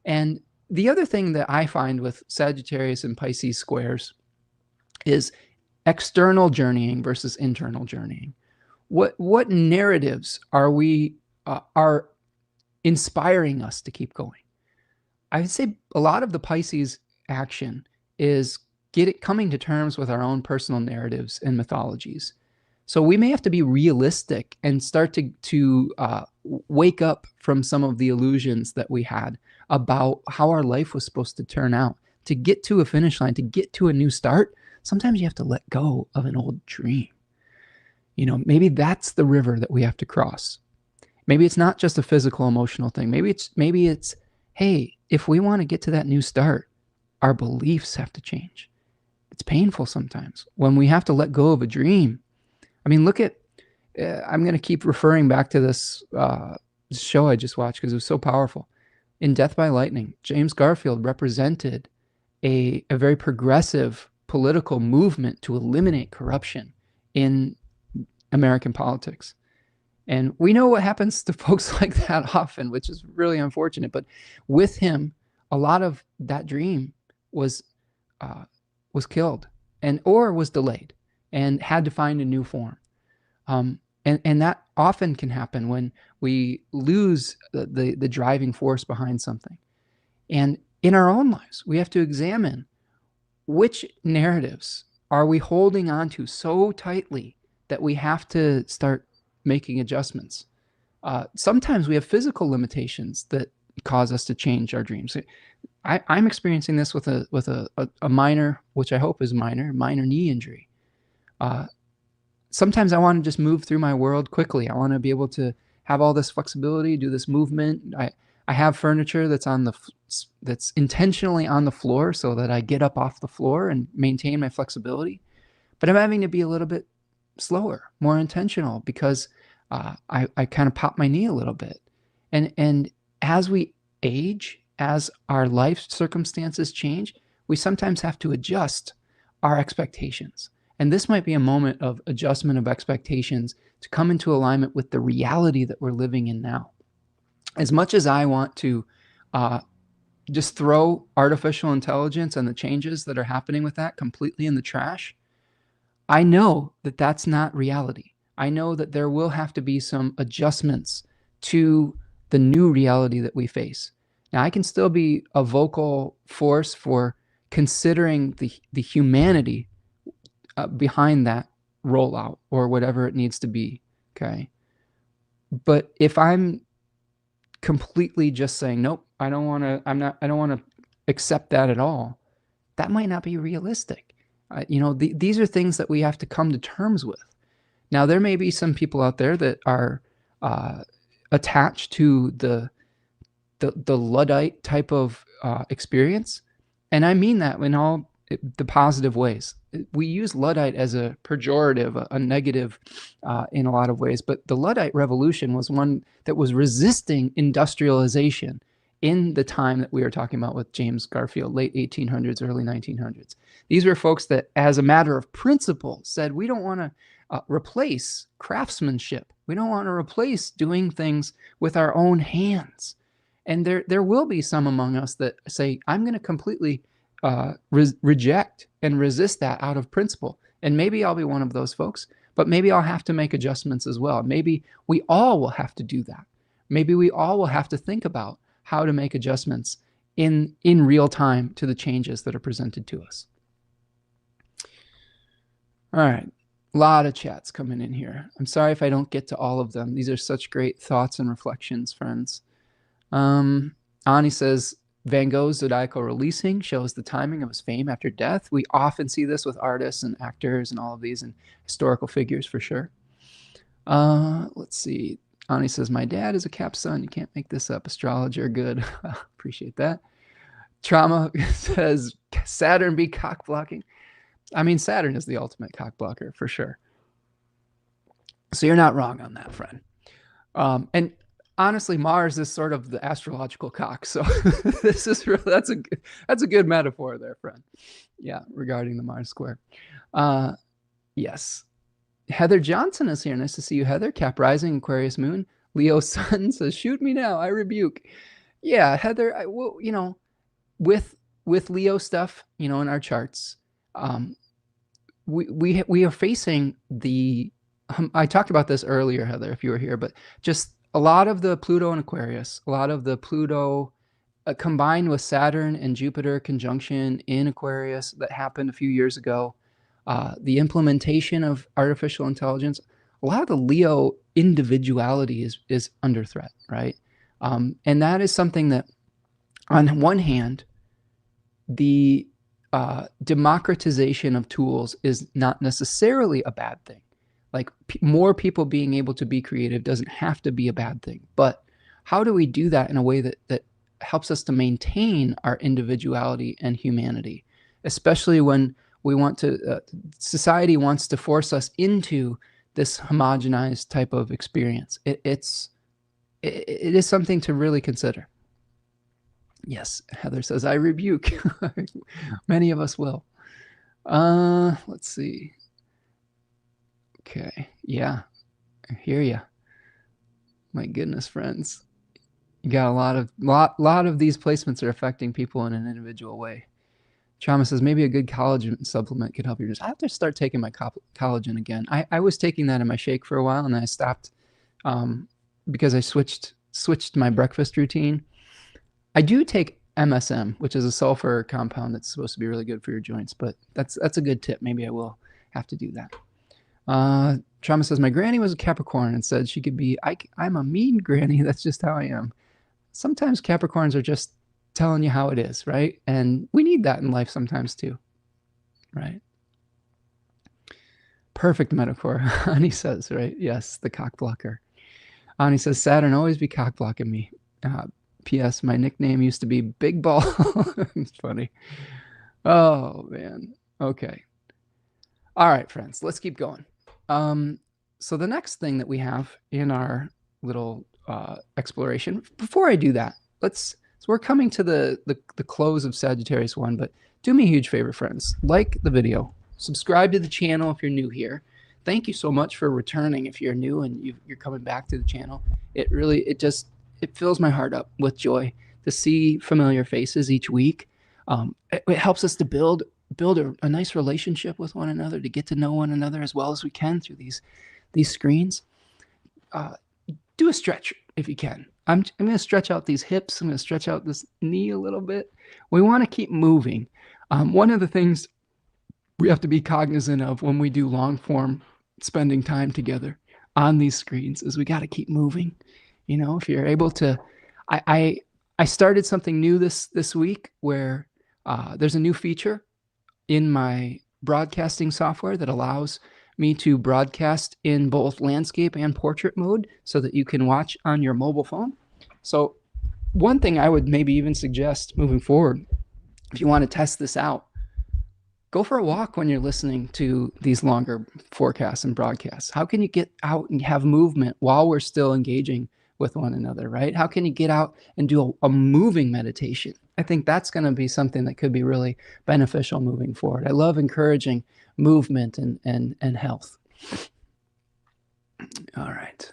And the other thing that I find with Sagittarius and Pisces squares is external journeying versus internal journeying. What narratives are inspiring us to keep going? I would say a lot of the Pisces action is coming to terms with our own personal narratives and mythologies. So we may have to be realistic and start to wake up from some of the illusions that we had about how our life was supposed to turn out. To get to a finish line, to get to a new start, sometimes you have to let go of an old dream. Maybe that's the river that we have to cross. Maybe it's not just a physical, emotional thing. Maybe it's, hey, if we want to get to that new start, our beliefs have to change. It's painful sometimes when we have to let go of a dream. I mean, look at, I'm going to keep referring back to this show I just watched because it was so powerful. In Death by Lightning, James Garfield represented a very progressive political movement to eliminate corruption in American politics. And we know what happens to folks like that often, which is really unfortunate. But with him, a lot of that dream was killed or was delayed and had to find a new form. And that often can happen when we lose the driving force behind something. And in our own lives, we have to examine which narratives are we holding on to so tightly that we have to start making adjustments. Sometimes we have physical limitations that cause us to change our dreams. I'm experiencing this with a minor, which I hope is minor knee injury. Sometimes I want to just move through my world quickly. I want to be able to have all this flexibility, do this movement. I have furniture that's intentionally on the floor so that I get up off the floor and maintain my flexibility. But I'm having to be a little bit slower, more intentional, because I kind of popped my knee a little bit. And as we age, as our life circumstances change, we sometimes have to adjust our expectations. And this might be a moment of adjustment of expectations to come into alignment with the reality that we're living in now. As much as I want to just throw artificial intelligence and the changes that are happening with that completely in the trash, I know that that's not reality. I know that there will have to be some adjustments to the new reality that we face. Now, I can still be a vocal force for considering the humanity behind that rollout or whatever it needs to be, okay? But if I'm completely just saying, nope, I don't want to accept that at all, that might not be realistic. These are things that we have to come to terms with. Now, there may be some people out there that are attached to the Luddite type of experience, and I mean that in all the positive ways. We use Luddite as a pejorative, a negative in a lot of ways, but the Luddite revolution was one that was resisting industrialization in the time that we were talking about with James Garfield, late 1800s, early 1900s. These were folks that, as a matter of principle, said, we don't want to replace craftsmanship. We don't want to replace doing things with our own hands. And there will be some among us that say, I'm going to completely reject and resist that out of principle. And maybe I'll be one of those folks, but maybe I'll have to make adjustments as well. Maybe we all will have to do that. Maybe we all will have to think about how to make adjustments in real time to the changes that are presented to us. All right, a lot of chats coming in here. I'm sorry if I don't get to all of them. These are such great thoughts and reflections, friends. Ani says, Van Gogh's zodiacal releasing shows the timing of his fame after death. We often see this with artists and actors and all of these and historical figures for sure. Let's see. Ani says, my dad is a Cap Sun. You can't make this up. Astrologer, good. Appreciate that. Trauma says, Saturn be cock blocking. I mean, Saturn is the ultimate cock blocker for sure. So you're not wrong on that, friend. And honestly, Mars is sort of the astrological cock. So this is really, that's a good metaphor there, friend. Yeah, regarding the Mars square. Yes. Heather Johnson is here. Nice to see you, Heather. Cap rising, Aquarius moon. Leo sun says, shoot me now, I rebuke. Yeah, Heather, with Leo stuff, in our charts, we are facing the, I talked about this earlier, Heather, if you were here, but just a lot of the Pluto and Aquarius, a lot of the Pluto combined with Saturn and Jupiter conjunction in Aquarius that happened a few years ago, the implementation of artificial intelligence, a lot of the Leo individuality is under threat, right? And that is something that, on one hand, the democratization of tools is not necessarily a bad thing. Like more people being able to be creative doesn't have to be a bad thing. But how do we do that in a way that helps us to maintain our individuality and humanity, especially when we want to, society wants to force us into this homogenized type of experience. It is something to really consider. Yes, Heather says, I rebuke. Many of us will. Let's see. Okay, yeah, I hear you. My goodness, friends. You got a lot of these placements are affecting people in an individual way. Trauma says, maybe a good collagen supplement could help you. I have to start taking my collagen again. I was taking that in my shake for a while, and then I stopped because I switched my breakfast routine. I do take MSM, which is a sulfur compound that's supposed to be really good for your joints, but that's a good tip. Maybe I will have to do that. Trauma says, my granny was a Capricorn and said she could be, I'm a mean granny. That's just how I am. Sometimes Capricorns are just telling you how it is, right? And we need that in life sometimes too, right? Perfect metaphor, Ani says, right? Yes, the cock blocker. Ani says, Saturn always be cock blocking me. P.S. My nickname used to be Big Ball. It's funny. Oh, man. Okay. All right, friends, let's keep going. So the next thing that we have in our little exploration, before I do that, so we're coming to the close of Sagittarius 1, but do me a huge favor, friends. Like the video, subscribe to the channel if you're new here. Thank you so much for returning if you're new and you're coming back to the channel. It really, it fills my heart up with joy to see familiar faces each week. It helps us to build a nice relationship with one another, to get to know one another as well as we can through these screens. Do a stretch if you can. I'm going to stretch out these hips. I'm going to stretch out this knee a little bit. We want to keep moving. One of the things we have to be cognizant of when we do long form spending time together on these screens is we got to keep moving. You know, if you're able to, I started something new this week where there's a new feature in my broadcasting software that allows me to broadcast in both landscape and portrait mode so that you can watch on your mobile phone. So one thing I would maybe even suggest moving forward, if you want to test this out, go for a walk when you're listening to these longer forecasts and broadcasts. How can you get out and have movement while we're still engaging with one another, right? How can you get out and do a moving meditation? I think that's going to be something that could be really beneficial moving forward. I love encouraging movement and health. All right.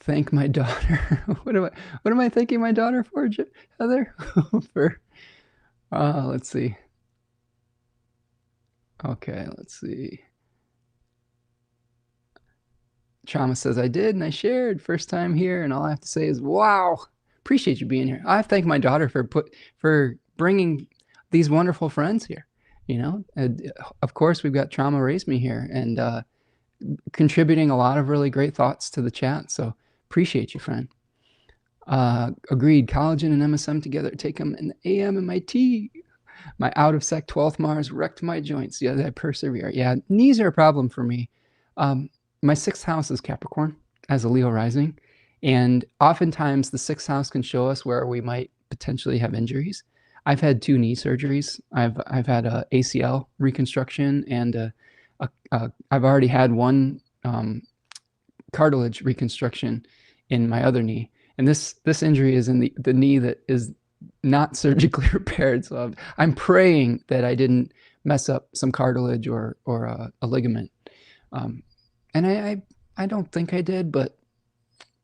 Thank my daughter. What am I thanking my daughter for, Heather? For let's see. Okay, let's see. Trauma says, I did and I shared. First time here, and all I have to say is, wow. Appreciate you being here. I have to thank my daughter for bringing these wonderful friends here. You know, and of course, we've got Trauma Raised Me here and contributing a lot of really great thoughts to the chat. So appreciate you, friend. Agreed. Collagen and MSM together. Take them in the AM and my tea. My out of sec 12th Mars wrecked my joints. Yeah, I persevere. Yeah, knees are a problem for me. My 6th house is Capricorn as a Leo rising. And oftentimes the 6th house can show us where we might potentially have injuries. I've had 2 knee surgeries. I've had a ACL reconstruction and I've already had 1 cartilage reconstruction in my other knee. And this injury is in the knee that is not surgically repaired. So I'm praying that I didn't mess up some cartilage or a ligament. And I don't think I did, but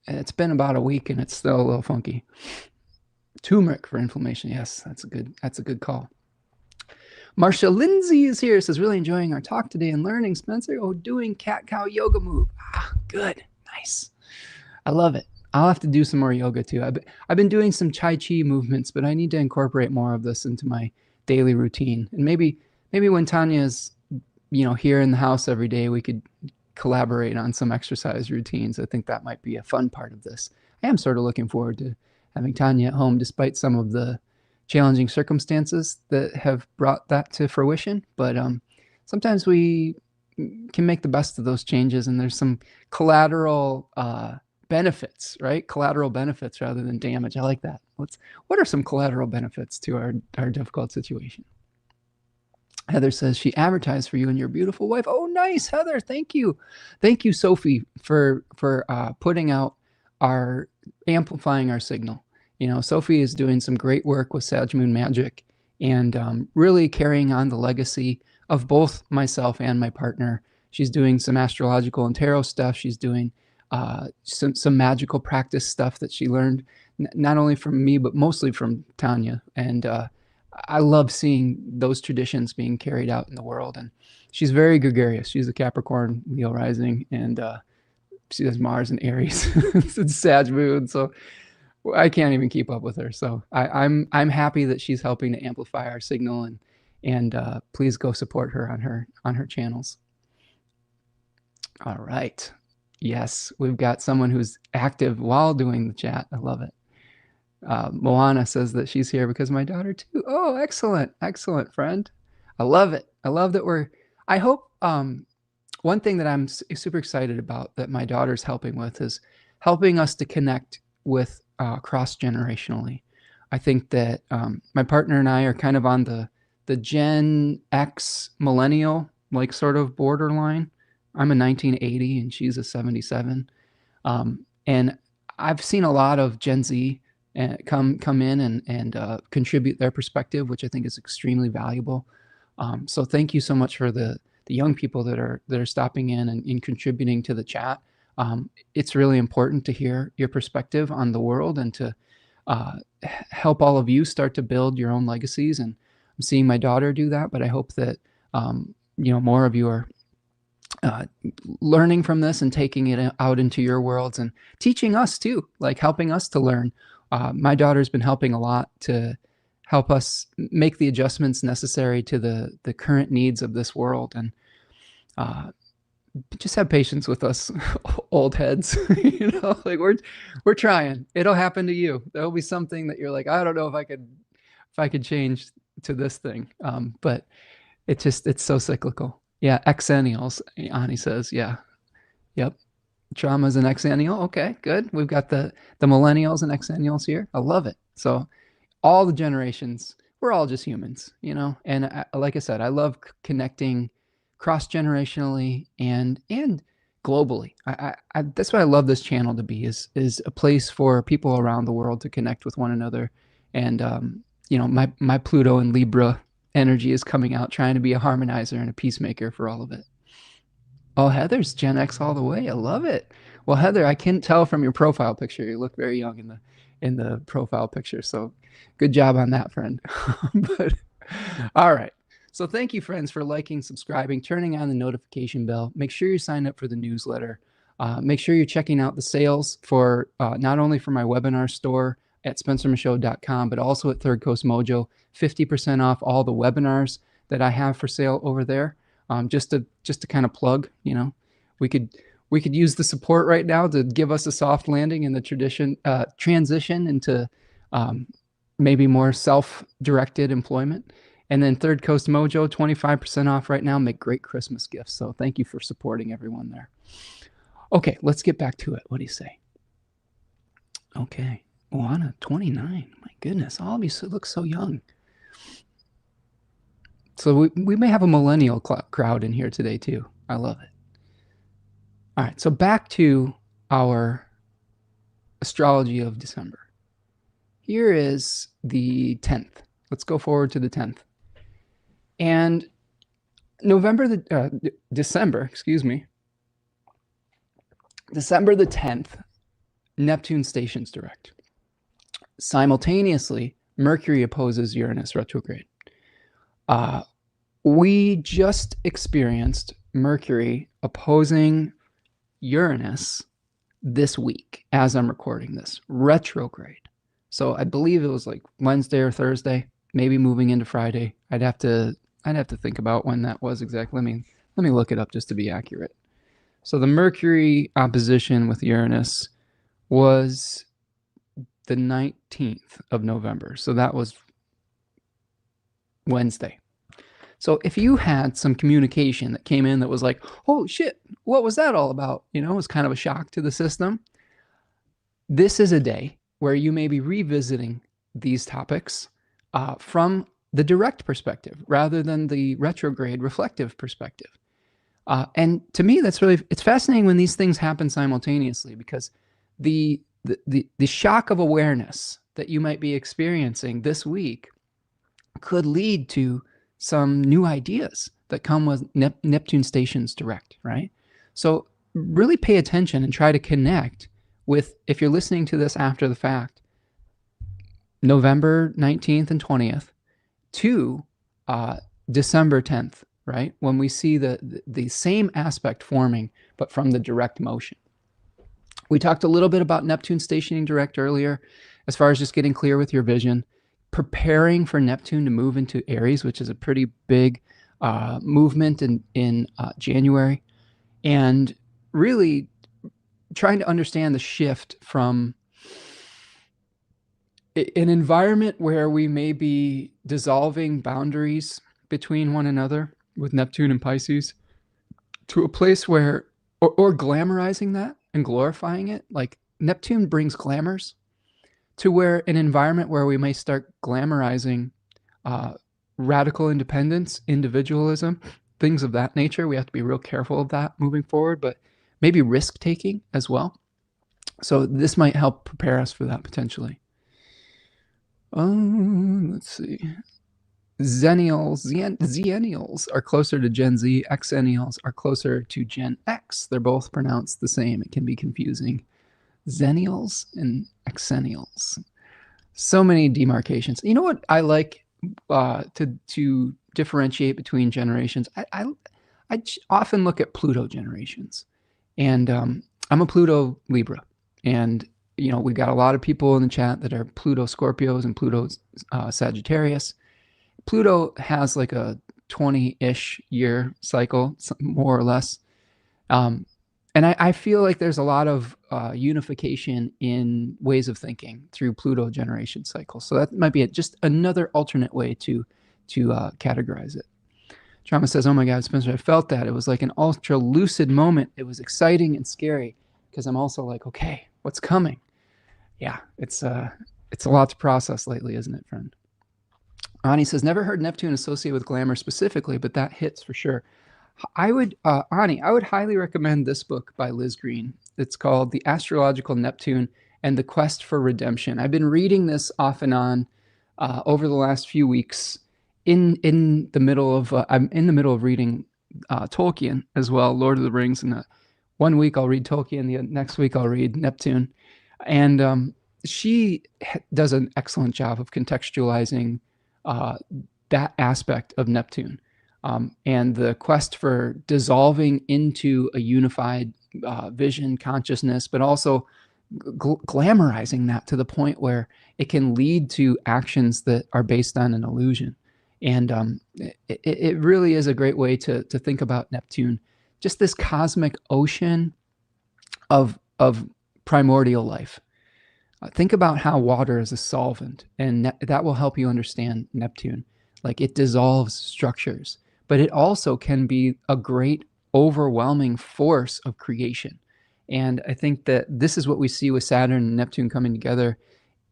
it's been about a week and it's still a little funky. Turmeric for inflammation. Yes, that's a good call. Marcia Lindsay is here. Says, really enjoying our talk today and learning, Spencer. Oh, doing cat-cow yoga move. Ah, good. Nice. I love it. I'll have to do some more yoga too. I've been doing some Tai Chi movements, but I need to incorporate more of this into my daily routine. And maybe when Tanya's, here in the house every day, we could collaborate on some exercise routines. I think that might be a fun part of this. I am sort of looking forward to having Tanya at home, despite some of the challenging circumstances that have brought that to fruition. But sometimes we can make the best of those changes, and there's some collateral benefits, right? Collateral benefits rather than damage. I like that. What are some collateral benefits to our difficult situation? Heather says she advertised for you and your beautiful wife. Oh, nice, Heather. Thank you. Thank you, Sophie, for putting out amplifying our signal. Sophie is doing some great work with Sag Moon Magic and really carrying on the legacy of both myself and my partner. She's doing some astrological and tarot stuff. She's doing some magical practice stuff that she learned not only from me, but mostly from Tanya. And I love seeing those traditions being carried out in the world. And she's very gregarious. She's a Capricorn, Leo rising, and she has Mars and Aries. It's Sag Moon, so I can't even keep up with her. So I'm happy that she's helping to amplify our signal, and please go support her on her channels. All right. Yes, we've got someone who's active while doing the chat. I love it. Moana says that she's here because my daughter too. Oh, excellent. Excellent, friend. I love it. I love that I hope one thing that I'm super excited about that my daughter's helping with is helping us to connect with cross-generationally. I think that my partner and I are kind of on the Gen X millennial, like sort of borderline. I'm a 1980 and she's a 77. And I've seen a lot of Gen Z come in and contribute their perspective, which I think is extremely valuable. So thank you so much for the young people that are stopping in and contributing to the chat. It's really important to hear your perspective on the world and to help all of you start to build your own legacies. And I'm seeing my daughter do that, but I hope that more of you are learning from this and taking it out into your worlds and teaching us too, like helping us to learn. My daughter's been helping a lot to help us make the adjustments necessary to the current needs of this world. And just have patience with us old heads. Like we're trying. It'll happen to you. There'll be something that you're like, I don't know if I could change to this thing. But it's so cyclical. Yeah, exennials, Ani says. Yeah. Yep. Trauma's an exennial. Okay, good. We've got the millennials and exennials here. I love it. So all the generations, we're all just humans, And like I said, I love connecting cross-generationally and globally. That's what I love this channel to be, is a place for people around the world to connect with one another. And my Pluto and Libra energy is coming out, trying to be a harmonizer and a peacemaker for all of it. Oh, Heather's Gen X all the way. I love it. Well, Heather, I can tell from your profile picture, you look very young in the profile picture. So good job on that, friend. But all right. So thank you, friends, for liking, subscribing, turning on the notification bell. Make sure you sign up for the newsletter. Make sure you're checking out the sales for not only for my webinar store at spencermichaud.com, but also at Third Coast Mojo, 50% off all the webinars that I have for sale over there. Just to kind of plug, we could use the support right now to give us a soft landing in the transition into maybe more self-directed employment. And then Third Coast Mojo, 25% off right now. Make great Christmas gifts. So thank you for supporting everyone there. Okay, let's get back to it. What do you say? Okay. Juana, 29. My goodness, all of you look so young. So we may have a millennial crowd in here today too. I love it. All right, so back to our Astrology of December. Here is the 10th. Let's go forward to the 10th. And December the 10th, Neptune stations direct. Simultaneously, Mercury opposes Uranus retrograde. We just experienced Mercury opposing Uranus this week as I'm recording this, retrograde. So I believe it was like Wednesday or Thursday, maybe moving into Friday. I'd have to think about when that was exactly. Let me look it up just to be accurate. So the Mercury opposition with Uranus was the 19th of November. So that was Wednesday. So if you had some communication that came in that was like, oh shit, what was that all about? It was kind of a shock to the system. This is a day where you may be revisiting these topics from the direct perspective rather than the retrograde reflective perspective. And to me, it's fascinating when these things happen simultaneously, because the shock of awareness that you might be experiencing this week could lead to some new ideas that come with Neptune stations direct, right? So really pay attention and try to connect with, if you're listening to this after the fact, November 19th and 20th to December 10th, right? When we see the same aspect forming, but from the direct motion. We talked a little bit about Neptune stationing direct earlier, as far as just getting clear with your vision, preparing for Neptune to move into Aries, which is a pretty big movement in January, and really trying to understand the shift from an environment where we may be dissolving boundaries between one another with Neptune and Pisces to a place where, or glamorizing that and glorifying it. Like Neptune brings glamours, to where an environment where we may start glamorizing radical independence, individualism, things of that nature. We have to be real careful of that moving forward, but maybe risk taking as well. So this might help prepare us for that potentially. Let's see. Zennials are closer to Gen Z. Xennials are closer to Gen X. They're both pronounced the same. It can be confusing. Zennials and Xennials. So many demarcations. You know what I like to differentiate between generations? I often look at Pluto generations. And I'm a Pluto Libra. And, we've got a lot of people in the chat that are Pluto Scorpios and Pluto Sagittarius. Pluto has like a 20-ish year cycle, more or less. And I feel like there's a lot of unification in ways of thinking through Pluto generation cycles. So that might be just another alternate way to categorize it. Trauma says, oh my God, Spencer, I felt that. It was like an ultra lucid moment. It was exciting and scary because I'm also like, okay, what's coming? Yeah, it's a lot to process lately, isn't it, friend? Ani says, never heard Neptune associated with glamour specifically, but that hits for sure. Ani, I would highly recommend this book by Liz Green. It's called The Astrological Neptune and the Quest for Redemption. I've been reading this off and on over the last few weeks. I'm in the middle of reading Tolkien as well, Lord of the Rings. And one week I'll read Tolkien, the next week I'll read Neptune. And she does an excellent job of contextualizing that aspect of Neptune and the quest for dissolving into a unified vision, consciousness, but also glamorizing that to the point where it can lead to actions that are based on an illusion. And it really is a great way to think about Neptune, just this cosmic ocean of primordial life. Think about how water is a solvent, and that will help you understand Neptune. Like, it dissolves structures, but it also can be a great overwhelming force of creation. And I think that this is what we see with Saturn and Neptune coming together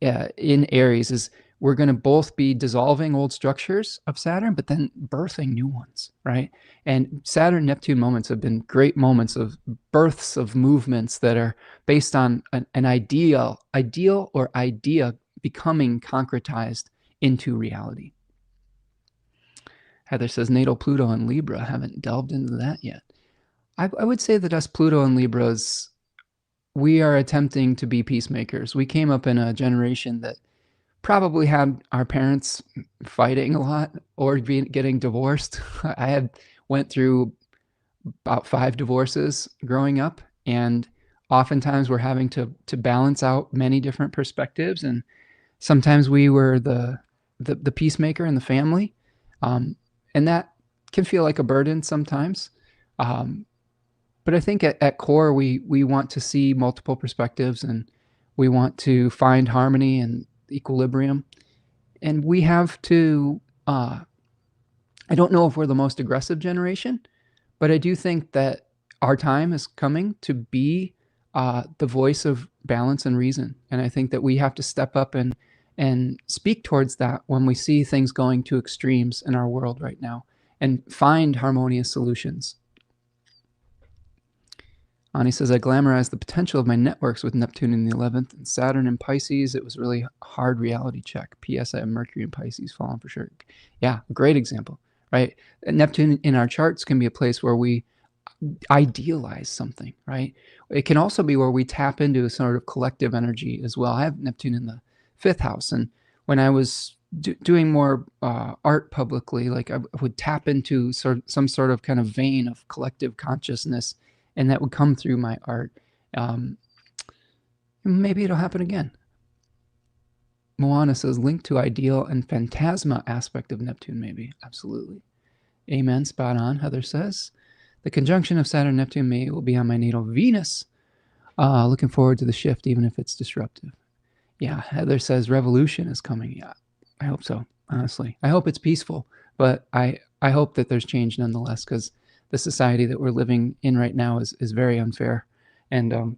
in Aries, is we're going to both be dissolving old structures of Saturn, but then birthing new ones, right? And Saturn-Neptune moments have been great moments of births of movements that are based on an ideal or idea becoming concretized into reality. Heather says, natal Pluto and Libra. Haven't delved into that yet. I would say that us Pluto and Libras, we are attempting to be peacemakers. We came up in a generation that probably had our parents fighting a lot or getting divorced. I went through about 5 divorces growing up, and oftentimes we're having to balance out many different perspectives. And sometimes we were the peacemaker in the family, and that can feel like a burden sometimes. But I think at core, we want to see multiple perspectives, and we want to find harmony and equilibrium. And we have to, I don't know if we're the most aggressive generation, but I do think that our time is coming to be the voice of balance and reason. And I think that we have to step up and speak towards that when we see things going to extremes in our world right now, and find harmonious solutions. Ani says, I glamorized the potential of my networks with Neptune in the 11th and Saturn in Pisces. It was really hard reality check. P.S. I have Mercury in Pisces falling for sure. Yeah, great example, right? Neptune in our charts can be a place where we idealize something, right? It can also be where we tap into a sort of collective energy as well. I have Neptune in the 5th house. And when I was doing more art publicly, like I would tap into some sort of kind of vein of collective consciousness, and that would come through my art. Maybe it'll happen again. Moana says, linked to ideal and phantasma aspect of Neptune, maybe. Absolutely. Amen. Spot on, Heather says. The conjunction of Saturn and Neptune will be on my natal Venus. Looking forward to the shift, even if it's disruptive. Yeah, Heather says revolution is coming. Yeah, I hope so, honestly. I hope it's peaceful, but I hope that there's change nonetheless, because the society that we're living in right now is very unfair. And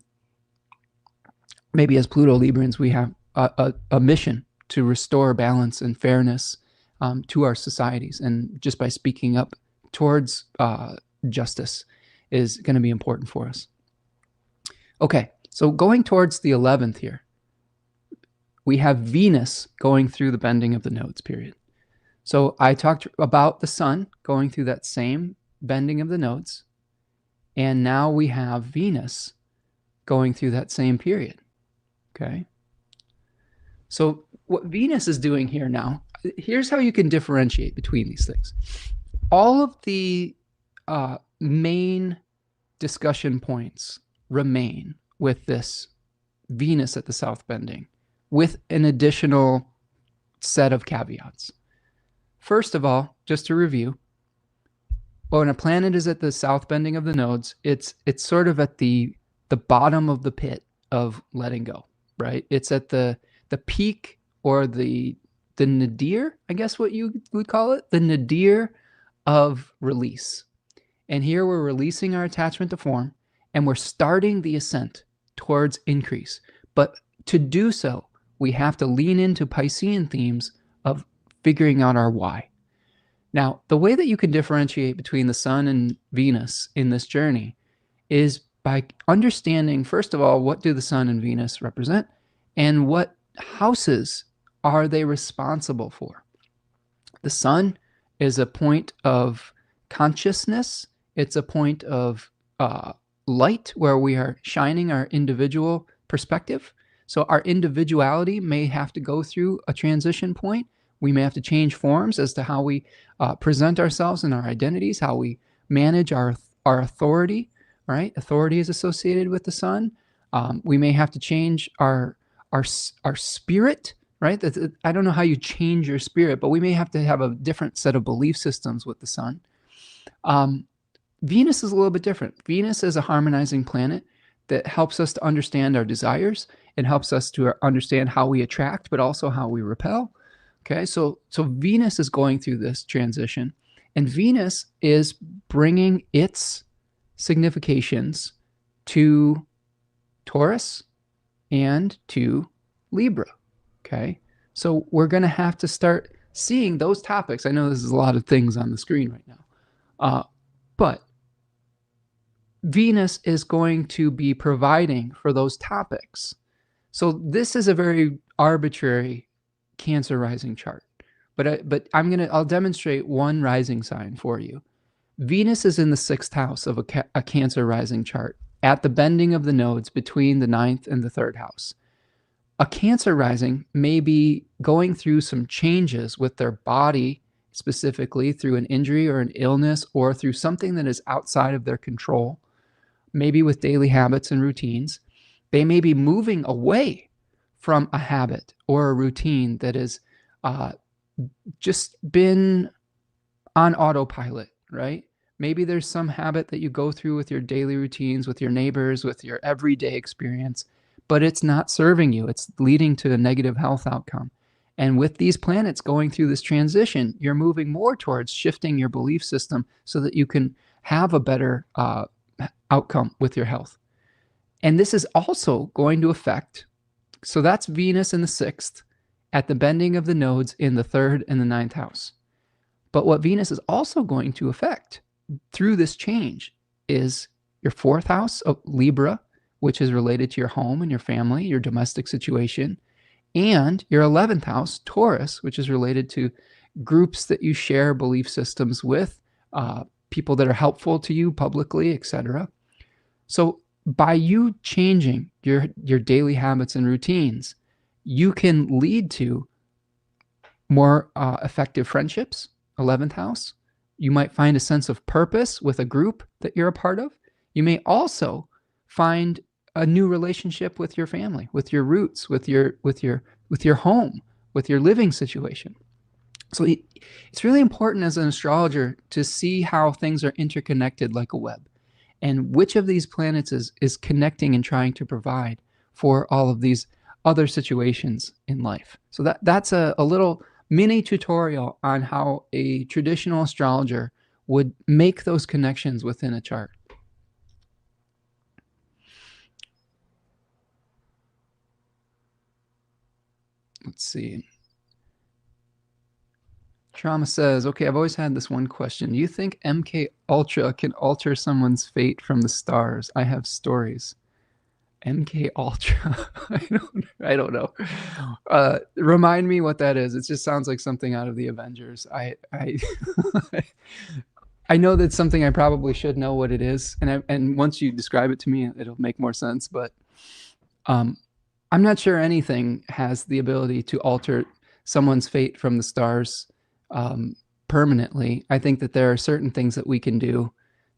maybe as Pluto Librans, we have a mission to restore balance and fairness to our societies. And just by speaking up towards justice is going to be important for us. Okay, so going towards the 11th here, we have Venus going through the bending of the nodes period. So I talked about the sun going through that same bending of the nodes, and now we have Venus going through that same period. Okay. So what Venus is doing here now, here's how you can differentiate between these things. All of the main discussion points remain with this Venus at the south bending, with an additional set of caveats. First of all, just to review, when a planet is at the south bending of the nodes, it's sort of at the bottom of the pit of letting go, right? It's at the peak, or the nadir, I guess what you would call it, the nadir of release. And here we're releasing our attachment to form, and we're starting the ascent towards increase. But to do so, we have to lean into Piscean themes of figuring out our why. Now, the way that you can differentiate between the sun and Venus in this journey is by understanding, first of all, what do the sun and Venus represent, and what houses are they responsible for? The sun is a point of consciousness. It's a point of light, where we are shining our individual perspective. So our individuality may have to go through a transition point. We may have to change forms as to how we present ourselves and our identities, how we manage our authority, right? Authority is associated with the sun. We may have to change our spirit, right? I don't know how you change your spirit, but we may have to have a different set of belief systems with the sun. Venus is a little bit different. Venus is a harmonizing planet that helps us to understand our desires. It helps us to understand how we attract, but also how we repel. Okay, so Venus is going through this transition, and Venus is bringing its significations to Taurus and to Libra. Okay, so we're going to have to start seeing those topics. I know this is a lot of things on the screen right now, but Venus is going to be providing for those topics. So this is a very arbitrary Cancer rising chart, but I'll demonstrate one rising sign for you. Venus is in the 6th house of a Cancer rising chart at the bending of the nodes between the 9th and the 3rd house. A Cancer rising may be going through some changes with their body, specifically through an injury or an illness, or through something that is outside of their control, maybe with daily habits and routines. They may be moving away from a habit or a routine that has just been on autopilot, right? Maybe there's some habit that you go through with your daily routines, with your neighbors, with your everyday experience, but it's not serving you. It's leading to a negative health outcome. And with these planets going through this transition, you're moving more towards shifting your belief system so that you can have a better outcome with your health. And this is also going to affect, so that's Venus in the 6th at the bending of the nodes in the 3rd and the 9th house. But what Venus is also going to affect through this change is your 4th house of Libra, which is related to your home and your family, your domestic situation, and your 11th house, Taurus, which is related to groups that you share belief systems with, people that are helpful to you publicly, etc. So by you changing your daily habits and routines, you can lead to more effective friendships, 11th house. You might find a sense of purpose with a group that you're a part of. You may also find a new relationship with your family, with your roots, with your home, with your living situation. So it's really important as an astrologer to see how things are interconnected like a web, and which of these planets is connecting and trying to provide for all of these other situations in life. So that's a little mini tutorial on how a traditional astrologer would make those connections within a chart. Let's see. Trauma says, okay, I've always had this one question. Do you think MK Ultra can alter someone's fate from the stars? I have stories. MK Ultra. I don't know. Remind me what that is. It just sounds like something out of the Avengers. I know that's something I probably should know what it is, and once you describe it to me, it'll make more sense. But I'm not sure anything has the ability to alter someone's fate from the stars permanently. I think that there are certain things that we can do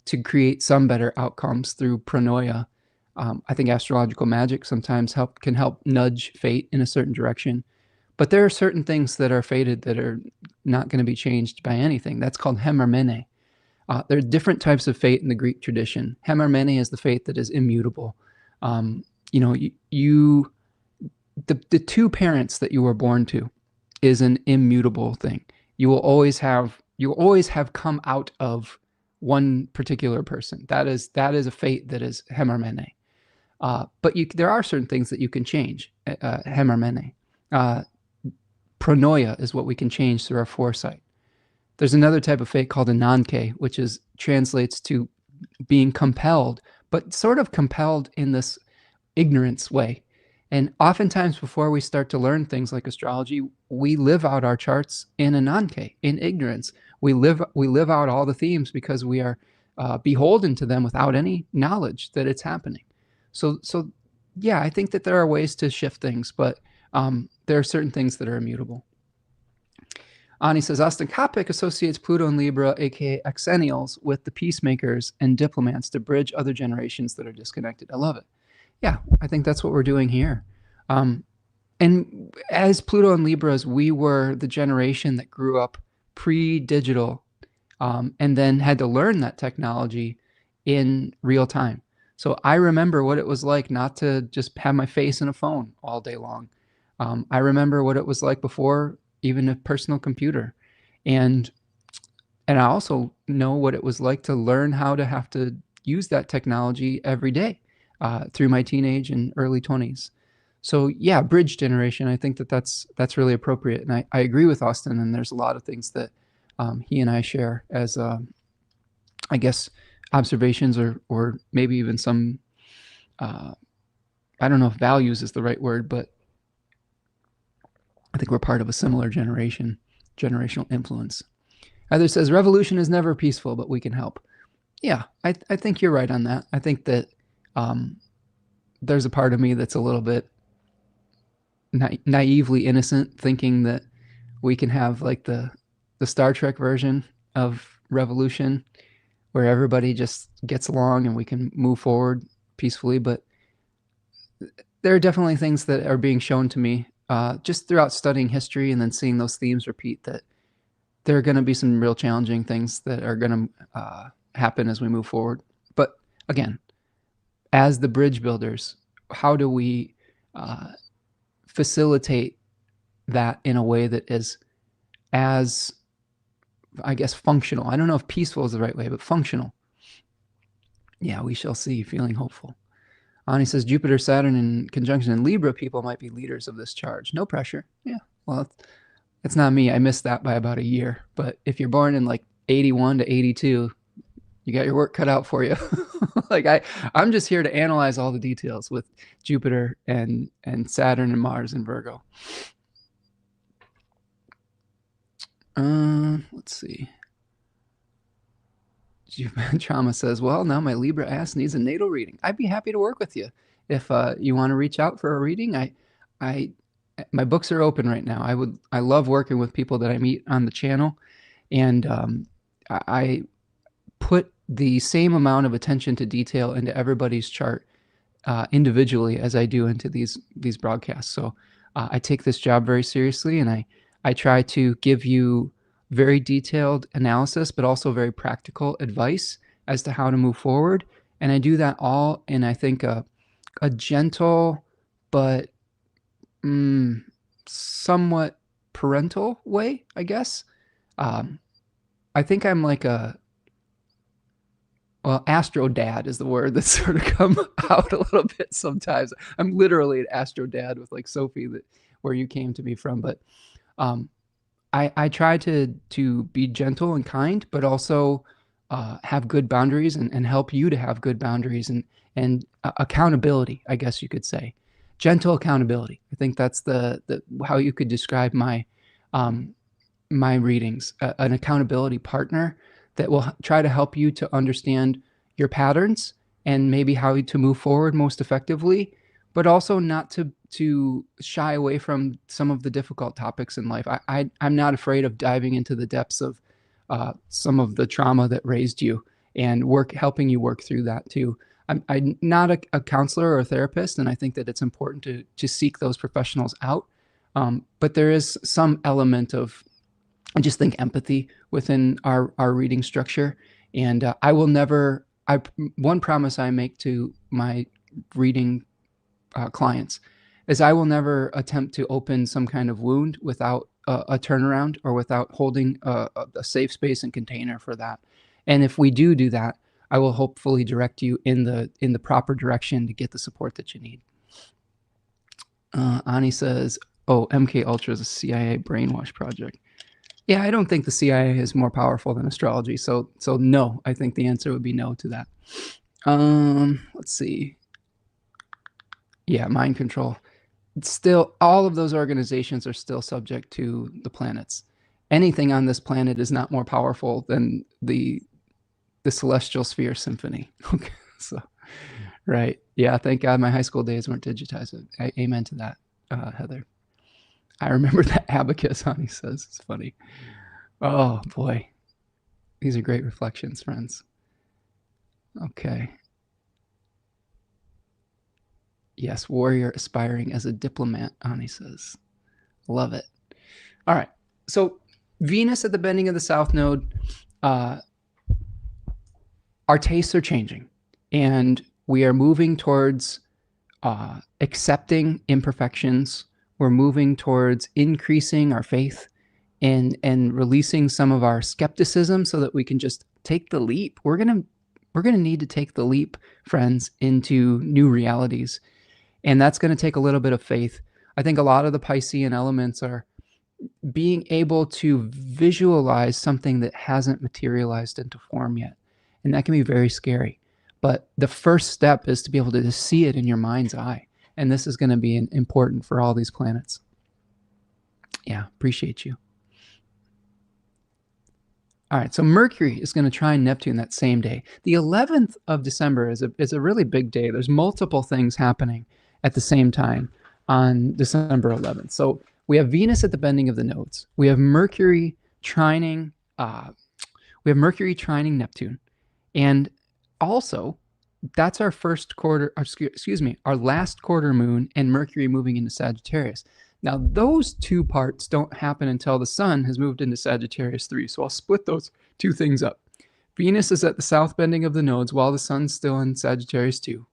to create some better outcomes through pronoia. I think astrological magic sometimes can help nudge fate in a certain direction. But there are certain things that are fated that are not going to be changed by anything. That's called hemermene. There are different types of fate in the Greek tradition. Hemermene is the fate that is immutable. The two parents that you were born to is an immutable thing. You will always have come out of one particular person. That is a fate that is hemermene. But there are certain things that you can change. Hemermene. Pronoia is what we can change through our foresight. There's another type of fate called a nanke, which translates to being compelled, but sort of compelled in this ignorance way. And oftentimes before we start to learn things like astrology, we live out our charts in a nanke, in ignorance. We live out all the themes because we are beholden to them without any knowledge that it's happening. So yeah, I think that there are ways to shift things, but there are certain things that are immutable. Ani says, Austin Coppock associates Pluto and Libra, aka exennials, with the peacemakers and diplomats to bridge other generations that are disconnected. I love it. Yeah, I think that's what we're doing here. And as Pluto and Libras, we were the generation that grew up pre-digital and then had to learn that technology in real time. So I remember what it was like not to just have my face in a phone all day long. I remember what it was like before even a personal computer. And I also know what it was like to learn how to have to use that technology every day through my teenage and early 20s. So yeah, bridge generation, I think that's really appropriate. And I agree with Austin, and there's a lot of things that he and I share as, I guess, observations or maybe even some, I don't know if values is the right word, but I think we're part of a similar generational influence. Either says, revolution is never peaceful, but we can help. Yeah, I think you're right on that. I think that there's a part of me that's a little bit naively innocent, thinking that we can have like the Star Trek version of revolution where everybody just gets along and we can move forward peacefully. But there are definitely things that are being shown to me just throughout studying history and then seeing those themes repeat, that there are going to be some real challenging things that are going to happen as we move forward. But again, as the bridge builders, how do we facilitate that in a way that is as, I guess, functional? I don't know if peaceful is the right way, but functional. Yeah, we shall see. Feeling hopeful. Ani says, Jupiter, Saturn in conjunction in Libra, people might be leaders of this charge. No pressure. Yeah, well, it's not me. I missed that by about a year. But if you're born in like 81 to 82, you got your work cut out for you. Like I'm just here to analyze all the details with Jupiter and Saturn and Mars and Virgo. Let's see. Trauma says, well, now my Libra ass needs a natal reading. I'd be happy to work with you. If you want to reach out for a reading, my books are open right now. I love working with people that I meet on the channel, and I put the same amount of attention to detail into everybody's chart individually as I do into these broadcasts. So I take this job very seriously, and I try to give you very detailed analysis, but also very practical advice as to how to move forward. And I do that all in, I think, a gentle but somewhat parental way, I guess. I think I'm like astro dad is the word that's sort of come out a little bit sometimes. I'm literally an astro dad with like Sophie, where you came to me from. But I try to be gentle and kind, but also have good boundaries and help you to have good boundaries and accountability, I guess you could say. Gentle accountability. I think that's the how you could describe um, my readings. An accountability partner that will try to help you to understand your patterns and maybe how to move forward most effectively, but also not to shy away from some of the difficult topics in life. I'm not afraid of diving into the depths of some of the trauma that raised you and helping you work through that too. I'm not a counselor or a therapist, and I think that it's important to seek those professionals out. But there is some element of, I just think, empathy within our reading structure. And I will never, one promise I make to my reading clients is I will never attempt to open some kind of wound without a turnaround or without holding a safe space and container for that. And if we do that, I will hopefully direct you in the proper direction to get the support that you need. Ani says, "Oh, MK Ultra is a CIA brainwash project." Yeah, I don't think the CIA is more powerful than astrology. So no, I think the answer would be no to that. Let's see. Yeah, mind control. Still, all of those organizations are still subject to the planets. Anything on this planet is not more powerful than the celestial sphere symphony. Okay, so right, yeah. Thank God my high school days weren't digitized. Amen to that, Heather. I remember that abacus, honey says. It's funny. Oh boy, these are great reflections, friends. Okay. Yes, warrior aspiring as a diplomat, Ani says. Love it. All right. So Venus at the bending of the South Node, our tastes are changing, and we are moving towards accepting imperfections. We're moving towards increasing our faith and releasing some of our skepticism so that we can just take the leap. We're gonna need to take the leap, friends, into new realities. And that's going to take a little bit of faith. I think a lot of the Piscean elements are being able to visualize something that hasn't materialized into form yet. And that can be very scary. But the first step is to be able to see it in your mind's eye. And this is going to be important for all these planets. Yeah, appreciate you. All right, so Mercury is going to trine Neptune that same day. The 11th of December is a really big day. There's multiple things happening at the same time on December 11th. So we have Venus at the bending of the nodes. We have Mercury trining. Neptune, and also that's our first quarter. Our last quarter moon, and Mercury moving into Sagittarius. Now those two parts don't happen until the Sun has moved into Sagittarius 3. So I'll split those two things up. Venus is at the south bending of the nodes while the Sun's still in Sagittarius 2.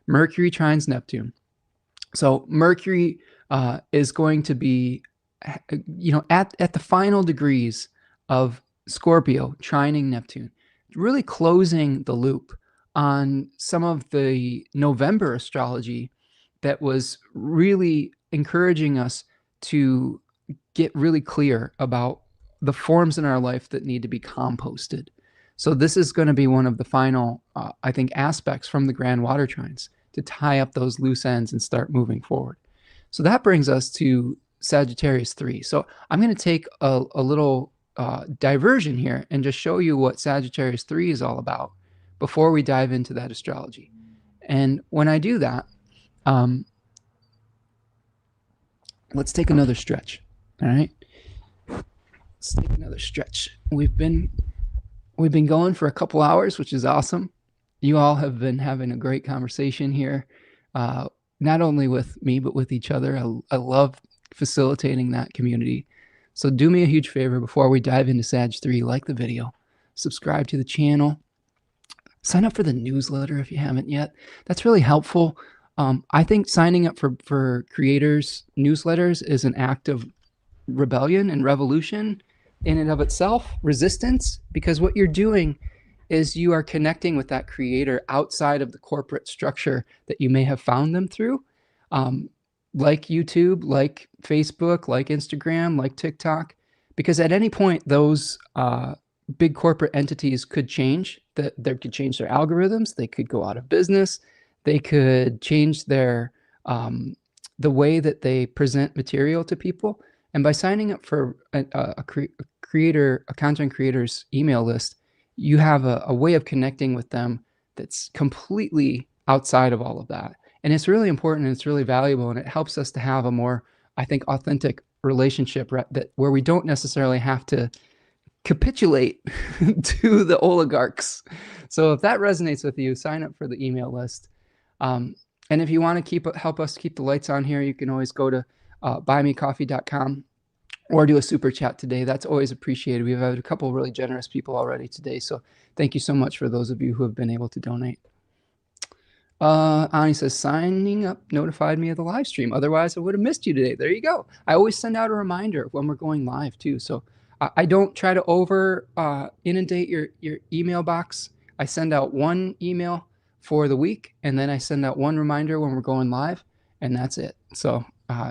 Mercury trines Neptune. So Mercury is going to be, at the final degrees of Scorpio trining Neptune, really closing the loop on some of the November astrology that was really encouraging us to get really clear about the forms in our life that need to be composted. So this is going to be one of the final, I think, aspects from the grand water trines to tie up those loose ends and start moving forward. So that brings us to Sagittarius 3. So I'm going to take a little diversion here and just show you what Sagittarius 3 is all about before we dive into that astrology. And when I do that, let's take another stretch. All right, let's take another stretch. We've been going for a couple hours, which is awesome. You all have been having a great conversation here, not only with me, but with each other. I love facilitating that community. So do me a huge favor before we dive into Sag 3, like the video, subscribe to the channel, sign up for the newsletter if you haven't yet. That's really helpful. I think signing up for creators' newsletters is an act of rebellion and revolution in and of itself, resistance, because what you're doing is you are connecting with that creator outside of the corporate structure that you may have found them through, like YouTube, like Facebook, like Instagram, like TikTok. because at any point those big corporate entities could change. They could change their algorithms. They could go out of business. They could change their the way that they present material to people. And by signing up for a content creator's email list, you have a way of connecting with them that's completely outside of all of that. And it's really important, and it's really valuable, and it helps us to have a more, I think, authentic relationship where we don't necessarily have to capitulate to the oligarchs. So if that resonates with you, sign up for the email list. And if you want to help us keep the lights on here, you can always go to buymecoffee.com or do a super chat today. That's always appreciated. We've had a couple of really generous people already today. So thank you so much for those of you who have been able to donate. Ani says, signing up notified me of the live stream. Otherwise, I would have missed you today. There you go. I always send out a reminder when we're going live too. So I don't try to over inundate your email box. I send out one email for the week, and then I send out one reminder when we're going live, and that's it. So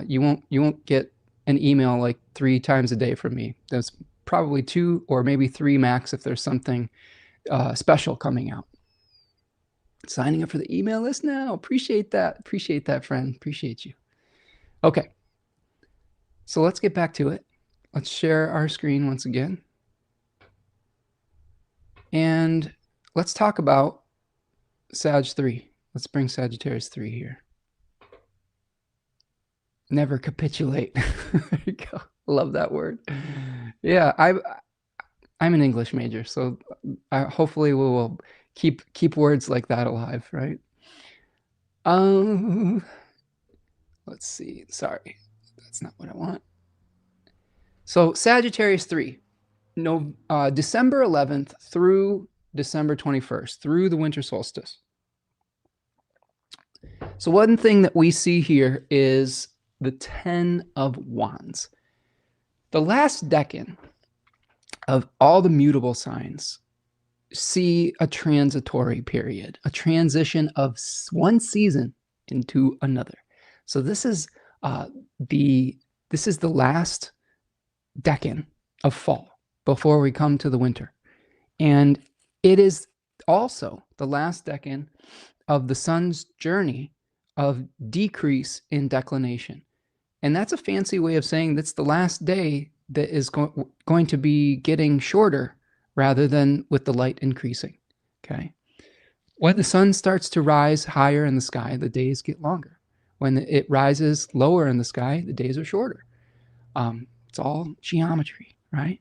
you won't get an email like 3 times a day from me. There's probably 2 or maybe 3 max if there's something special coming out. Signing up for the email list now. Appreciate that. Appreciate that, friend. Appreciate you. Okay. So let's get back to it. Let's share our screen once again. And let's talk about Sag 3. Let's bring Sagittarius 3 here. Never capitulate. There you go. Love that word. Yeah, I'm an English major, so hopefully we will keep words like that alive, right? Let's see. Sorry, that's not what I want. So Sagittarius 3, December 11th through December 21st, through the winter solstice. So one thing that we see here is the 10 of Wands. The last decan of all the mutable signs see a transitory period, a transition of one season into another. So this is the last decan of fall before we come to the winter. And it is also the last decan of the sun's journey of decrease in declination. And that's a fancy way of saying that's the last day that is going to be getting shorter rather than with the light increasing, okay? When the sun starts to rise higher in the sky, the days get longer. When it rises lower in the sky, the days are shorter. It's all geometry, right?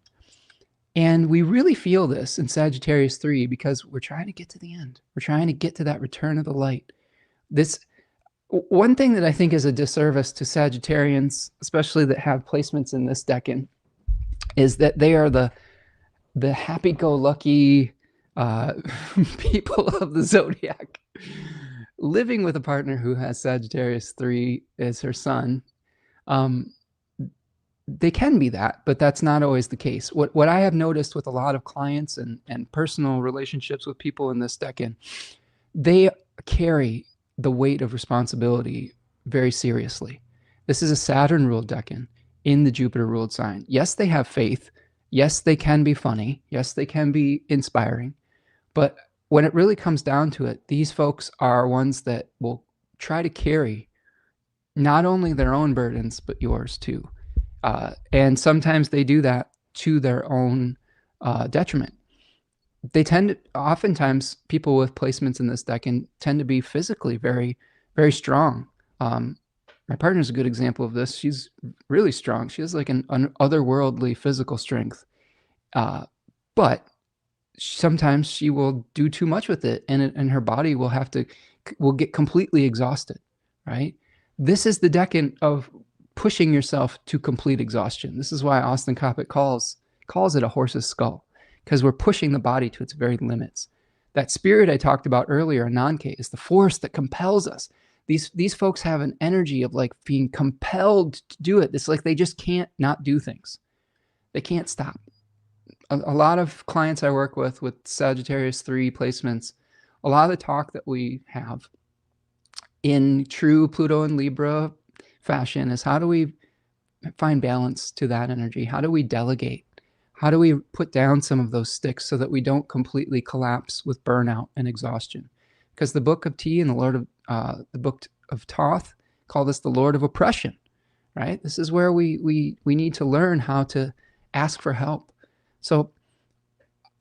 And we really feel this in Sagittarius 3 because we're trying to get to the end. We're trying to get to that return of the light. One thing that I think is a disservice to Sagittarians, especially that have placements in this decan, is that they are the happy-go-lucky people of the zodiac, living with a partner who has Sagittarius 3 as her sun. They can be that, but that's not always the case. What I have noticed with a lot of clients and personal relationships with people in this decan, they carry the weight of responsibility very seriously. This is a Saturn-ruled decan in the Jupiter-ruled sign. Yes, they have faith. Yes, they can be funny. Yes, they can be inspiring. But when it really comes down to it, these folks are ones that will try to carry not only their own burdens, but yours too. And sometimes they do that to their own detriment. Oftentimes people with placements in this decan tend to be physically very, very strong. My partner's a good example of this. She's really strong. She has like an otherworldly physical strength. But sometimes she will do too much with it, and her body will get completely exhausted, right? This is the decan of pushing yourself to complete exhaustion. This is why Austin Coppock calls it a horse's skull, because we're pushing the body to its very limits. That spirit I talked about earlier, Ananke, is the force that compels us. These folks have an energy of like being compelled to do it. It's like they just can't not do things. They can't stop. A lot of clients I work with Sagittarius 3 placements, a lot of the talk that we have in true Pluto and Libra fashion is how do we find balance to that energy? How do we delegate? How do we put down some of those sticks so that we don't completely collapse with burnout and exhaustion? Because the Book of Tea and the Book of Thoth call this the Lord of Oppression, right? This is where we need to learn how to ask for help. So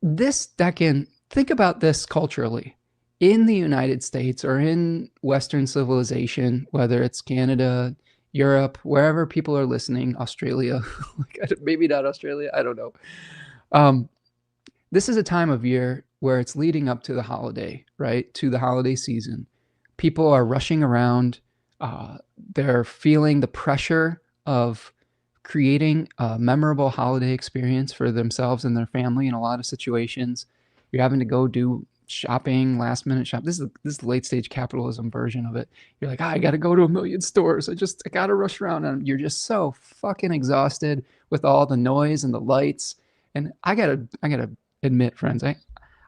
this decan, think about this culturally. In the United States or in Western civilization, whether it's Canada, Europe, wherever people are listening, Australia, maybe not Australia, I don't know. This is a time of year where it's leading up to the holiday, right? To the holiday season. People are rushing around. They're feeling the pressure of creating a memorable holiday experience for themselves and their family in a lot of situations. You're having to go do shopping, last minute shop. This is the late stage capitalism version of it. You're like, I got to go to a million stores. I got to rush around, and you're just so fucking exhausted with all the noise and the lights. And I gotta admit, friends, I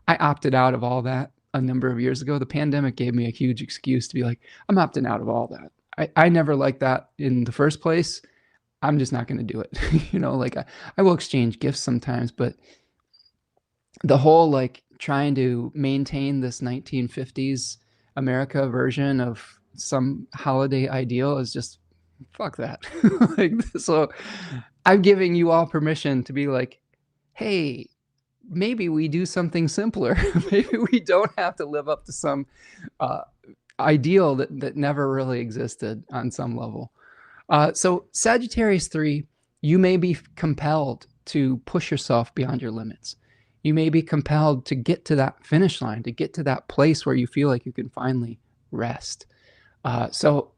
opted out of all that a number of years ago. The pandemic gave me a huge excuse to be like, I'm opting out of all that. I never liked that in the first place. I'm just not going to do it. Like I will exchange gifts sometimes, but the whole like trying to maintain this 1950s America version of some holiday ideal is just fuck that. So I'm giving you all permission to be like, hey, maybe we do something simpler. Maybe we don't have to live up to some ideal that never really existed on some level. So Sagittarius 3, you may be compelled to push yourself beyond your limits. You may be compelled to get to that finish line, to get to that place where you feel like you can finally rest. So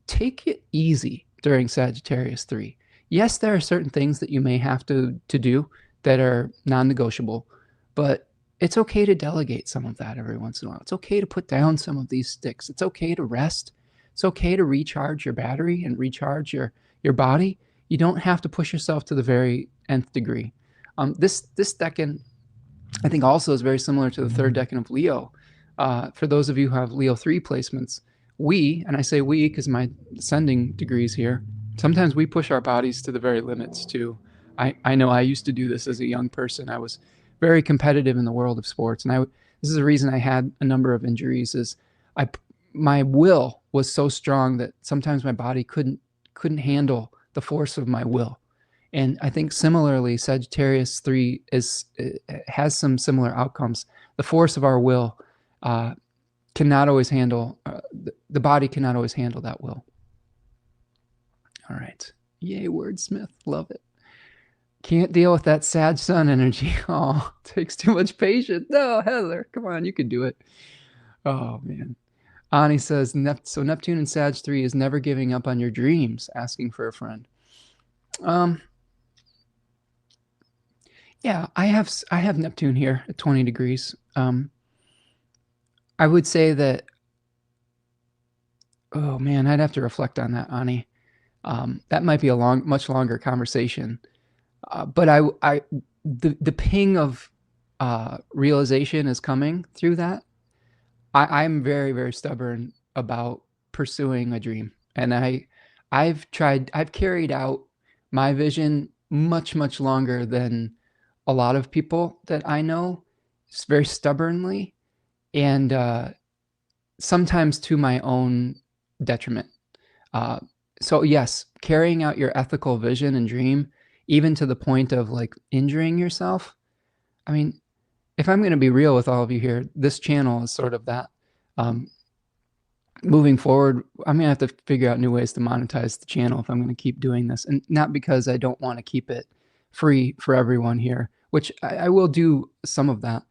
take it easy during Sagittarius 3. Yes, there are certain things that you may have to do that are non-negotiable, but it's okay to delegate some of that every once in a while. It's okay to put down some of these sticks. It's okay to rest. It's okay to recharge your battery and recharge your body. You don't have to push yourself to the very nth degree. This decan, I think, also is very similar to the third decan of Leo. For those of you who have Leo 3 placements, and I say we because my ascending degrees here, sometimes we push our bodies to the very limits too. I know I used to do this as a young person. I was very competitive in the world of sports, and this is the reason I had a number of injuries. Is my will was so strong that sometimes my body couldn't handle the force of my will. And I think similarly, Sagittarius 3 has some similar outcomes. The force of our will cannot always handle, the body cannot always handle that will. All right. Yay, wordsmith. Love it. Can't deal with that Sag Sun energy. Oh, takes too much patience. No, Heather, come on, you can do it. Oh, man. Ani says, so Neptune in Sag 3 is never giving up on your dreams, asking for a friend. Yeah, I have Neptune here at 20 degrees. I would say that, oh man, I'd have to reflect on that, Ani. That might be a much longer conversation. But the ping of realization is coming through that. I'm very, very stubborn about pursuing a dream. And I've carried out my vision much, much longer than a lot of people that I know. It's very stubbornly, and sometimes to my own detriment. So yes, carrying out your ethical vision and dream, even to the point of like injuring yourself. I mean, if I'm going to be real with all of you here, this channel is sort of that. Moving forward, I'm going to have to figure out new ways to monetize the channel if I'm going to keep doing this. And not because I don't want to keep it free for everyone here, which I will do some of that.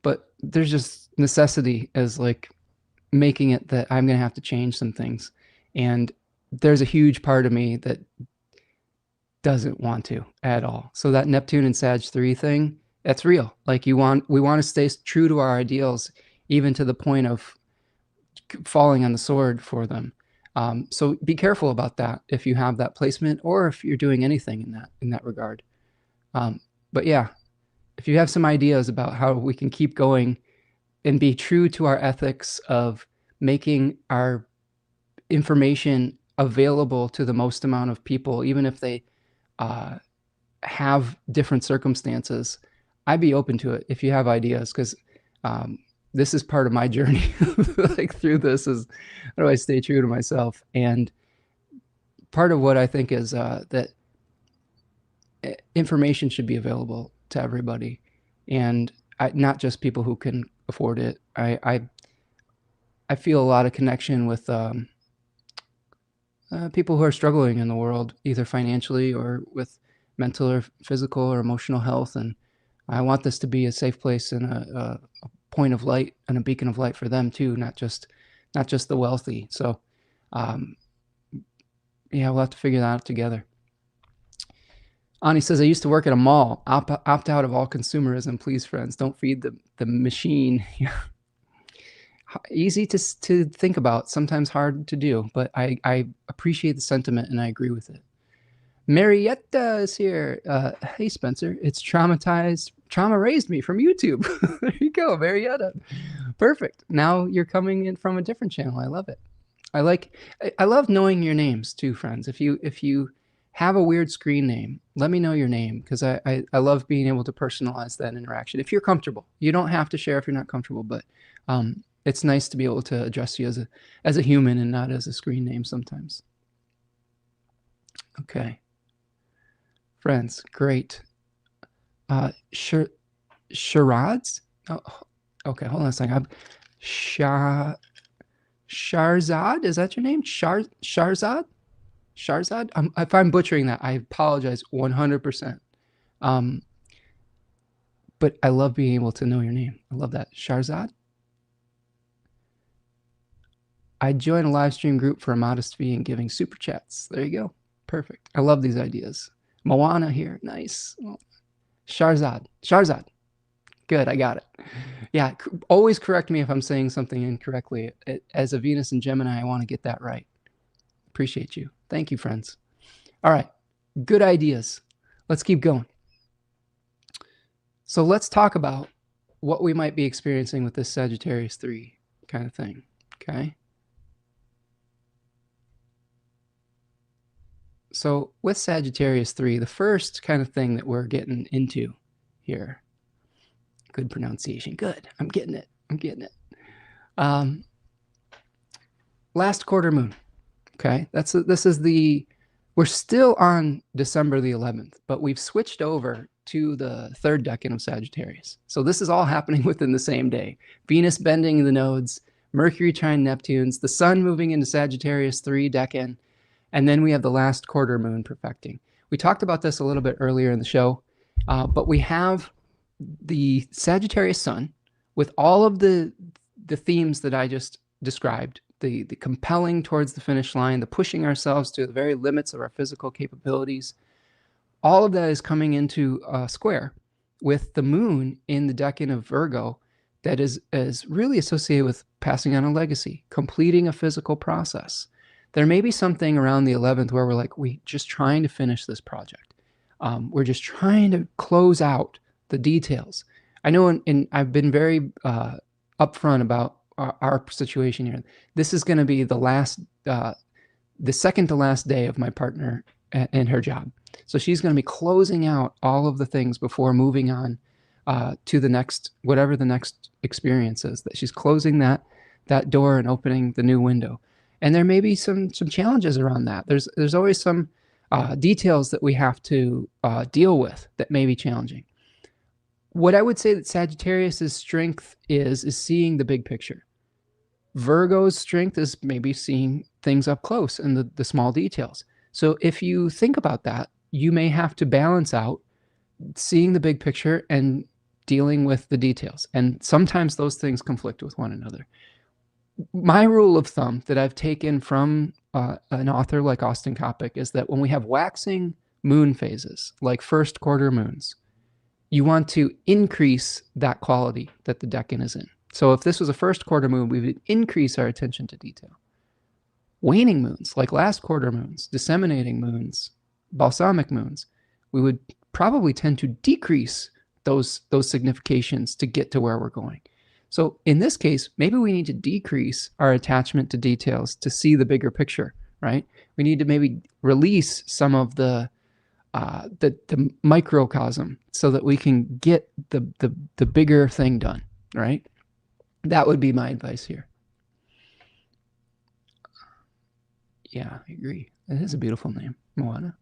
But there's just necessity as like making it that I'm going to have to change some things. And there's a huge part of me that doesn't want to at all. So that Neptune and Sag 3 thing, that's real. Like we want to stay true to our ideals, even to the point of falling on the sword for them. So be careful about that if you have that placement, or if you're doing anything in that regard. But yeah, if you have some ideas about how we can keep going and be true to our ethics of making our information available to the most amount of people, even if they have different circumstances, I'd be open to it if you have ideas, because this is part of my journey like through this is how do I stay true to myself. And part of what I think is that information should be available to everybody, and not just people who can afford it. I feel a lot of connection with people who are struggling in the world, either financially or with mental or physical or emotional health. And I want this to be a safe place and a point of light and a beacon of light for them too, not just the wealthy. So yeah, we'll have to figure that out together. Ani says, I used to work at a mall. Opt out of all consumerism, please, friends. Don't feed the machine. Easy to think about, sometimes hard to do, but I appreciate the sentiment and I agree with it. Marietta is here. Hey, Spencer. It's Trauma raised me from YouTube. There you go, Marietta. Perfect. Now you're coming in from a different channel. I love it. I love knowing your names too, friends. If you have a weird screen name, let me know your name, because I love being able to personalize that interaction. If you're comfortable, you don't have to share if you're not comfortable, but it's nice to be able to address you as a human and not as a screen name sometimes. Okay. Friends, great. Charades? Oh, okay, hold on a second. Sharzad, is that your name? Sharzad? Sharzad? If I'm butchering that, I apologize 100%. But I love being able to know your name. I love that. Sharzad? I joined a live stream group for a modest fee and giving super chats. There you go. Perfect. I love these ideas. Moana here. Nice. Sharzad. Good, I got it. Yeah, always correct me if I'm saying something incorrectly. As a Venus and Gemini, I want to get that right. Appreciate you. Thank you, friends. All right, good ideas. Let's keep going. So let's talk about what we might be experiencing with this Sagittarius 3 kind of thing, okay? So with Sagittarius 3, the first kind of thing that we're getting into here, good pronunciation, good, I'm getting it. Last quarter moon, okay? We're still on December the 11th, but we've switched over to the third decan of Sagittarius. So this is all happening within the same day. Venus bending the nodes, Mercury trine Neptunes, the sun moving into Sagittarius 3 decan, and then we have the last quarter moon perfecting. We talked about this a little bit earlier in the show, but we have the Sagittarius sun with all of the themes that I just described, the compelling towards the finish line, the pushing ourselves to the very limits of our physical capabilities. All of that is coming into a square with the moon in the decan of Virgo that is really associated with passing on a legacy, completing a physical process. There may be something around the 11th where we're like, we're just trying to finish this project. We're just trying to close out the details. I know I've been very upfront about our situation here. This is going to be the second to last day of my partner and her job. So she's going to be closing out all of the things before moving on to the next, whatever the next experience is, that she's closing that door and opening the new window. And there may be some challenges around that. There's always some details that we have to deal with that may be challenging. What I would say that Sagittarius's strength is seeing the big picture. Virgo's strength is maybe seeing things up close and the small details. So if you think about that, you may have to balance out seeing the big picture and dealing with the details. And sometimes those things conflict with one another. My rule of thumb that I've taken from an author like Austin Coppock is that when we have waxing moon phases, like first quarter moons, you want to increase that quality that the decan is in. So if this was a first quarter moon, we would increase our attention to detail. Waning moons, like last quarter moons, disseminating moons, balsamic moons, we would probably tend to decrease those significations to get to where we're going. So in this case, maybe we need to decrease our attachment to details to see the bigger picture, right? We need to maybe release some of the microcosm so that we can get the bigger thing done, right? That would be my advice here. Yeah, I agree. It is a beautiful name, Moana.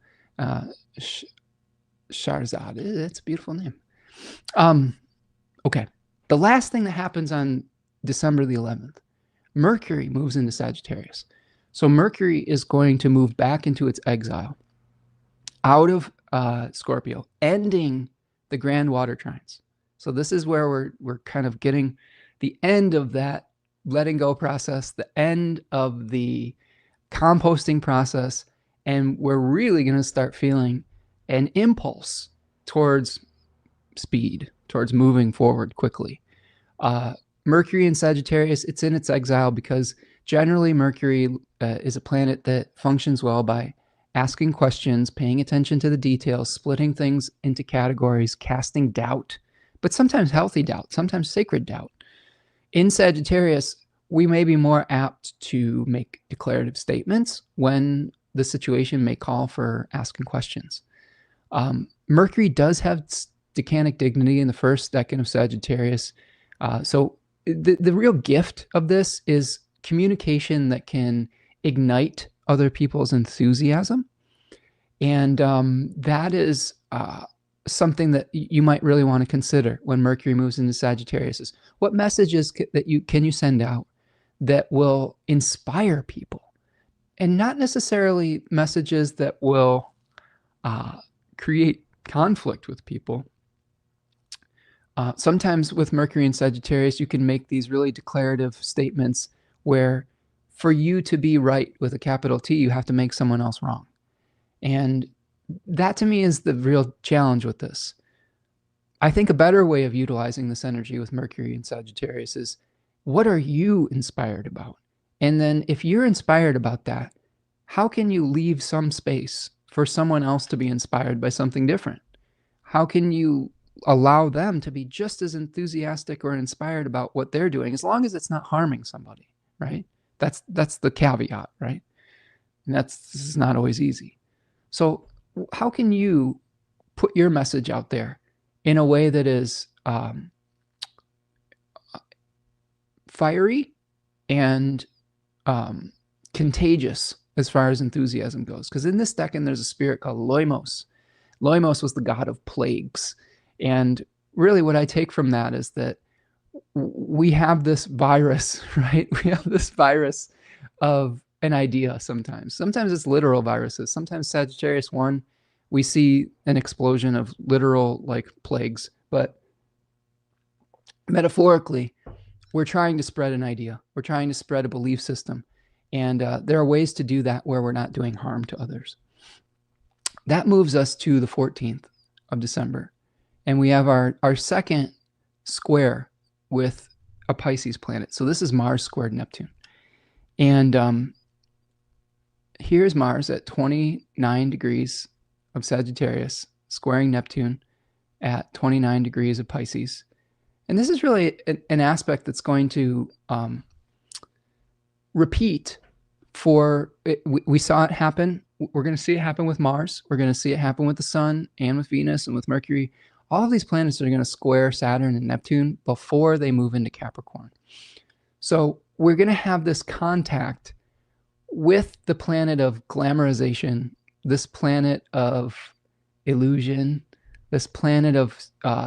Sharzad, it's a beautiful name. Okay, the last thing that happens on December the 11th, Mercury moves into Sagittarius. So Mercury is going to move back into its exile out of Scorpio, ending the grand water trines. So this is where we're kind of getting the end of that letting go process, the end of the composting process, and we're really going to start feeling an impulse towards speed, towards moving forward quickly. Mercury in Sagittarius, it's in its exile because generally Mercury is a planet that functions well by asking questions, paying attention to the details, splitting things into categories, casting doubt, but sometimes healthy doubt, sometimes sacred doubt. In Sagittarius, we may be more apt to make declarative statements when the situation may call for asking questions. Mercury does have decanic dignity in the first decan of Sagittarius. So the real gift of this is communication that can ignite other people's enthusiasm. And that is something that you might really want to consider when Mercury moves into Sagittarius is what messages can you send out that will inspire people, and not necessarily messages that will create conflict with people. Sometimes with Mercury and Sagittarius, you can make these really declarative statements where for you to be right with a capital T, you have to make someone else wrong. And that to me is the real challenge with this. I think a better way of utilizing this energy with Mercury and Sagittarius is, what are you inspired about? And then if you're inspired about that, how can you leave some space for someone else to be inspired by something different? How can you allow them to be just as enthusiastic or inspired about what they're doing, as long as it's not harming somebody, right? That's the caveat, right? And this is not always easy. So how can you put your message out there in a way that is fiery and contagious as far as enthusiasm goes? Because in this decan, there's a spirit called Loimos. Loimos was the god of plagues. And really what I take from that is that we have this virus, right? We have this virus of an idea sometimes. Sometimes it's literal viruses. Sometimes Sagittarius 1, we see an explosion of literal like plagues. But metaphorically, we're trying to spread an idea. We're trying to spread a belief system. And there are ways to do that where we're not doing harm to others. That moves us to the 14th of December. And we have our second square with a Pisces planet. So this is Mars squared Neptune. And here's Mars at 29 degrees of Sagittarius, squaring Neptune at 29 degrees of Pisces. And this is really an aspect that's going to repeat for, we saw it happen. We're going to see it happen with Mars. We're going to see it happen with the Sun and with Venus and with Mercury. All of these planets are going to square Saturn and Neptune before they move into Capricorn. So we're going to have this contact with the planet of glamorization, this planet of illusion, this planet of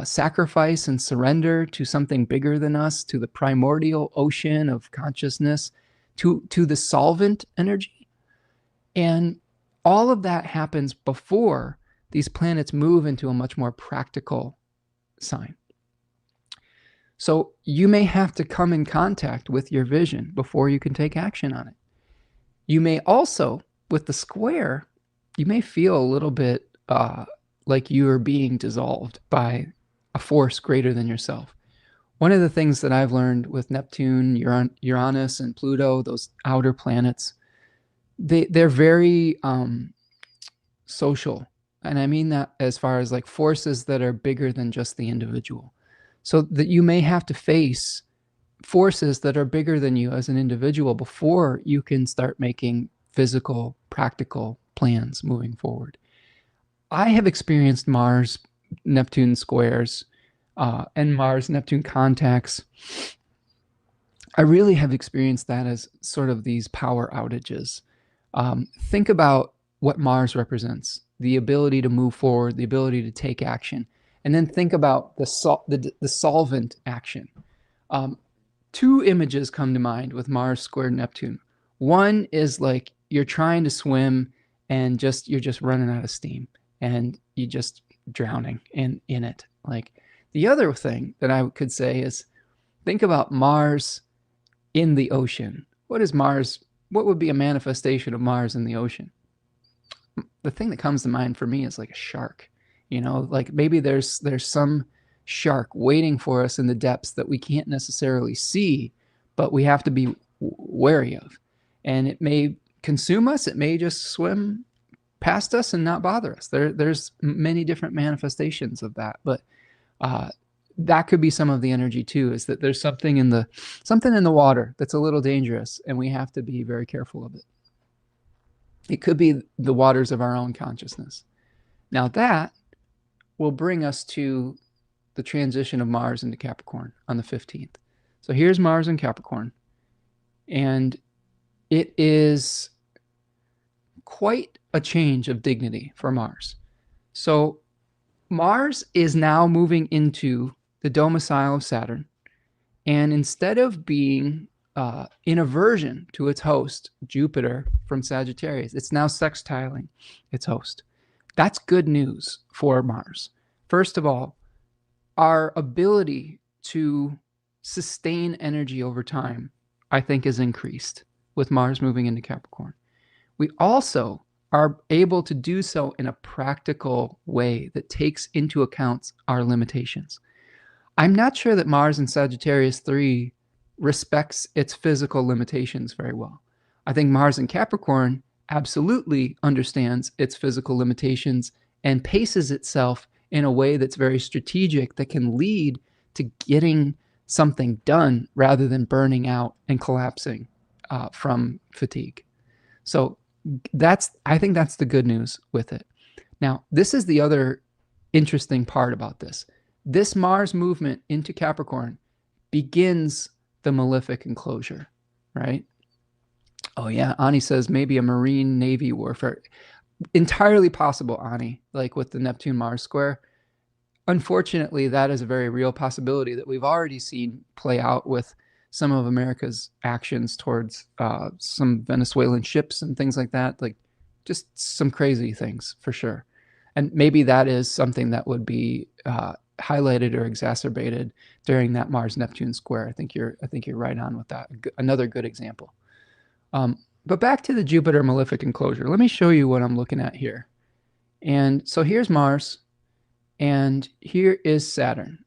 sacrifice and surrender to something bigger than us, to the primordial ocean of consciousness, to the solvent energy. And all of that happens before these planets move into a much more practical sign. So you may have to come in contact with your vision before you can take action on it. You may also, with the square, you may feel a little bit like you are being dissolved by a force greater than yourself. One of the things that I've learned with Neptune, Uranus, and Pluto, those outer planets, they're very social. And I mean that as far as like forces that are bigger than just the individual. So that you may have to face forces that are bigger than you as an individual before you can start making physical, practical plans moving forward. I have experienced Mars Neptune squares and Mars Neptune contacts. I really have experienced that as sort of these power outages. Think about what Mars represents: the ability to move forward, the ability to take action, and then think about the solvent action. Two images come to mind with Mars squared Neptune. One is like you're trying to swim and you're just running out of steam and you're just drowning in it. Like, the other thing that I could say is, think about Mars in the ocean. What is Mars? What would be a manifestation of Mars in the ocean? The thing that comes to mind for me is like a shark. Like maybe there's some shark waiting for us in the depths that we can't necessarily see, but we have to be wary of. And it may consume us. It may just swim past us and not bother us. There's many different manifestations of that, but that could be some of the energy too, is that there's something in the water that's a little dangerous, and we have to be very careful of it. It could be the waters of our own consciousness. Now that will bring us to the transition of Mars into Capricorn on the 15th. So here's Mars in Capricorn, and it is quite a change of dignity for Mars. So Mars is now moving into the domicile of Saturn, and instead of being in aversion to its host, Jupiter from Sagittarius, it's now sextiling its host. That's good news for Mars. First of all, our ability to sustain energy over time, I think, is increased with Mars moving into Capricorn. We also are able to do so in a practical way that takes into account our limitations. I'm not sure that Mars in Sagittarius 3 respects its physical limitations very well. I think Mars in Capricorn absolutely understands its physical limitations and paces itself in a way that's very strategic, that can lead to getting something done rather than burning out and collapsing from fatigue. So I think that's the good news with it. Now, this is the other interesting part about this. This Mars movement into Capricorn begins the malefic enclosure, right? Oh yeah, Ani says maybe a Marine Navy warfare. Entirely possible, Ani, like with the Neptune-Mars square. Unfortunately, that is a very real possibility that we've already seen play out with some of America's actions towards some Venezuelan ships and things like that. Like, just some crazy things for sure. And maybe that is something that would be highlighted or exacerbated during that Mars-Neptune square. I think you're right on with that. Another good example. But back to the Jupiter malefic enclosure. Let me show you what I'm looking at here. And so here's Mars, and here is Saturn.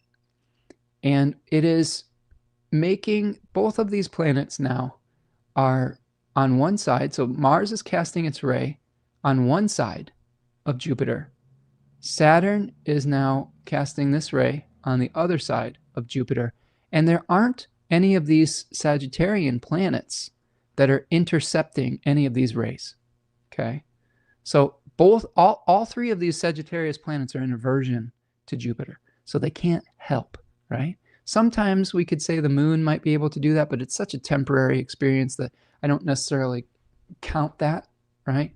And it is making both of these planets now are on one side. So Mars is casting its ray on one side of Jupiter. Saturn is now casting this ray on the other side of Jupiter. And there aren't any of these Sagittarian planets that are intercepting any of these rays. Okay. So all three of these Sagittarius planets are in aversion to Jupiter. So they can't help, right? Sometimes we could say the moon might be able to do that, but it's such a temporary experience that I don't necessarily count that, right?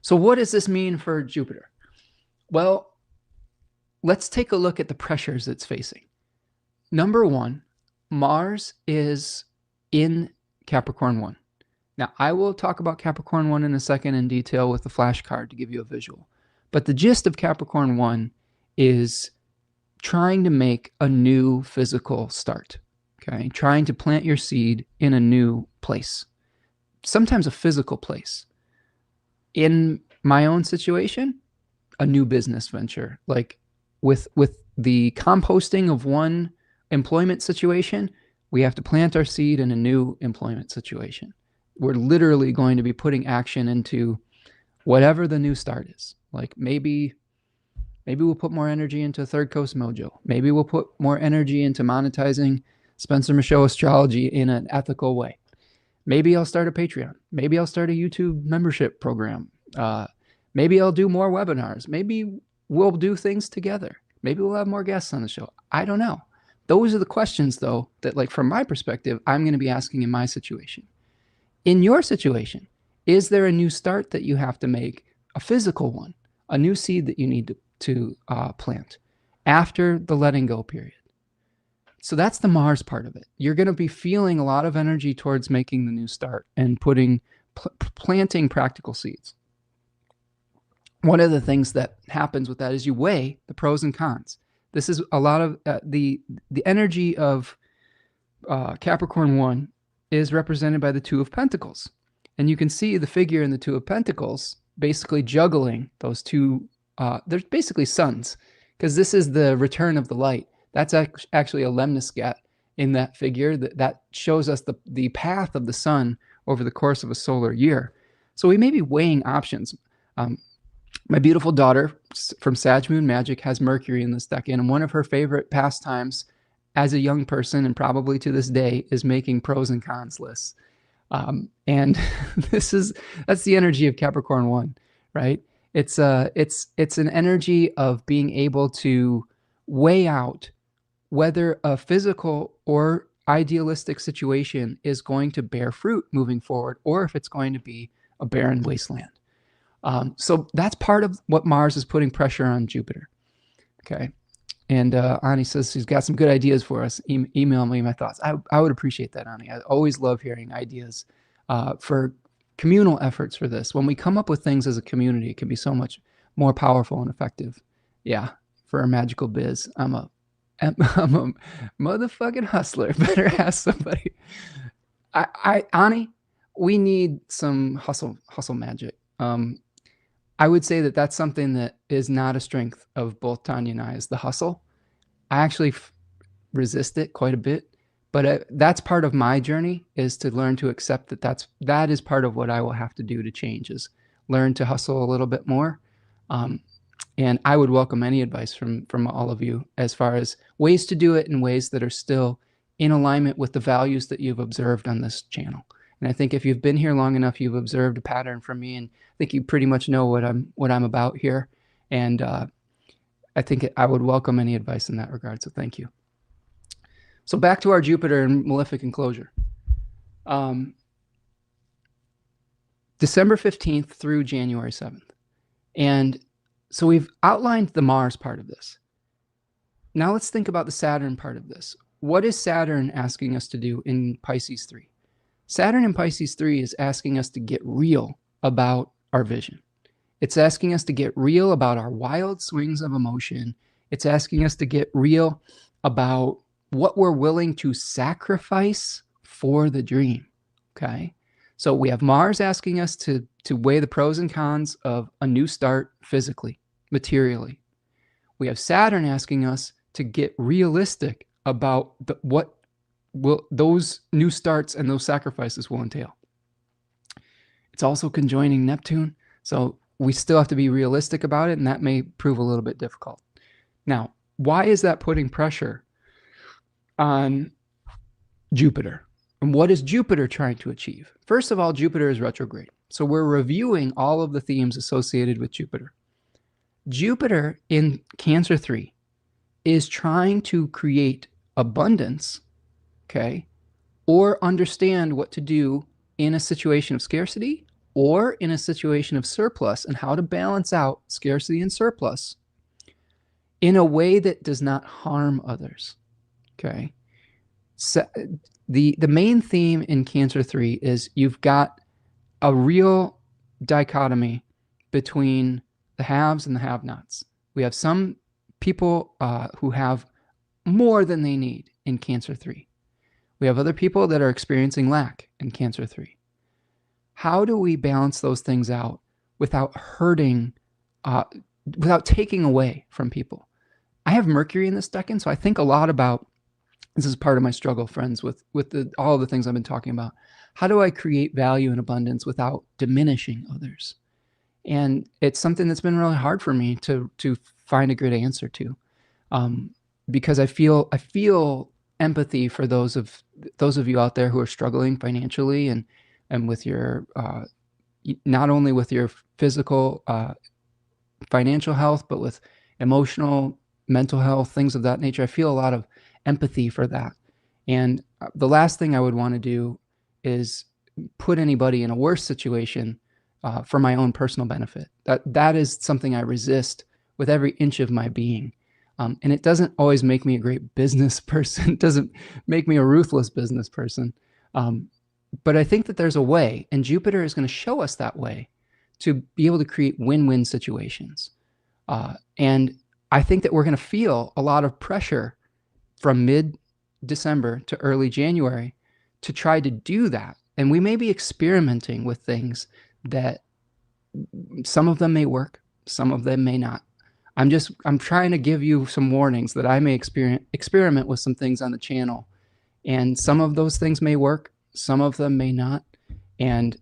So what does this mean for Jupiter? Well, let's take a look at the pressures it's facing. Number one, Mars is in Capricorn 1. Now, I will talk about Capricorn 1 in a second in detail with the flashcard to give you a visual. But the gist of Capricorn 1 is trying to make a new physical start, okay? Trying to plant your seed in a new place, sometimes a physical place. In my own situation, a new business venture, like with the composting of one employment situation, we have to plant our seed in a new employment situation. We're literally going to be putting action into whatever the new start is. Like maybe we'll put more energy into Third Coast Mojo. Maybe we'll put more energy into monetizing Spencer Michaud astrology in an ethical way. Maybe I'll start a Patreon. Maybe I'll start a YouTube membership program. Maybe I'll do more webinars. Maybe we'll do things together. Maybe we'll have more guests on the show. I don't know. Those are the questions, though, that, like, from my perspective, I'm going to be asking in my situation. In your situation, is there a new start that you have to make, a physical one, a new seed that you need to plant after the letting go period? So that's the Mars part of it. You're going to be feeling a lot of energy towards making the new start and planting practical seeds. One of the things that happens with that is you weigh the pros and cons. This is a lot of the energy of Capricorn 1 is represented by the Two of Pentacles. And you can see the figure in the Two of Pentacles basically juggling those two. They're basically suns, because this is the return of the light. That's actually a lemniscat in that figure that shows us the path of the sun over the course of a solar year. So we may be weighing options. My beautiful daughter from Sag Moon Magic has Mercury in this decan, and one of her favorite pastimes as a young person, and probably to this day, is making pros and cons lists. And that's the energy of Capricorn 1, right? It's an energy of being able to weigh out whether a physical or idealistic situation is going to bear fruit moving forward, or if it's going to be a barren wasteland. So that's part of what Mars is putting pressure on Jupiter. Okay. And Ani says she's got some good ideas for us. Email me my thoughts. I would appreciate that, Ani. I always love hearing ideas for communal efforts for this. When we come up with things as a community, it can be so much more powerful and effective. Yeah, for a magical biz. I'm a motherfucking hustler. Better ask somebody. Ani, we need some hustle magic. I would say that that's something that is not a strength of both Tanya and I, is the hustle. I actually resist it quite a bit, but that's part of my journey, is to learn to accept that is part of what I will have to do to change, is learn to hustle a little bit more. And I would welcome any advice from all of you as far as ways to do it in ways that are still in alignment with the values that you've observed on this channel. And I think if you've been here long enough, you've observed a pattern from me, and I think you pretty much know what I'm about here. And I think I would welcome any advice in that regard. So thank you. So back to our Jupiter and malefic enclosure. December 15th through January 7th. And so we've outlined the Mars part of this. Now let's think about the Saturn part of this. What is Saturn asking us to do in Pisces 3? Saturn in Pisces 3 is asking us to get real about our vision. It's asking us to get real about our wild swings of emotion. It's asking us to get real about what we're willing to sacrifice for the dream, okay? So we have Mars asking us to weigh the pros and cons of a new start physically, materially. We have Saturn asking us to get realistic about what those new starts and those sacrifices will entail. It's also conjoining Neptune, so we still have to be realistic about it, and that may prove a little bit difficult. Now, why is that putting pressure on Jupiter? And what is Jupiter trying to achieve? First of all, Jupiter is retrograde, so we're reviewing all of the themes associated with Jupiter. Jupiter in Cancer 3 is trying to create abundance, okay, or understand what to do in a situation of scarcity or in a situation of surplus, and how to balance out scarcity and surplus in a way that does not harm others, okay? So the main theme in Cancer 3 is you've got a real dichotomy between the haves and the have-nots. We have some people who have more than they need in Cancer 3. We have other people that are experiencing lack in Cancer 3. How do we balance those things out without hurting, without taking away from people? I have Mercury in this decan, so I think a lot about, this is part of my struggle, friends, with all of the things I've been talking about. How do I create value and abundance without diminishing others? And it's something that's been really hard for me to find a good answer to, because I feel empathy for those of you out there who are struggling financially and with your not only with your physical financial health, but with emotional, mental health, things of that nature. I feel a lot of empathy for that. And the last thing I would want to do is put anybody in a worse situation for my own personal benefit. That is something I resist with every inch of my being. And it doesn't always make me a great business person. It doesn't make me a ruthless business person. But I think that there's a way, and Jupiter is going to show us that way to be able to create win-win situations. And I think that we're going to feel a lot of pressure from mid-December to early January to try to do that. And we may be experimenting with things that some of them may work, some of them may not. I'm trying to give you some warnings that I may experiment with some things on the channel. And some of those things may work, some of them may not. And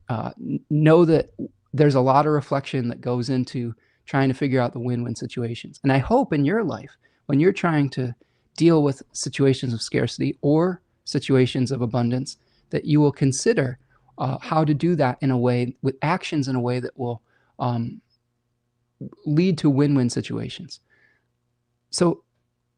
know that there's a lot of reflection that goes into trying to figure out the win-win situations. And I hope in your life, when you're trying to deal with situations of scarcity or situations of abundance, that you will consider how to do that in a way, with actions in a way that will lead to win-win situations. So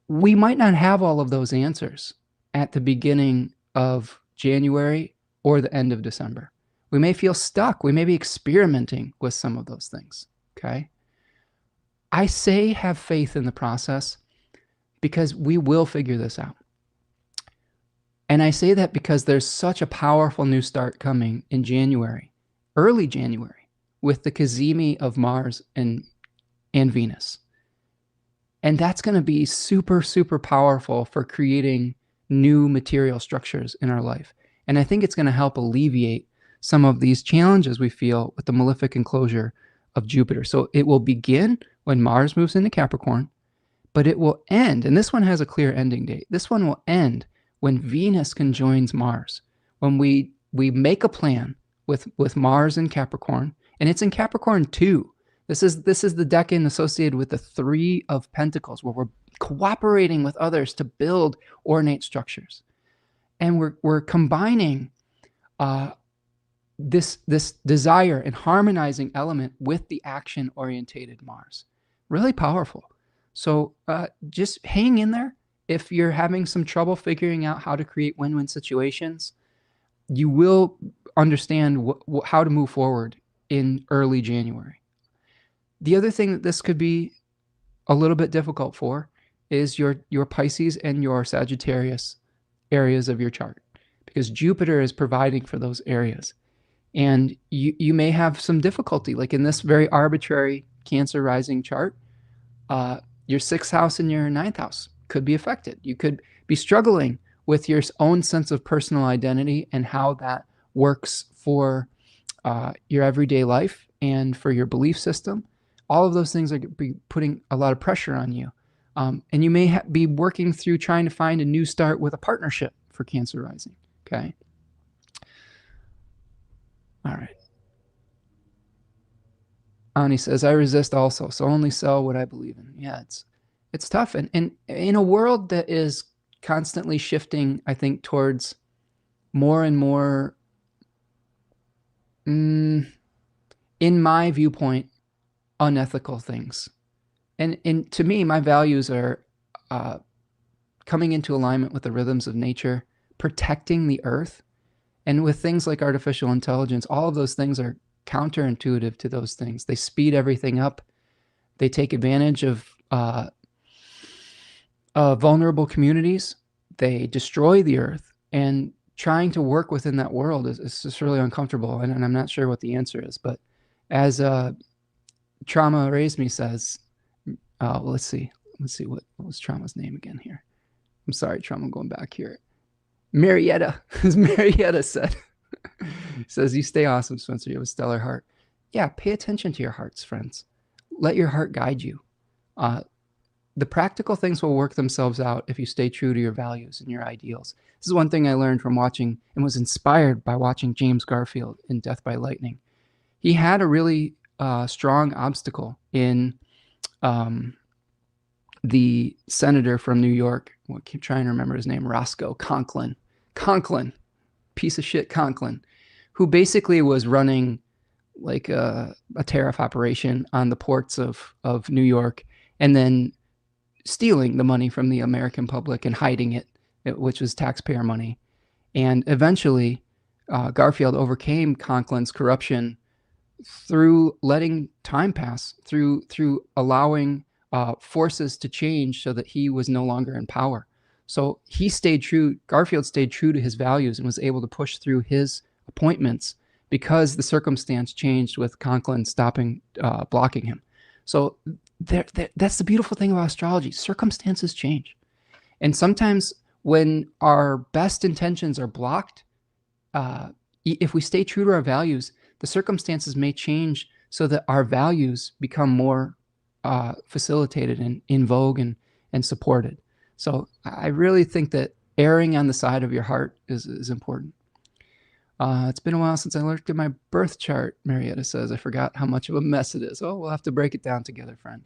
we might not have all of those answers at the beginning of January or the end of December. We may feel stuck. We may be experimenting with some of those things, okay? I say have faith in the process because we will figure this out. And I say that because there's such a powerful new start coming in January, early January, with the cazimi of Mars and Venus. And that's going to be super, super powerful for creating new material structures in our life. And I think it's going to help alleviate some of these challenges we feel with the malefic enclosure of Jupiter. So it will begin when Mars moves into Capricorn, but it will end, and this one has a clear ending date. This one will end when Venus conjoins Mars. When we make a plan with Mars in Capricorn, and it's in Capricorn 2. This is the decan associated with the 3 of Pentacles, where we're cooperating with others to build ornate structures. And we're combining this desire and harmonizing element with the action-orientated Mars. Really powerful. So just hang in there. If you're having some trouble figuring out how to create win-win situations, you will understand how to move forward in early January. The other thing that this could be a little bit difficult for is your Pisces and your Sagittarius areas of your chart, because Jupiter is providing for those areas. And you may have some difficulty, like in this very arbitrary Cancer rising chart, your 6th house and your 9th house could be affected. You could be struggling with your own sense of personal identity and how that works for your everyday life and for your belief system. All of those things are putting a lot of pressure on you. And you may be working through trying to find a new start with a partnership for Cancer rising, okay? All right. Ani says, I resist also, so only sell what I believe in. Yeah, it's tough. And in a world that is constantly shifting, I think, towards more and more, in my viewpoint, unethical things. And to me, my values are coming into alignment with the rhythms of nature, protecting the earth. And with things like artificial intelligence, all of those things are counterintuitive to those things. They speed everything up. They take advantage of vulnerable communities. They destroy the earth. And trying to work within that world is just really uncomfortable. And I'm not sure what the answer is. But as Trauma Raised Me says, let's see what was Trauma's name again here. I'm sorry, Trauma, I'm going back here. Marietta, as Marietta said, says, you stay awesome, Spencer. You have a stellar heart. Yeah, pay attention to your hearts, friends. Let your heart guide you. The practical things will work themselves out if you stay true to your values and your ideals. This is one thing I learned from watching and was inspired by watching James Garfield in Death by Lightning. He had a really strong obstacle in the senator from New York, I keep trying to remember his name, Roscoe Conklin, piece of shit Conklin, who basically was running like a tariff operation on the ports of New York, and then stealing the money from the American public and hiding it, which was taxpayer money. And eventually, Garfield overcame Conklin's corruption through letting time pass, through allowing forces to change so that he was no longer in power. So Garfield stayed true to his values and was able to push through his appointments because the circumstance changed with Conklin blocking him. So that's the beautiful thing about astrology. Circumstances change. And sometimes when our best intentions are blocked, if we stay true to our values, the circumstances may change so that our values become more facilitated and in vogue and supported. So I really think that erring on the side of your heart is important. It's been a while since I looked at my birth chart, Marietta says. I forgot how much of a mess it is. Oh, we'll have to break it down together, friend.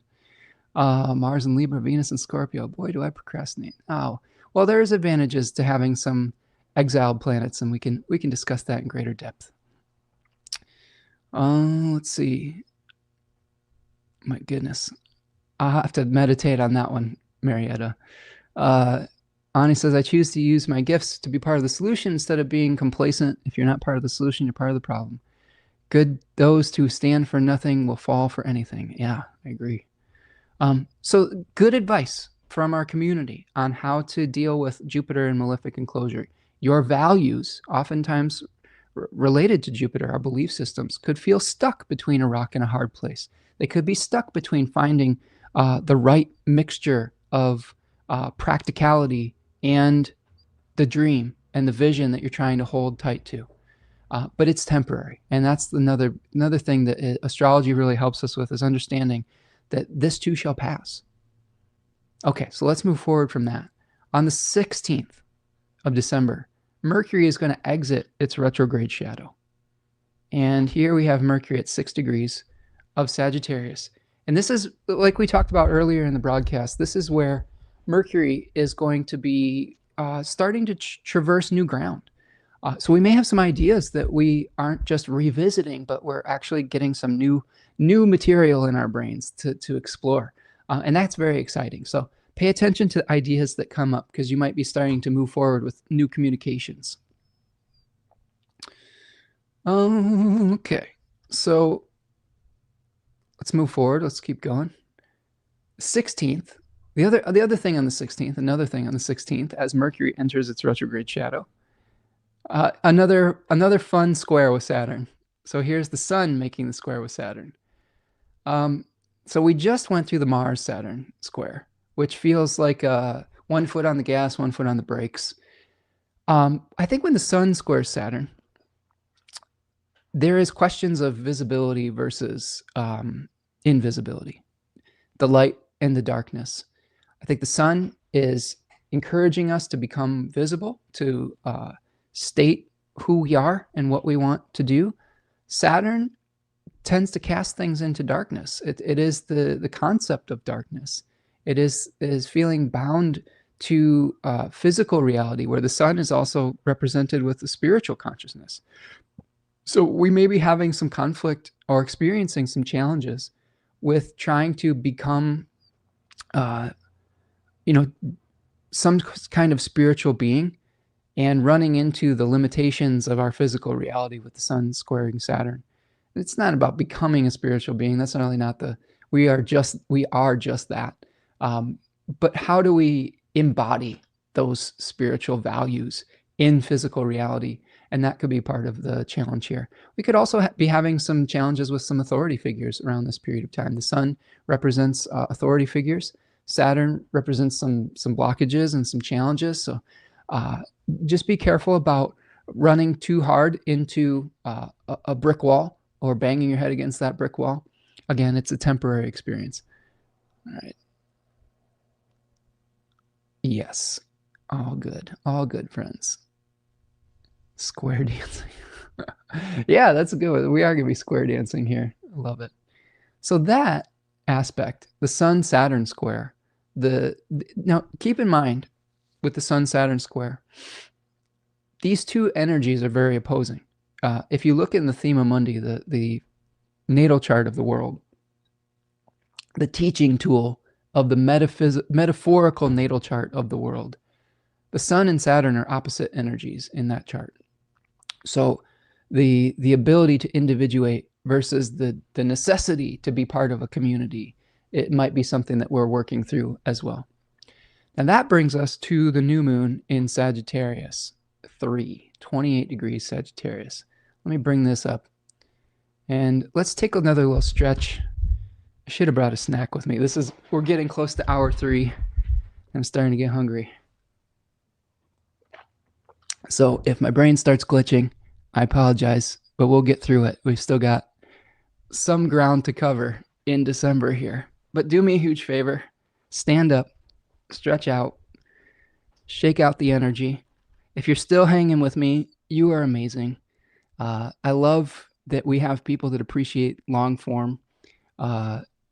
Mars in Libra, Venus in Scorpio. Boy, do I procrastinate. Oh, well, there's advantages to having some exiled planets, and we can discuss that in greater depth. Let's see. My goodness. I'll have to meditate on that one, Marietta. Ani says, I choose to use my gifts to be part of the solution instead of being complacent. If you're not part of the solution, you're part of the problem. Good, those who stand for nothing will fall for anything. Yeah, I agree. So good advice from our community on how to deal with Jupiter and malefic enclosure. Your values, oftentimes related to Jupiter, our belief systems, could feel stuck between a rock and a hard place. They could be stuck between finding the right mixture of practicality and the dream and the vision that you're trying to hold tight to. But it's temporary. And that's another thing that astrology really helps us with, is understanding that this too shall pass. Okay, so let's move forward from that. On the 16th of December, Mercury is going to exit its retrograde shadow. And here we have Mercury at 6 degrees of Sagittarius. And this is, like we talked about earlier in the broadcast, this is where Mercury is going to be starting to traverse new ground. So we may have some ideas that we aren't just revisiting, but we're actually getting some new material in our brains to explore. And that's very exciting. So pay attention to ideas that come up, because you might be starting to move forward with new communications. Okay, so let's move forward. Let's keep going. 16th. The other thing on the 16th, another thing on the 16th, as Mercury enters its retrograde shadow, another fun square with Saturn. So here's the Sun making the square with Saturn. So we just went through the Mars-Saturn square, which feels like 1 foot on the gas, 1 foot on the brakes. I think when the Sun squares Saturn, there is questions of visibility versus invisibility, the light and the darkness. I think the Sun is encouraging us to become visible, to state who we are and what we want to do. Saturn tends to cast things into darkness. It is the concept of darkness. It is feeling bound to physical reality, where the Sun is also represented with the spiritual consciousness. So we may be having some conflict or experiencing some challenges with trying to become some kind of spiritual being, and running into the limitations of our physical reality with the Sun squaring Saturn. It's not about becoming a spiritual being. That's really not we are just that. But how do we embody those spiritual values in physical reality? And that could be part of the challenge here. We could also be having some challenges with some authority figures around this period of time. The Sun represents authority figures. Saturn represents some blockages and some challenges. So just be careful about running too hard into a brick wall or banging your head against that brick wall. Again, it's a temporary experience. All right. Yes. All good, friends. Square dancing. Yeah, that's a good one. We are going to be square dancing here. I love it. So that aspect, the Sun-Saturn square, Now keep in mind with the Sun Saturn square, these two energies are very opposing. If you look in the Thema Mundi, the natal chart of the world, the teaching tool of the metaphorical natal chart of the world, the Sun and Saturn are opposite energies in that chart. So the ability to individuate versus the necessity to be part of a community, it might be something that we're working through as well. And that brings us to the new moon in Sagittarius, 28 degrees Sagittarius. Let me bring this up. And let's take another little stretch. I should have brought a snack with me. We're getting close to hour 3. I'm starting to get hungry. So if my brain starts glitching, I apologize, but we'll get through it. We've still got some ground to cover in December here. But do me a huge favor. Stand up, stretch out, shake out the energy. If you're still hanging with me, you are amazing. I love that we have people that appreciate long form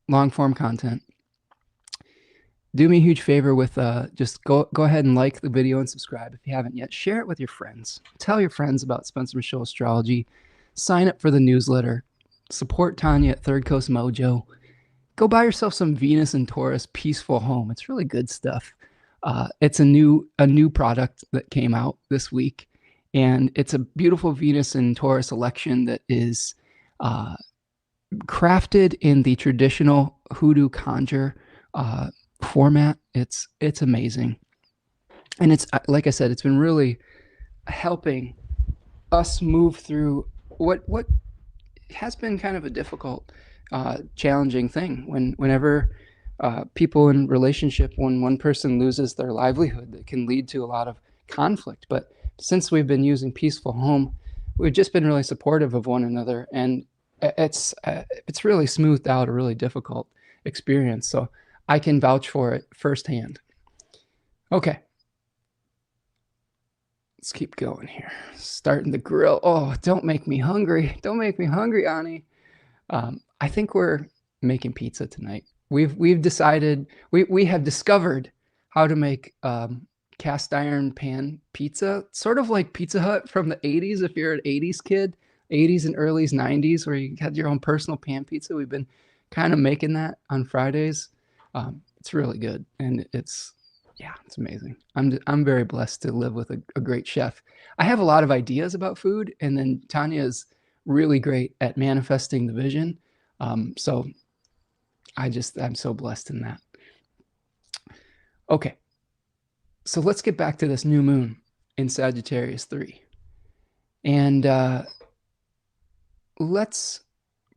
content. Do me a huge favor with just go ahead and like the video and subscribe if you haven't yet. Share it with your friends. Tell your friends about Spencer Michaud Astrology. Sign up for the newsletter. Support Tanya at Third Coast Mojo. Go buy yourself some Venus and Taurus Peaceful Home. It's really good stuff. It's a new product that came out this week, and it's a beautiful Venus and Taurus election that is crafted in the traditional hoodoo conjure format. It's amazing, and it's like I said, it's been really helping us move through what has been kind of a difficult, challenging thing. Whenever people in relationship, when one person loses their livelihood, that can lead to a lot of conflict. But since we've been using Peaceful Home, we've just been really supportive of one another, and it's really smoothed out a really difficult experience. So I can vouch for it firsthand. Okay. Let's keep going here. Starting the grill. Oh, don't make me hungry. Don't make me hungry, Ani. I think we're making pizza tonight. We've decided, we have discovered how to make cast iron pan pizza, sort of like Pizza Hut from the 80s. If you're an 80s kid, 80s and early 90s, where you had your own personal pan pizza. We've been kind of making that on Fridays. It's really good, and it's amazing. I'm very blessed to live with a great chef. I have a lot of ideas about food, and then Tanya is really great at manifesting the vision. So I'm so blessed in that. Okay, so let's get back to this new moon in Sagittarius 3. And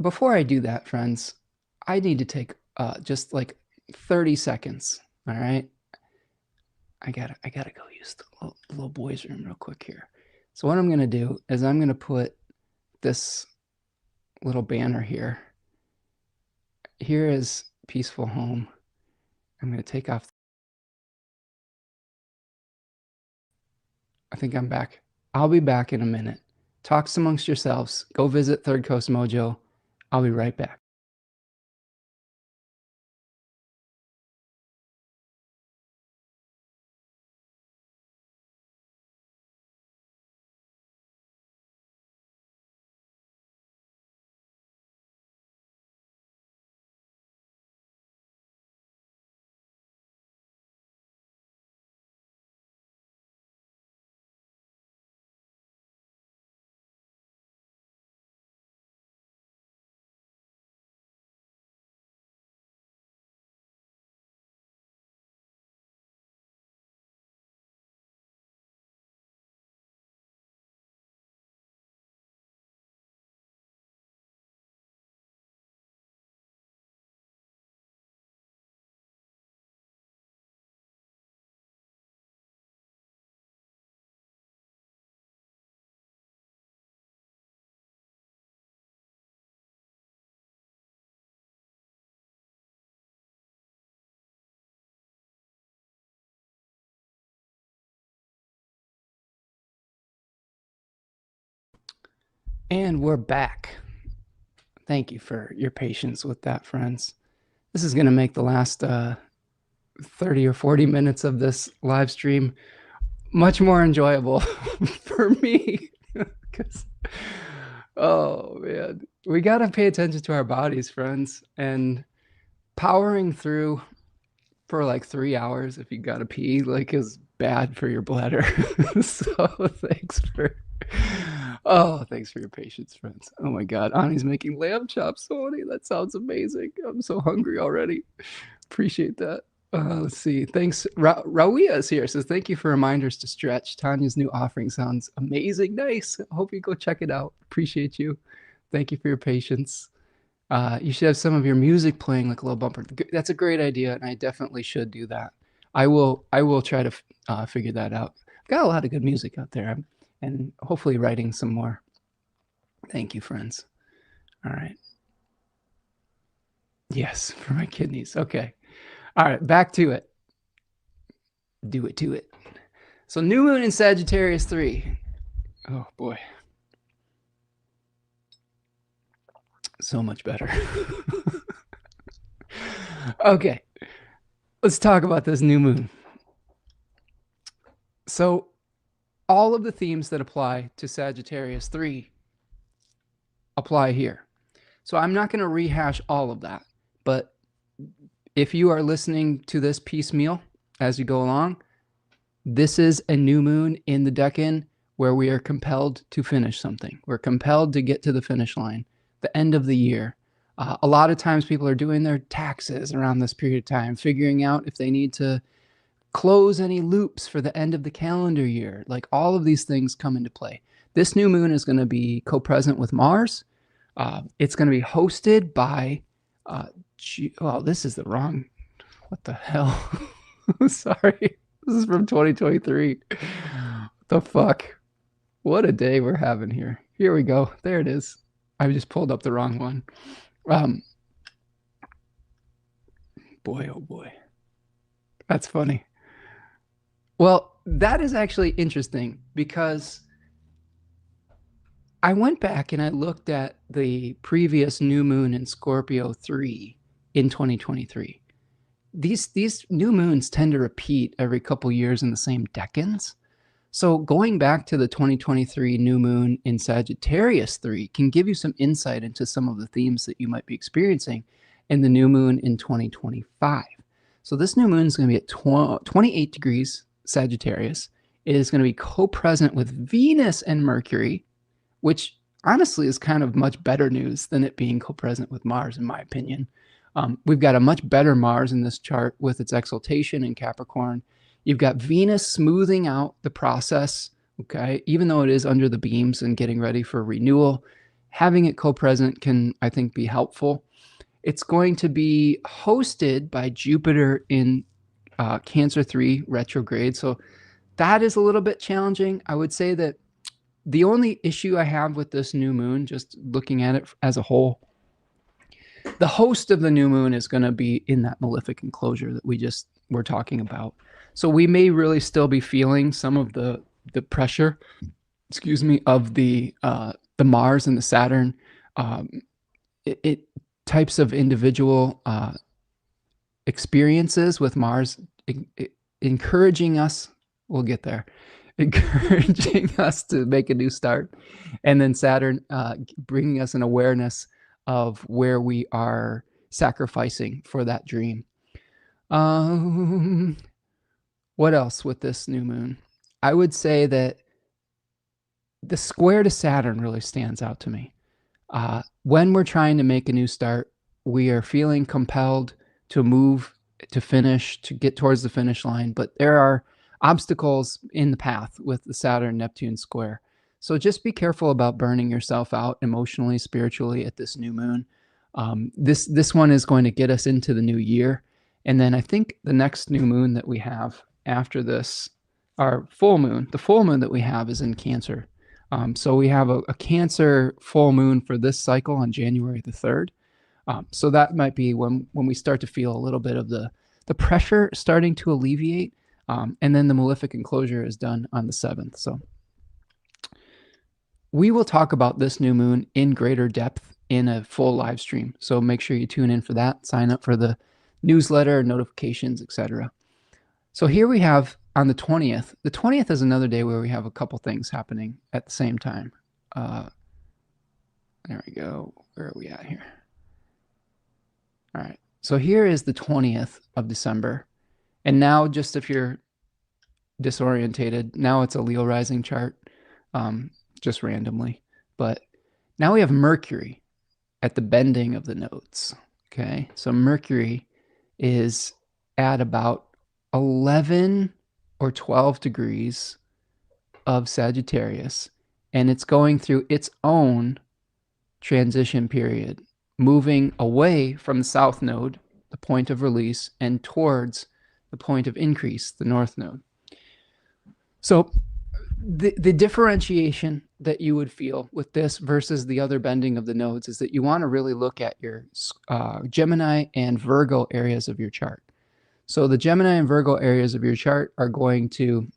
before I do that, friends, I need to take just like 30 seconds. All right. I gotta go use the little boys' room real quick here. So what I'm gonna do is I'm gonna put this little banner here. Here is Peaceful Home. I'm gonna take off. I think I'm back. I'll be back in a minute. Talks amongst yourselves. Go visit Third Coast Mojo. I'll be right back. And we're back. Thank you for your patience with that, friends. This is going to make the last 30 or 40 minutes of this live stream much more enjoyable for me. Because, oh man, we got to pay attention to our bodies, friends. And powering through for like 3 hours if you got to pee, like, is bad for your bladder. So thanks for your patience, friends. Oh my God, Ani's making lamb chops, Sony. That sounds amazing. I'm so hungry already. Appreciate that. Let's see. Thanks. Rawia is here. Says, thank you for reminders to stretch. Tanya's new offering sounds amazing. Nice. Hope you go check it out. Appreciate you. Thank you for your patience. You should have some of your music playing like a little bumper. That's a great idea, and I definitely should do that. I will try to figure that out. I've got a lot of good music out there, and hopefully writing some more. Thank you, friends. All right. Yes, for my kidneys. Okay. All right, back to it. Do it to it. So new moon in Sagittarius 3. Oh boy. So much better. Okay. Let's talk about this new moon. So all of the themes that apply to Sagittarius 3 apply here. So I'm not going to rehash all of that, but if you are listening to this piecemeal as you go along, this is a new moon in the decan where we are compelled to finish something. We're compelled to get to the finish line, the end of the year. A lot of times people are doing their taxes around this period of time, figuring out if they need to close any loops for the end of the calendar year. Like, all of these things come into play. This new moon is going to be co-present with Mars. It's going to be hosted by, this is the wrong, what the hell? Sorry. This is from 2023. What the fuck? What a day we're having here. Here we go. There it is. I just pulled up the wrong one. Boy, oh boy. That's funny. Well, that is actually interesting because I went back and I looked at the previous new moon in Scorpio 3 in 2023. These new moons tend to repeat every couple years in the same decans. So going back to the 2023 new moon in Sagittarius 3 can give you some insight into some of the themes that you might be experiencing in the new moon in 2025. So this new moon is going to be at 28 degrees Sagittarius. It is going to be co-present with Venus and Mercury, which honestly is kind of much better news than it being co-present with Mars, in my opinion. We've got a much better Mars in this chart with its exaltation in Capricorn. You've got Venus smoothing out the process, okay? Even though it is under the beams and getting ready for renewal, having it co-present can, I think, be helpful. It's going to be hosted by Jupiter in Cancer 3 retrograde. So that is a little bit challenging. I would say that the only issue I have with this new moon, just looking at it as a whole, the host of the new moon is going to be in that malefic enclosure that we just were talking about. So we may really still be feeling some of the pressure, of the Mars and the Saturn, types of individual experiences with Mars encouraging us. We'll get there. Encouraging us to make a new start, and then Saturn bringing us an awareness of where we are sacrificing for that dream. What else with this new moon? I would say that the square to Saturn really stands out to me. When we're trying to make a new start, we are feeling compelled to move, to finish, to get towards the finish line, but there are obstacles in the path with the Saturn-Neptune square. So just be careful about burning yourself out emotionally, spiritually at this new moon. This one is going to get us into the new year. And then I think the next new moon that we have after this, our full moon, the full moon that we have is in Cancer. So we have a Cancer full moon for this cycle on January the 3rd. So that might be when we start to feel a little bit of the pressure starting to alleviate. And then the malefic enclosure is done on the 7th. So we will talk about this new moon in greater depth in a full live stream. So make sure you tune in for that. Sign up for the newsletter, notifications, etc. So here we have on the 20th. The 20th is another day where we have a couple things happening at the same time. There we go. Where are we at here? All right. So here is the 20th of December. And now, just if you're disorientated, now it's a Leo rising chart, just randomly. But now we have Mercury at the bending of the nodes. Okay. So Mercury is at about 11 or 12 degrees of Sagittarius, and it's going through its own transition period, moving away from the south node, the point of release, and towards the point of increase, the north node. So the differentiation that you would feel with this versus the other bending of the nodes is that you want to really look at your Gemini and Virgo areas of your chart. So the Gemini and Virgo areas of your chart are going to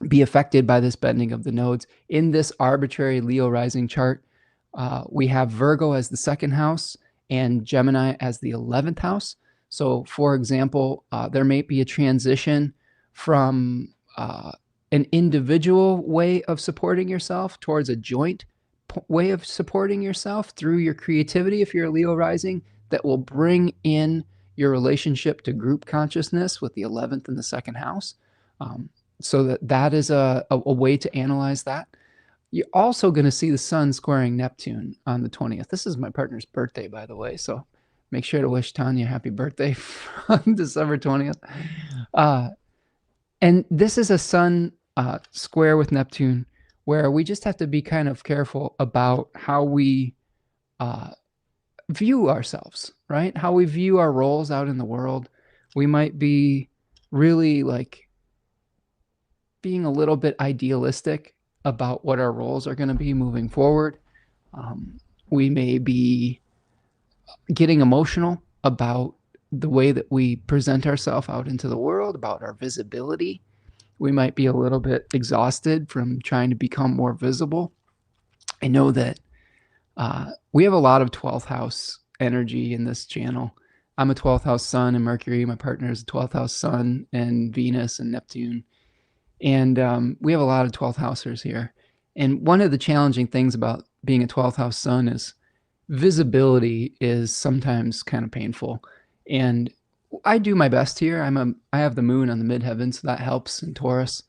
be affected by this bending of the nodes. In this arbitrary Leo rising chart, we have Virgo as the second house and Gemini as the 11th house. So for example, there may be a transition from an individual way of supporting yourself towards a joint way of supporting yourself through your creativity, if you're a Leo rising, that will bring in your relationship to group consciousness with the 11th and the second house. So that is a way to analyze that. You're also going to see the sun squaring Neptune on the 20th. This is my partner's birthday, by the way, so make sure to wish Tanya happy birthday on December 20th. And this is a sun square with Neptune, where we just have to be kind of careful about how we view ourselves, right? How we view our roles out in the world. We might be really like being a little bit idealistic about what our roles are going to be moving forward. We may be getting emotional about the way that we present ourselves out into the world, about our visibility. We might be a little bit exhausted from trying to become more visible. I know that we have a lot of 12th house energy in this channel. I'm a 12th house sun and Mercury. My partner is a 12th house sun and Venus and Neptune. And we have a lot of 12th housers here. And one of the challenging things about being a 12th house sun is visibility is sometimes kind of painful. And I do my best here. I have the moon on the midheaven, so that helps in Taurus.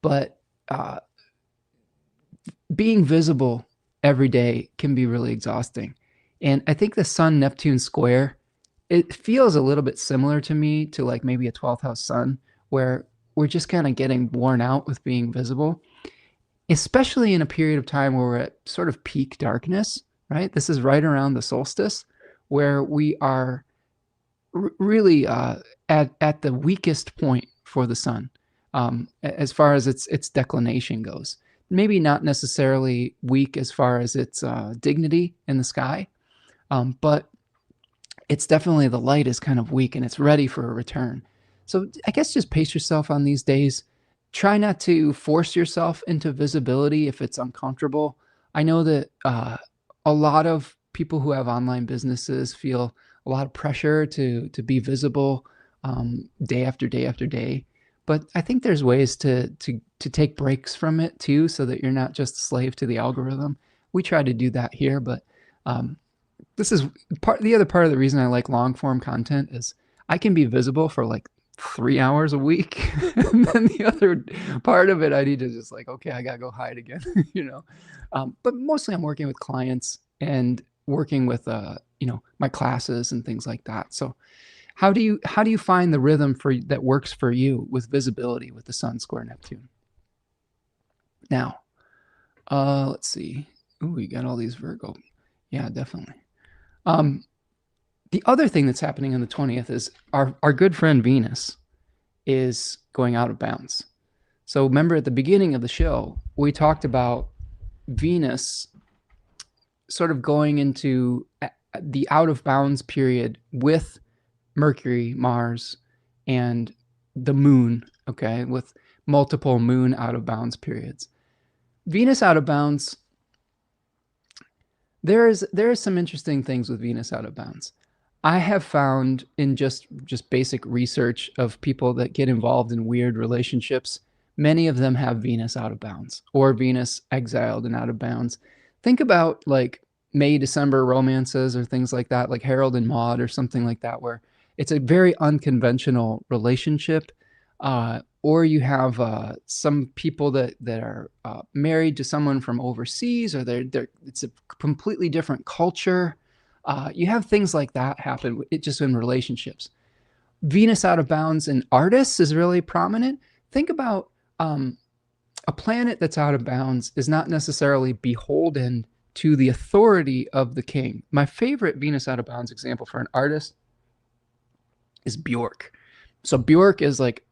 But being visible every day can be really exhausting. And I think the Sun Neptune square, it feels a little bit similar to me to like maybe a 12th house sun, where we're just kind of getting worn out with being visible, especially in a period of time where we're at sort of peak darkness, right? This is right around the solstice, where we are really at the weakest point for the sun as far as its declination goes. Maybe not necessarily weak as far as its dignity in the sky, but it's definitely, the light is kind of weak and it's ready for a return. So I guess just pace yourself on these days. Try not to force yourself into visibility if it's uncomfortable. I know that a lot of people who have online businesses feel a lot of pressure to be visible day after day after day. But I think there's ways to take breaks from it too, so that you're not just a slave to the algorithm. We try to do that here, but this is the other part of the reason I like long form content is I can be visible for like 3 hours a week, and then the other part of it I need to just like, okay, I gotta go hide again, you know. But mostly I'm working with clients and working with my classes and things like that. So how do you find the rhythm that works for you with visibility with the Sun square Neptune? Now, let's see. Ooh, we got all these Virgo. Yeah, definitely. The other thing that's happening on the 20th is our good friend Venus is going out of bounds. So remember at the beginning of the show, we talked about Venus sort of going into the out of bounds period with Mercury, Mars, and the moon, okay, with multiple moon out of bounds periods. Venus out of bounds, there is some interesting things with Venus out of bounds. I have found in just basic research of people that get involved in weird relationships, many of them have Venus out of bounds or Venus exiled and out of bounds. Think about like May December romances or things like that, like Harold and Maude or something like that, where it's a very unconventional relationship. Or you have some people that are married to someone from overseas, or it's a completely different culture. You have things like that happen just in relationships. Venus out of bounds in artists is really prominent. Think about a planet that's out of bounds is not necessarily beholden to the authority of the king. My favorite Venus out of bounds example for an artist is Bjork. So Bjork is like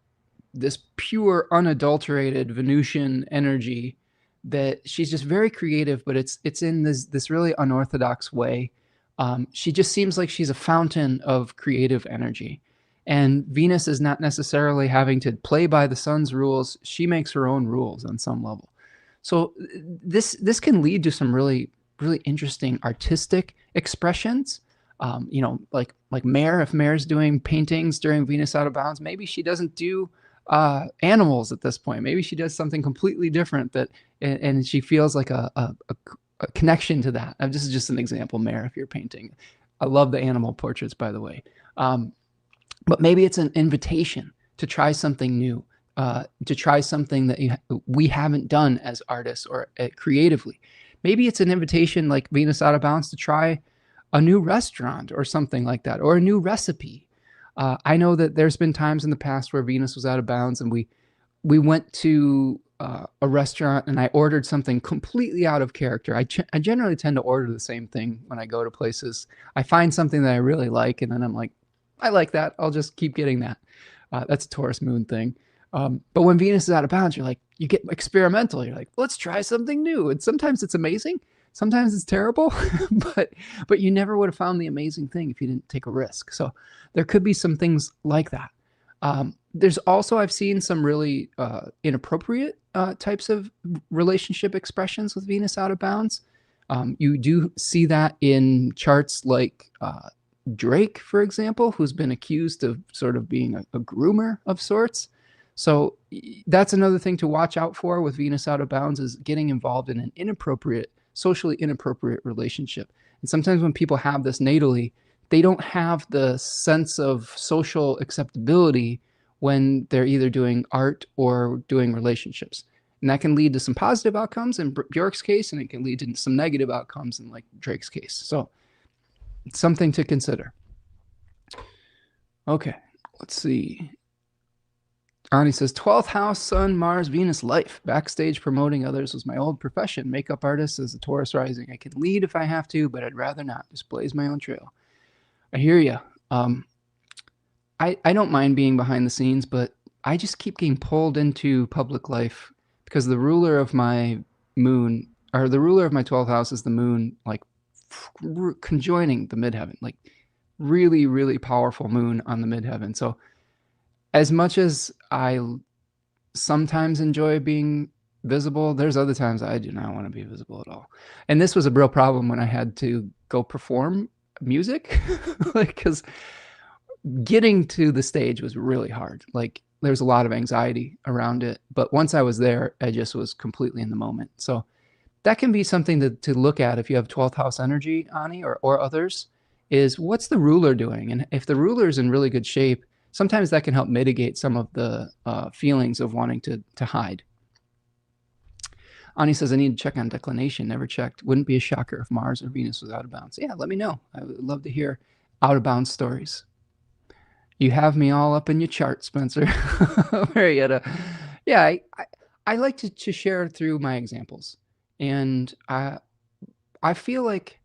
this pure, unadulterated Venusian energy that she's just very creative, but it's in this really unorthodox way. She just seems like she's a fountain of creative energy. And Venus is not necessarily having to play by the sun's rules. She makes her own rules on some level. So this can lead to some really interesting artistic expressions. Like Mare, if Mare's doing paintings during Venus out of bounds, maybe she doesn't do animals at this point. Maybe she does something completely different and she feels like a connection to that. This is just an example, Mare, if you're painting. I love the animal portraits, by the way. But maybe it's an invitation to try something new, to try something that we haven't done as artists or creatively. Maybe it's an invitation like Venus out of bounds to try a new restaurant or something like that, or a new recipe. I know that there's been times in the past where Venus was out of bounds and we went to a restaurant and I ordered something completely out of character. I generally tend to order the same thing when I go to places. I find something that I really like and then I'm like, I like that. I'll just keep getting that. That's a Taurus moon thing. But when Venus is out of bounds, you're like, you get experimental. You're like, let's try something new. And sometimes it's amazing. Sometimes it's terrible, but you never would have found the amazing thing if you didn't take a risk. So there could be some things like that. There's also, I've seen some really inappropriate types of relationship expressions with Venus out of bounds. You do see that in charts like Drake, for example, who's been accused of sort of being a groomer of sorts. So that's another thing to watch out for with Venus out of bounds, is getting involved in an socially inappropriate relationship. And sometimes when people have this natally, they don't have the sense of social acceptability when they're either doing art or doing relationships. And that can lead to some positive outcomes in Bjork's case, and it can lead to some negative outcomes in like Drake's case. So it's something to consider. Okay, let's see. Ani says, 12th house, Sun, Mars, Venus, life. Backstage promoting others was my old profession. Makeup artist as a Taurus rising. I can lead if I have to, but I'd rather not. Just blaze my own trail. I hear you. I don't mind being behind the scenes, but I just keep getting pulled into public life because the ruler of my moon, or the ruler of my 12th house is the moon, like conjoining the midheaven, like really, really powerful moon on the midheaven. So as much as I sometimes enjoy being visible, there's other times I do not want to be visible at all. And this was a real problem when I had to go perform music, like, because getting to the stage was really hard. Like there's a lot of anxiety around it, but once I was there, I just was completely in the moment. So that can be something to look at if you have 12th house energy, Ani, or others, is what's the ruler doing? And if the ruler is in really good shape, sometimes that can help mitigate some of the feelings of wanting to hide. Ani says, I need to check on declination. Never checked. Wouldn't be a shocker if Mars or Venus was out of bounds. Yeah, let me know. I would love to hear out of bounds stories. You have me all up in your chart, Spencer. Marietta. Yeah, I like to share through my examples. And I feel like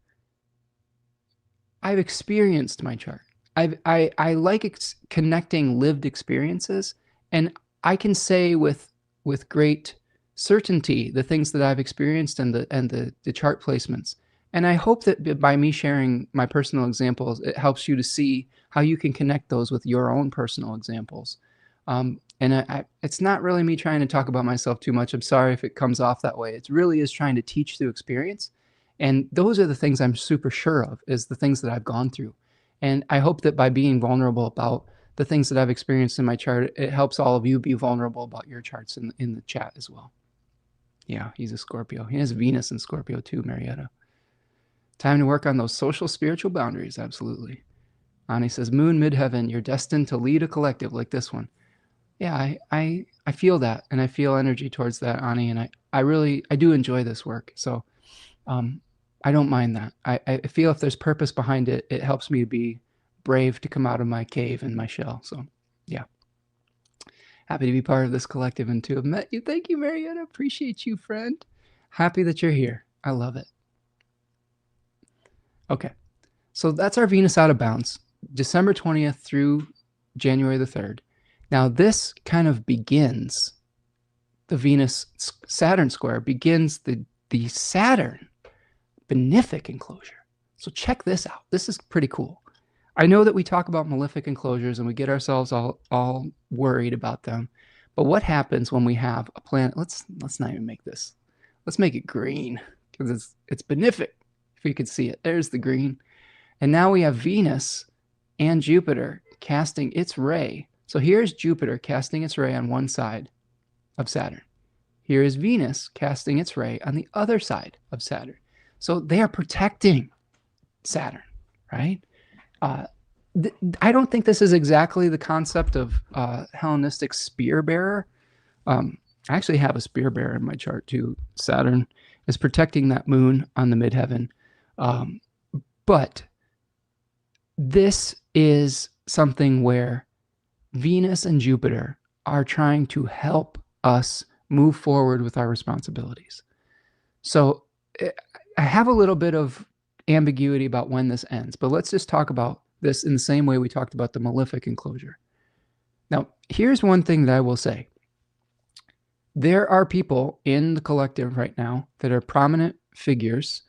I've experienced my chart. I like connecting lived experiences, and I can say with great certainty the things that I've experienced and the chart placements. And I hope that by me sharing my personal examples, it helps you to see how you can connect those with your own personal examples. And it's not really me trying to talk about myself too much. I'm sorry if it comes off that way. It really is trying to teach through experience. And those are the things I'm super sure of, is the things that I've gone through. And I hope that by being vulnerable about the things that I've experienced in my chart, it helps all of you be vulnerable about your charts in the chat as well. Yeah, he's a Scorpio. He has Venus in Scorpio too, Marietta. Time to work on those social spiritual boundaries, absolutely. Ani says, Moon midheaven, you're destined to lead a collective like this one. Yeah, I feel that, and I feel energy towards that, Ani, and I do enjoy this work. So I don't mind that. I feel if there's purpose behind it, it helps me to be brave to come out of my cave and my shell. So yeah. Happy to be part of this collective and to have met you. Thank you, Marietta. Appreciate you, friend. Happy that you're here. I love it. Okay. So that's our Venus out of bounds, December 20th through January the 3rd. Now this kind of begins the Venus-Saturn square, begins the Saturn benefic enclosure. So check this out. This is pretty cool. I know that we talk about malefic enclosures and we get ourselves all worried about them. But what happens when we have a planet? Let's not even make this. Let's make it green because it's benefic. If you could see it, there's the green. And now we have Venus and Jupiter casting its ray. So here's Jupiter casting its ray on one side of Saturn. Here is Venus casting its ray on the other side of Saturn. So they are protecting Saturn, right? I don't think this is exactly the concept of Hellenistic spear bearer. I actually have a spear bearer in my chart too. Saturn is protecting that moon on the midheaven. But this is something where Venus and Jupiter are trying to help us move forward with our responsibilities. So I have a little bit of ambiguity about when this ends, but let's just talk about this in the same way we talked about the malefic enclosure. Now, here's one thing that I will say. There are people in the collective right now that are prominent figures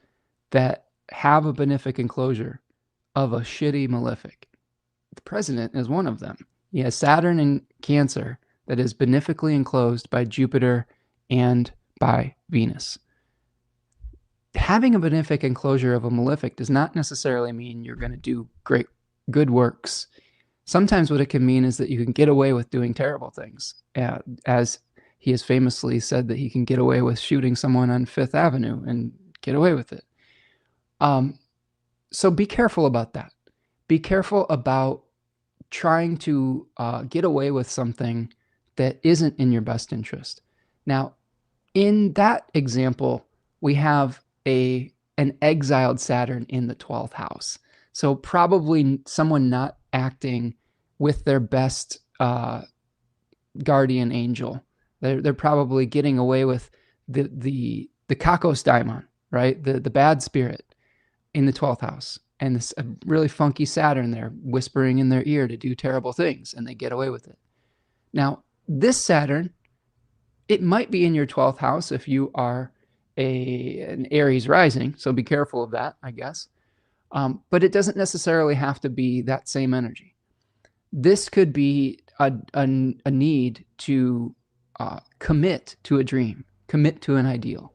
that have a benefic enclosure of a shitty malefic. The president is one of them. He has Saturn in Cancer that is benefically enclosed by Jupiter and by Venus. Having a benefic enclosure of a malefic does not necessarily mean you're going to do good works. Sometimes what it can mean is that you can get away with doing terrible things, as he has famously said that he can get away with shooting someone on Fifth Avenue and get away with it. So be careful about that. Be careful about trying to get away with something that isn't in your best interest. Now, in that example, we have an exiled Saturn in the 12th house. So probably someone not acting with their best guardian angel. They're probably getting away with the kakos daimon, right? The bad spirit in the 12th house. And this a really funky Saturn there whispering in their ear to do terrible things, and they get away with it. Now, this Saturn, it might be in your 12th house if you are an Aries rising, so be careful of that, I guess. But it doesn't necessarily have to be that same energy. This could be a need to commit to a dream, commit to an ideal.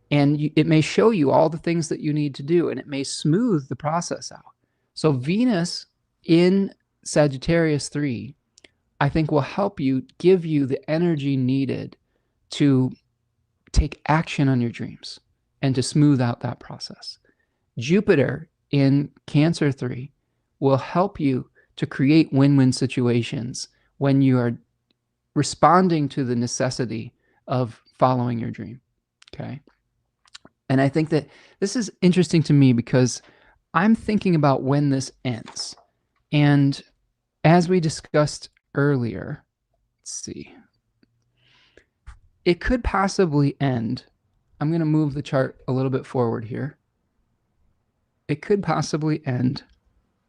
And it may show you all the things that you need to do, and it may smooth the process out. So Venus in Sagittarius 3, I think will help you, give you the energy needed to take action on your dreams and to smooth out that process. Jupiter in Cancer 3 will help you to create win-win situations when you are responding to the necessity of following your dream, okay? And I think that this is interesting to me because I'm thinking about when this ends. And as we discussed earlier, let's see, it could possibly end. I'm going to move the chart a little bit forward here. It could possibly end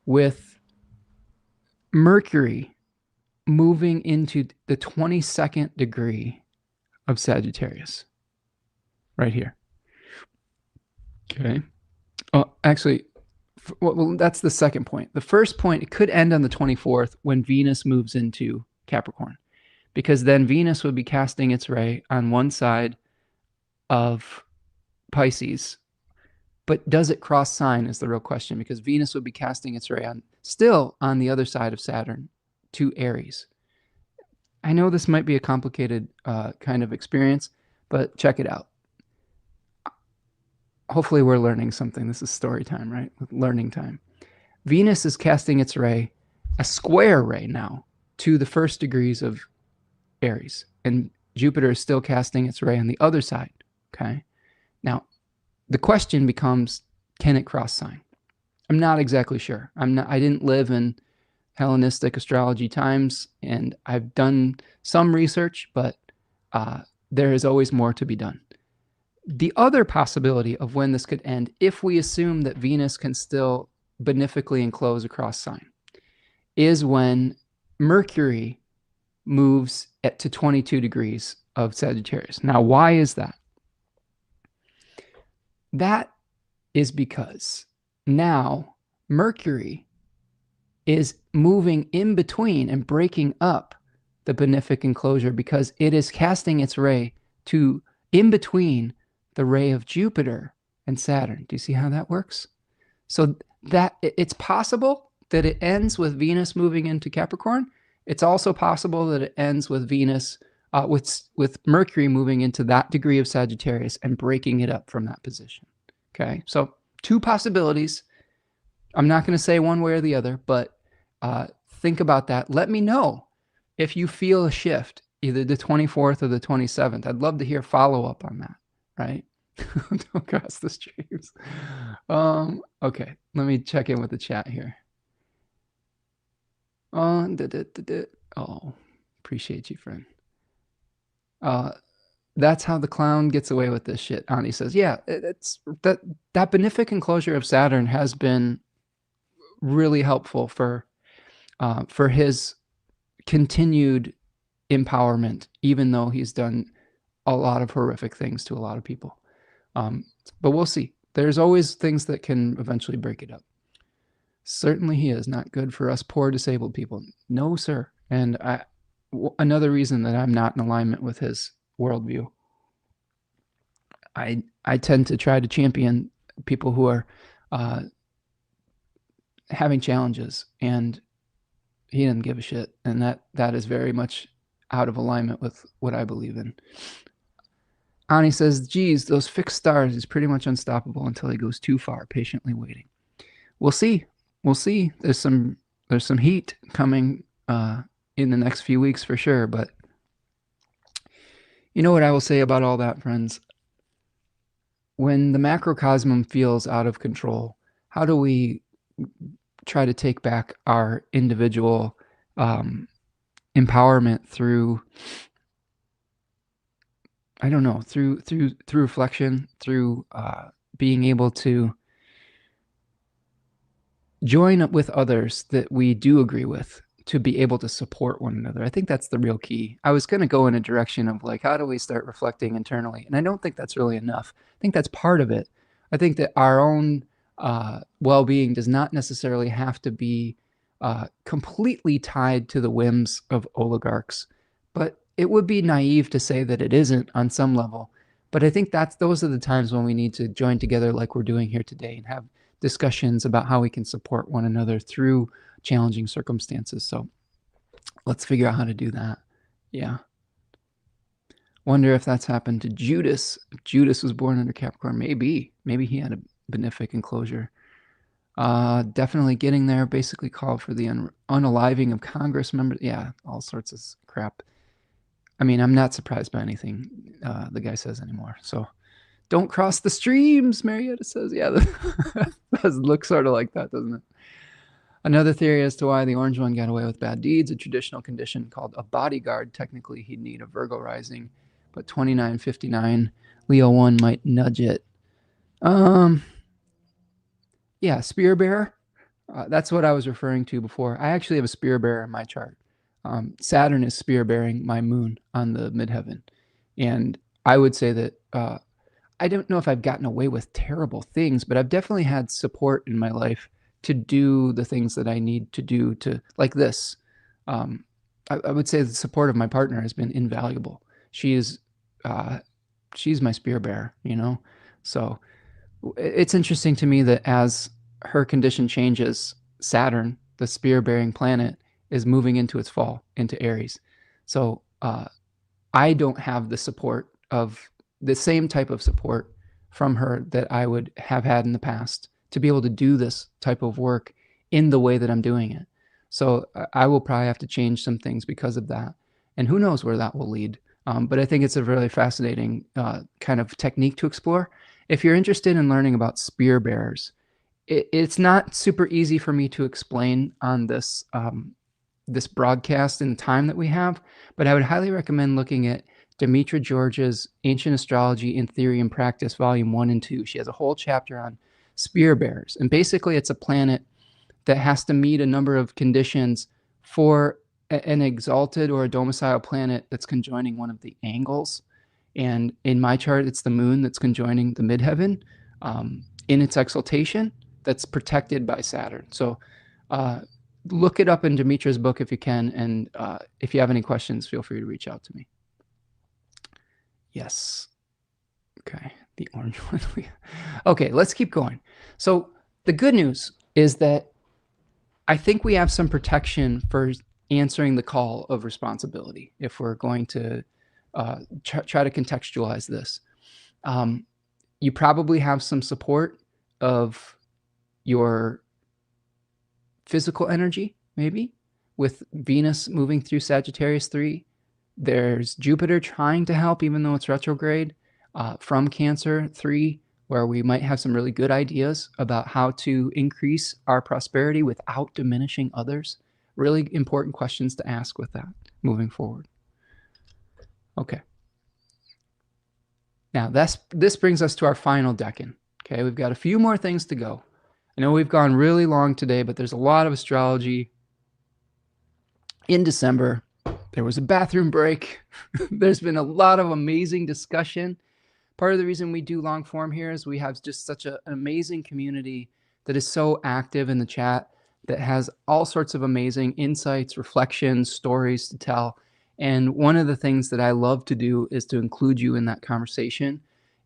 with Mercury moving into the 22nd degree of Sagittarius, right here. Okay. Oh, actually, well, that's the second point. The first point, it could end on the 24th when Venus moves into Capricorn, because then Venus would be casting its ray on one side of Pisces, But does it cross sign is the real question, because Venus would be casting its ray still on the other side of Saturn to Aries. I know this might be a complicated kind of experience, but check it out. Hopefully we're learning something. This is story time, right? Learning time. Venus is casting its ray, a square ray now, to the first degrees of Aries. And Jupiter is still casting its ray on the other side, okay? Now, the question becomes, can it cross sign? I'm not exactly sure. I didn't live in Hellenistic astrology times, and I've done some research, but there is always more to be done. The other possibility of when this could end, if we assume that Venus can still benefically enclose a cross sign, is when Mercury moves to 22 degrees of Sagittarius. Now, why is that? That is because now Mercury is moving in between and breaking up the benefic enclosure, because it is casting its ray to in between the ray of Jupiter and Saturn. Do you see how that works? So that it's possible that it ends with Venus moving into Capricorn. It's also possible that it ends with Venus, with Mercury moving into that degree of Sagittarius and breaking it up from that position. Okay, so two possibilities. I'm not going to say one way or the other, but think about that. Let me know if you feel a shift, either the 24th or the 27th. I'd love to hear follow-up on that, right? Don't cross the streams. Okay, let me check in with the chat here. Oh, appreciate you, friend. That's how the clown gets away with this shit. Ani says, yeah, it's that benefic enclosure of Saturn has been really helpful for his continued empowerment, even though he's done a lot of horrific things to a lot of people. But we'll see. There's always things that can eventually break it up. Certainly he is not good for us poor disabled people. No, sir. And another reason that I'm not in alignment with his worldview. I tend to try to champion people who are having challenges, and he doesn't give a shit. And that is very much out of alignment with what I believe in. Ani says, geez, those fixed stars is pretty much unstoppable until he goes too far, patiently waiting. We'll see. We'll see. There's some heat coming in the next few weeks for sure. But you know what I will say about all that, friends? When the macrocosm feels out of control, how do we try to take back our individual empowerment through, I don't know, through reflection, through being able to join up with others that we do agree with, to be able to support one another. I think that's the real key. I was going to go in a direction of like, how do we start reflecting internally? And I don't think that's really enough. I think that's part of it. I think that our own well-being does not necessarily have to be completely tied to the whims of oligarchs, but it would be naive to say that it isn't on some level. But I think those are the times when we need to join together like we're doing here today and have discussions about how we can support one another through challenging circumstances. So let's figure out how to do that. Yeah. Wonder if that's happened to Judas. Judas was born under Capricorn. Maybe he had a benefic enclosure. Definitely getting there. Basically called for the unaliving of Congress members. Yeah, all sorts of crap. I mean, I'm not surprised by anything the guy says anymore. So don't cross the streams, Marietta says. Yeah, that does look sort of like that, doesn't it? Another theory as to why the orange one got away with bad deeds, a traditional condition called a bodyguard. Technically, he'd need a Virgo rising, but 2959 Leo 1 might nudge it. Yeah, spear bearer. That's what I was referring to before. I actually have a spear bearer in my chart. Saturn is spear bearing my moon on the midheaven. And I would say that I don't know if I've gotten away with terrible things, but I've definitely had support in my life to do the things that I need to do to, like this. I would say the support of my partner has been invaluable. She's my spear bearer, you know? So It's interesting to me that as her condition changes, Saturn, the spear-bearing planet, is moving into its fall, into Aries. So I don't have the support of the same type of support from her that I would have had in the past to be able to do this type of work in the way that I'm doing it. So I will probably have to change some things because of that. And who knows where that will lead. But I think it's a really fascinating kind of technique to explore. If you're interested in learning about spear bearers, it's not super easy for me to explain on this this broadcast in the time that we have, but I would highly recommend looking at Demetra George's Ancient Astrology in Theory and Practice, Volume 1 and 2. She has a whole chapter on spear bearers. And basically, it's a planet that has to meet a number of conditions for an exalted or a domicile planet that's conjoining one of the angles. And in my chart, it's the moon that's conjoining the midheaven in its exaltation that's protected by Saturn. So look it up in Demetra's book if you can. And if you have any questions, feel free to reach out to me. Yes. Okay. The orange one. Okay, let's keep going. So the good news is that I think we have some protection for answering the call of responsibility if we're going to try to contextualize this. You probably have some support of your physical energy, maybe, with Venus moving through Sagittarius 3. There's Jupiter trying to help, even though it's retrograde, from Cancer 3, where we might have some really good ideas about how to increase our prosperity without diminishing others. Really important questions to ask with that moving forward. Okay. Now, this brings us to our final decan. Okay, we've got a few more things to go. I know we've gone really long today, but there's a lot of astrology in December. There was a bathroom break. There's been a lot of amazing discussion. Part of the reason we do long form here is we have just such an amazing community that is so active in the chat, that has all sorts of amazing insights, reflections, stories to tell. And one of the things that I love to do is to include you in that conversation.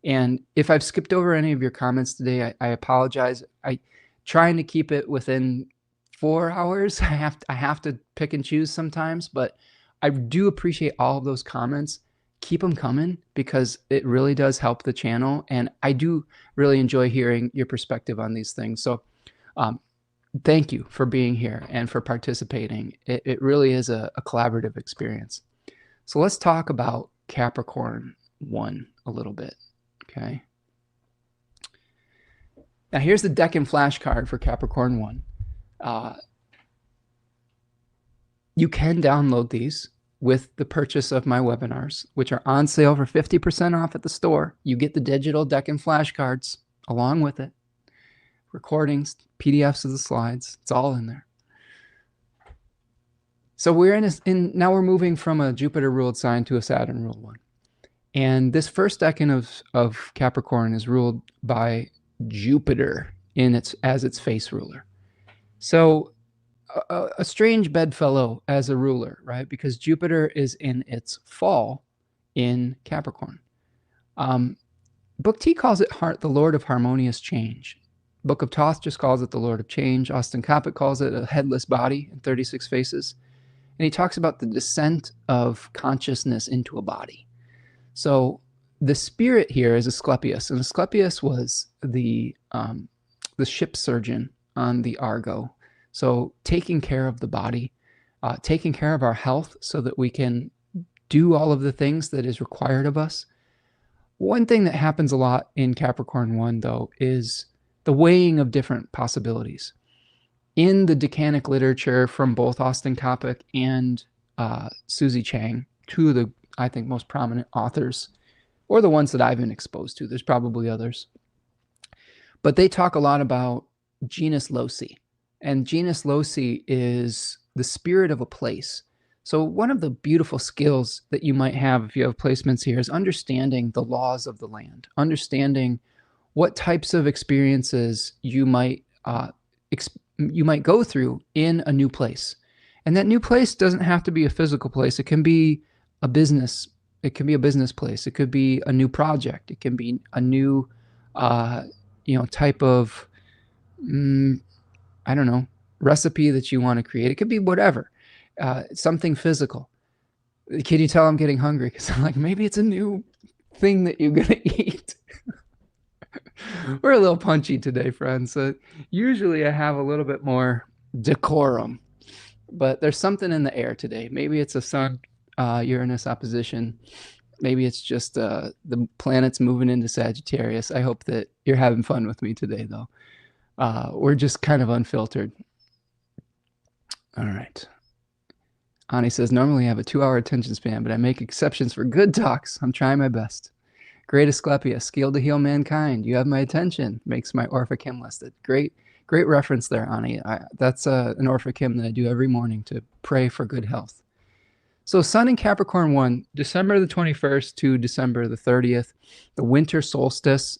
And if I've skipped over any of your comments today, I apologize. I trying to keep it within 4 hours. I have to pick and choose sometimes, but I do appreciate all of those comments. Keep them coming because it really does help the channel. And I do really enjoy hearing your perspective on these things. So thank you for being here and for participating. It really is a collaborative experience. So let's talk about Capricorn 1 a little bit, okay? Now here's the Decan flashcard for Capricorn 1. You can download these with the purchase of my webinars, which are on sale for 50% off at the store. You get the digital Decan flashcards along with it. Recordings, PDFs of the slides, it's all in there. So we're now we're moving from a Jupiter ruled sign to a Saturn ruled one. And this first decan of Capricorn is ruled by Jupiter as its face ruler. So a strange bedfellow as a ruler, right? Because Jupiter is in its fall in Capricorn. Book T calls it the Lord of Harmonious Change. Book of Thoth just calls it the Lord of Change. Austin Coppock calls it a headless body in 36 faces. And he talks about the descent of consciousness into a body. So the spirit here is Asclepius, and Asclepius was the ship surgeon on the Argo. So taking care of the body, taking care of our health so that we can do all of the things that is required of us. One thing that happens a lot in Capricorn 1, though, is the weighing of different possibilities. In the Decanic literature from both Austin Coppock and Susie Chang, two of the, I think, most prominent authors, or the ones that I've been exposed to. There's probably others. But they talk a lot about genus loci. And genus loci is the spirit of a place. So one of the beautiful skills that you might have if you have placements here is understanding the laws of the land, understanding what types of experiences you might go through in a new place. And that new place doesn't have to be a physical place. It can be a business. It can be a business place. It could be a new project. It can be a new, type of, I don't know, recipe that you want to create. It could be whatever, something physical. Can you tell I'm getting hungry? Because I'm like, maybe it's a new thing that you're going to eat. We're a little punchy today, friends. So usually I have a little bit more decorum, but there's something in the air today. Maybe it's a Sun Uranus opposition. Maybe it's just the planets moving into Sagittarius. I hope that you're having fun with me today, though. We're just kind of unfiltered. All right. Ani says, normally I have a 2-hour attention span, but I make exceptions for good talks. I'm trying my best. Great Asclepius, Skill to Heal Mankind. You have my attention. Makes my Orphic hymn listed. Great reference there, Ani. That's an Orphic hymn that I do every morning to pray for good health. So Sun in Capricorn 1, December the 21st to December the 30th. The winter solstice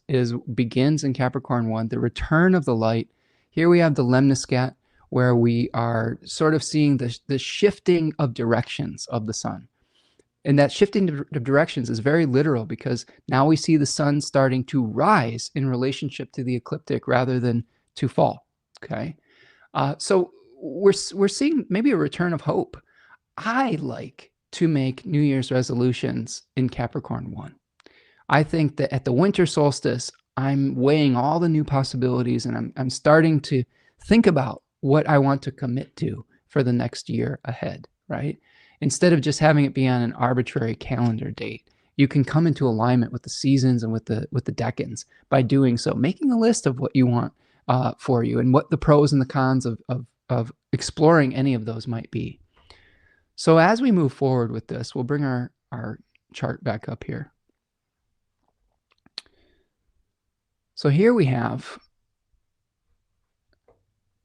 begins in Capricorn 1, the return of the light. Here we have the lemniscat, where we are sort of seeing the shifting of directions of the sun. And that shifting of directions is very literal, because now we see the sun starting to rise in relationship to the ecliptic rather than to fall. Okay. So we're seeing maybe a return of hope. I like to make New Year's resolutions in Capricorn 1. I think that at the winter solstice, I'm weighing all the new possibilities, and I'm starting to think about what I want to commit to for the next year ahead, right? Instead of just having it be on an arbitrary calendar date, you can come into alignment with the seasons and with the decans by doing so, making a list of what you want for you and what the pros and the cons of exploring any of those might be. So as we move forward with this, we'll bring our chart back up here. So here we have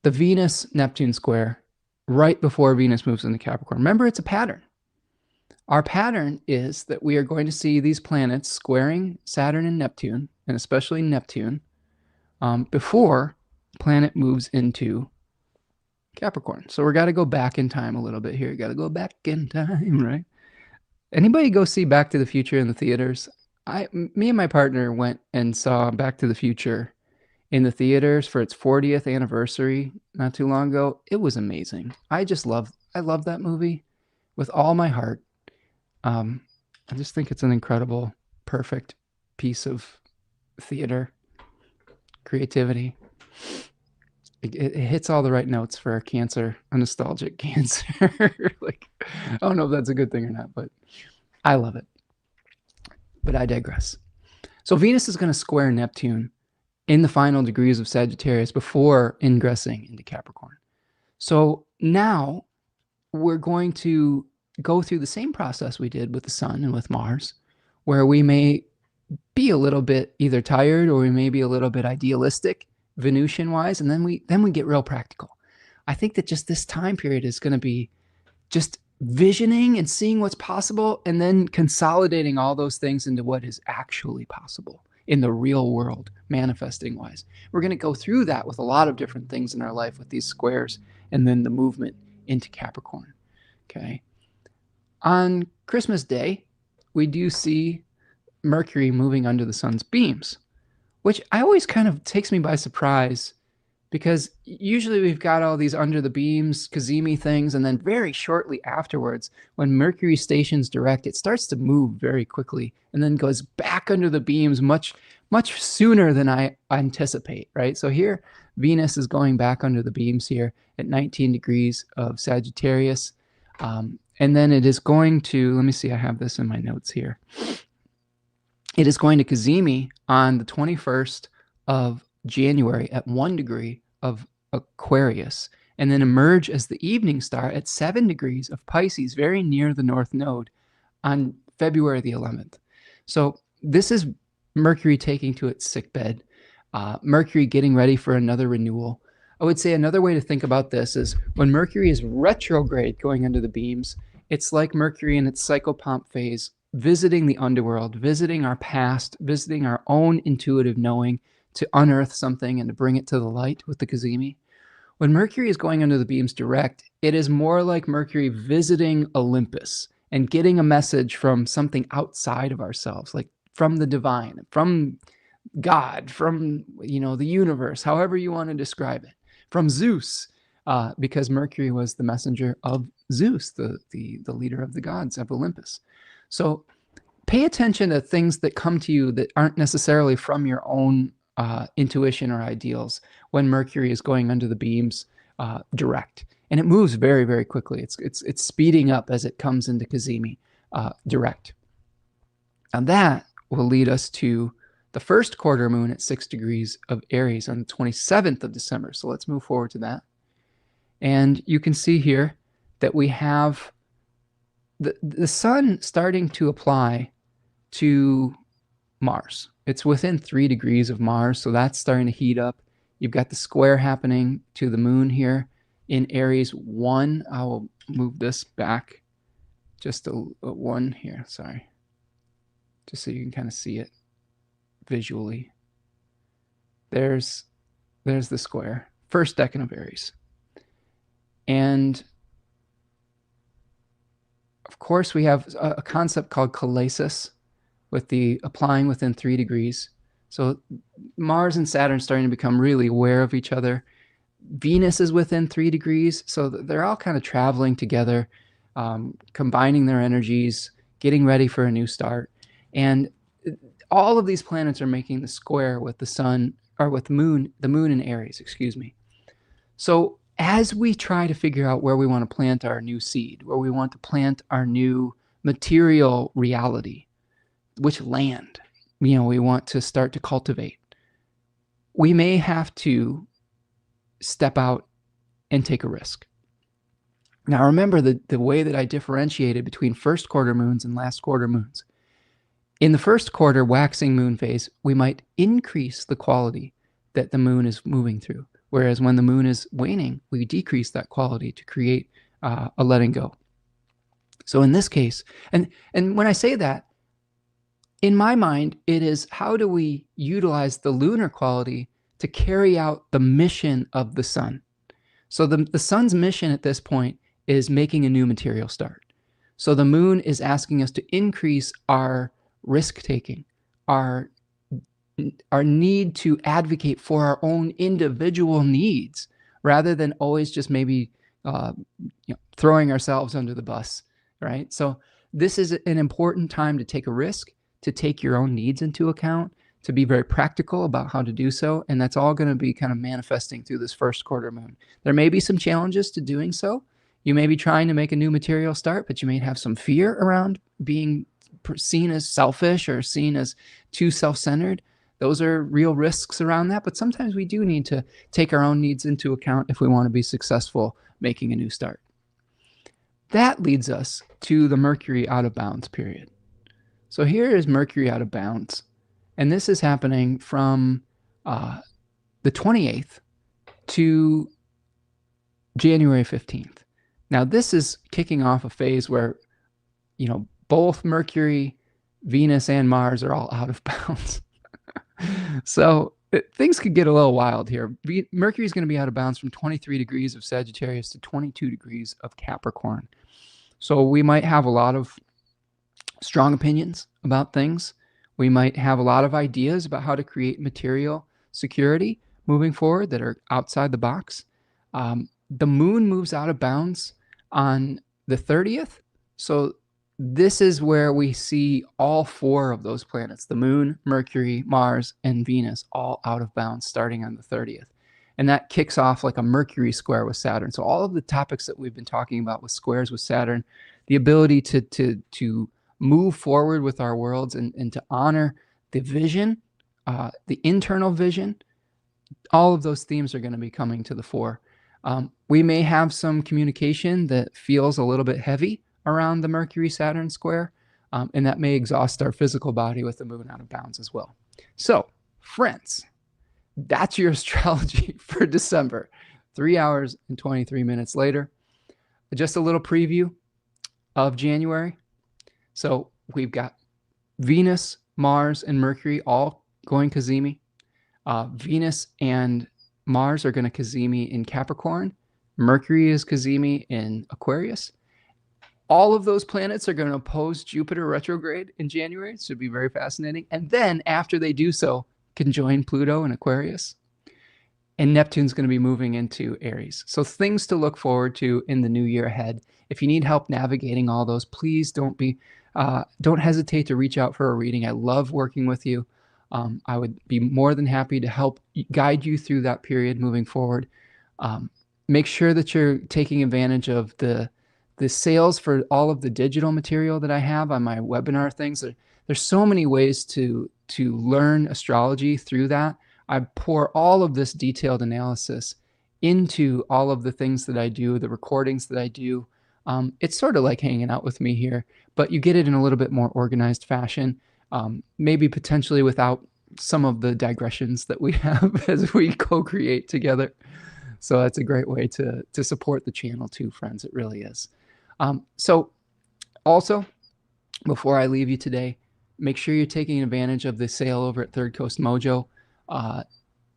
the Venus-Neptune square right before Venus moves into Capricorn. Remember, it's a pattern. Our pattern is that we are going to see these planets squaring Saturn and Neptune, and especially Neptune, before the planet moves into Capricorn. So we're got to go back in time a little bit here. Got to go back in time, right? Anybody go see Back to the Future in the theaters? Me and my partner went and saw Back to the Future in the theaters for its 40th anniversary not too long ago. It was amazing. I love that movie with all my heart. I just think it's an incredible, perfect piece of theater creativity. It hits all the right notes for a nostalgic cancer. Like, I don't know if that's a good thing or not, but I love it. But I digress. So Venus is going to square Neptune in the final degrees of Sagittarius before ingressing into Capricorn. So now we're going to go through the same process we did with the Sun and with Mars, where we may be a little bit either tired or we may be a little bit idealistic Venusian wise, and then we get real practical. I think that just this time period is going to be just visioning and seeing what's possible, and then consolidating all those things into what is actually possible in the real world, manifesting wise. We're going to go through that with a lot of different things in our life with these squares, and then the movement into Capricorn. Okay. On Christmas Day, we do see Mercury moving under the sun's beams, which I always kind of takes me by surprise, because usually we've got all these under the beams, cazimi things, and then very shortly afterwards, when Mercury stations direct, it starts to move very quickly and then goes back under the beams much sooner than I anticipate, right? So here, Venus is going back under the beams here at 19 degrees of Sagittarius. And then it is going to, let me see, I have this in my notes here. It is going to cazimi on the 21st of January at 1 degree of Aquarius, and then emerge as the evening star at 7 degrees of Pisces, very near the North Node, on February the 11th. So this is Mercury taking to its sickbed, Mercury getting ready for another renewal. I would say another way to think about this is when Mercury is retrograde going under the beams, it's like Mercury in its psychopomp phase, visiting the underworld, visiting our past, visiting our own intuitive knowing to unearth something and to bring it to the light with the cazimi. When Mercury is going under the beams direct, it is more like Mercury visiting Olympus and getting a message from something outside of ourselves, like from the divine, from God, from, the universe, however you want to describe it, from Zeus, because Mercury was the messenger of Zeus, the leader of the gods of Olympus. So pay attention to things that come to you that aren't necessarily from your own intuition or ideals when Mercury is going under the beams direct. And it moves very, very quickly. It's speeding up as it comes into Cazimi direct. And that will lead us to the first quarter moon at 6 degrees of Aries on the 27th of December. So let's move forward to that. And you can see here that we have the sun starting to apply to Mars. It's within 3 degrees of Mars, so that's starting to heat up. You've got the square happening to the moon here in Aries 1. I will move this back just a 1 here, sorry. Just so you can kind of see it visually. There's the square, first decan of Aries. And of course, we have a concept called chalasis with the applying within 3 degrees. So Mars and Saturn starting to become really aware of each other. Venus is within 3 degrees, so they're all kind of traveling together, combining their energies, getting ready for a new start. And all of these planets are making the square with the sun, or with the moon in Aries, excuse me. So as we try to figure out where we want to plant our new seed, where we want to plant our new material reality, which land, we want to start to cultivate, we may have to step out and take a risk. Now, remember the way that I differentiated between first quarter moons and last quarter moons. In the first quarter waxing moon phase, we might increase the quality that the moon is moving through. Whereas when the moon is waning, we decrease that quality to create a letting go. So in this case, and when I say that, in my mind, it is how do we utilize the lunar quality to carry out the mission of the sun? So the sun's mission at this point is making a new material start. So the moon is asking us to increase our risk-taking, our need to advocate for our own individual needs, rather than always just maybe throwing ourselves under the bus, right? So this is an important time to take a risk, to take your own needs into account, to be very practical about how to do so, and that's all going to be kind of manifesting through this first quarter moon. There may be some challenges to doing so. You may be trying to make a new material start, but you may have some fear around being seen as selfish or seen as too self-centered. Those are real risks around that, but sometimes we do need to take our own needs into account if we want to be successful making a new start. That leads us to the Mercury out of bounds period. So here is Mercury out of bounds, and this is happening from the 28th to January 15th. Now this is kicking off a phase where, both Mercury, Venus, and Mars are all out of bounds. So things could get a little wild here. Mercury is going to be out of bounds from 23 degrees of Sagittarius to 22 degrees of Capricorn. So we might have a lot of strong opinions about things. We might have a lot of ideas about how to create material security moving forward that are outside the box. The moon moves out of bounds on the 30th. So this is where we see all 4 of those planets, the moon, Mercury, Mars, and Venus, all out of bounds starting on the 30th. And that kicks off like a Mercury square with Saturn. So all of the topics that we've been talking about with squares with Saturn, the ability to move forward with our worlds and to honor the vision, the internal vision, all of those themes are going to be coming to the fore. We may have some communication that feels a little bit heavy around the Mercury-Saturn square, and that may exhaust our physical body with the moon out of bounds as well. So, friends, that's your astrology for December. 3 hours and 23 minutes later. Just a little preview of January. So we've got Venus, Mars, and Mercury all going Cazimi. Venus and Mars are going to Cazimi in Capricorn. Mercury is Cazimi in Aquarius. All of those planets are going to oppose Jupiter retrograde in January. So it'll be very fascinating. And then after they do so, conjoin Pluto in Aquarius. And Neptune's going to be moving into Aries. So things to look forward to in the new year ahead. If you need help navigating all those, please don't hesitate to reach out for a reading. I love working with you. I would be more than happy to help guide you through that period moving forward. Make sure that you're taking advantage of the sales for all of the digital material that I have on my webinar things. There's so many ways to learn astrology through that. I pour all of this detailed analysis into all of the things that I do, the recordings that I do. It's sort of like hanging out with me here, but you get it in a little bit more organized fashion, maybe potentially without some of the digressions that we have as we co-create together. So that's a great way to support the channel too, friends. It really is. So also, before I leave you today, make sure you're taking advantage of the sale over at Third Coast Mojo.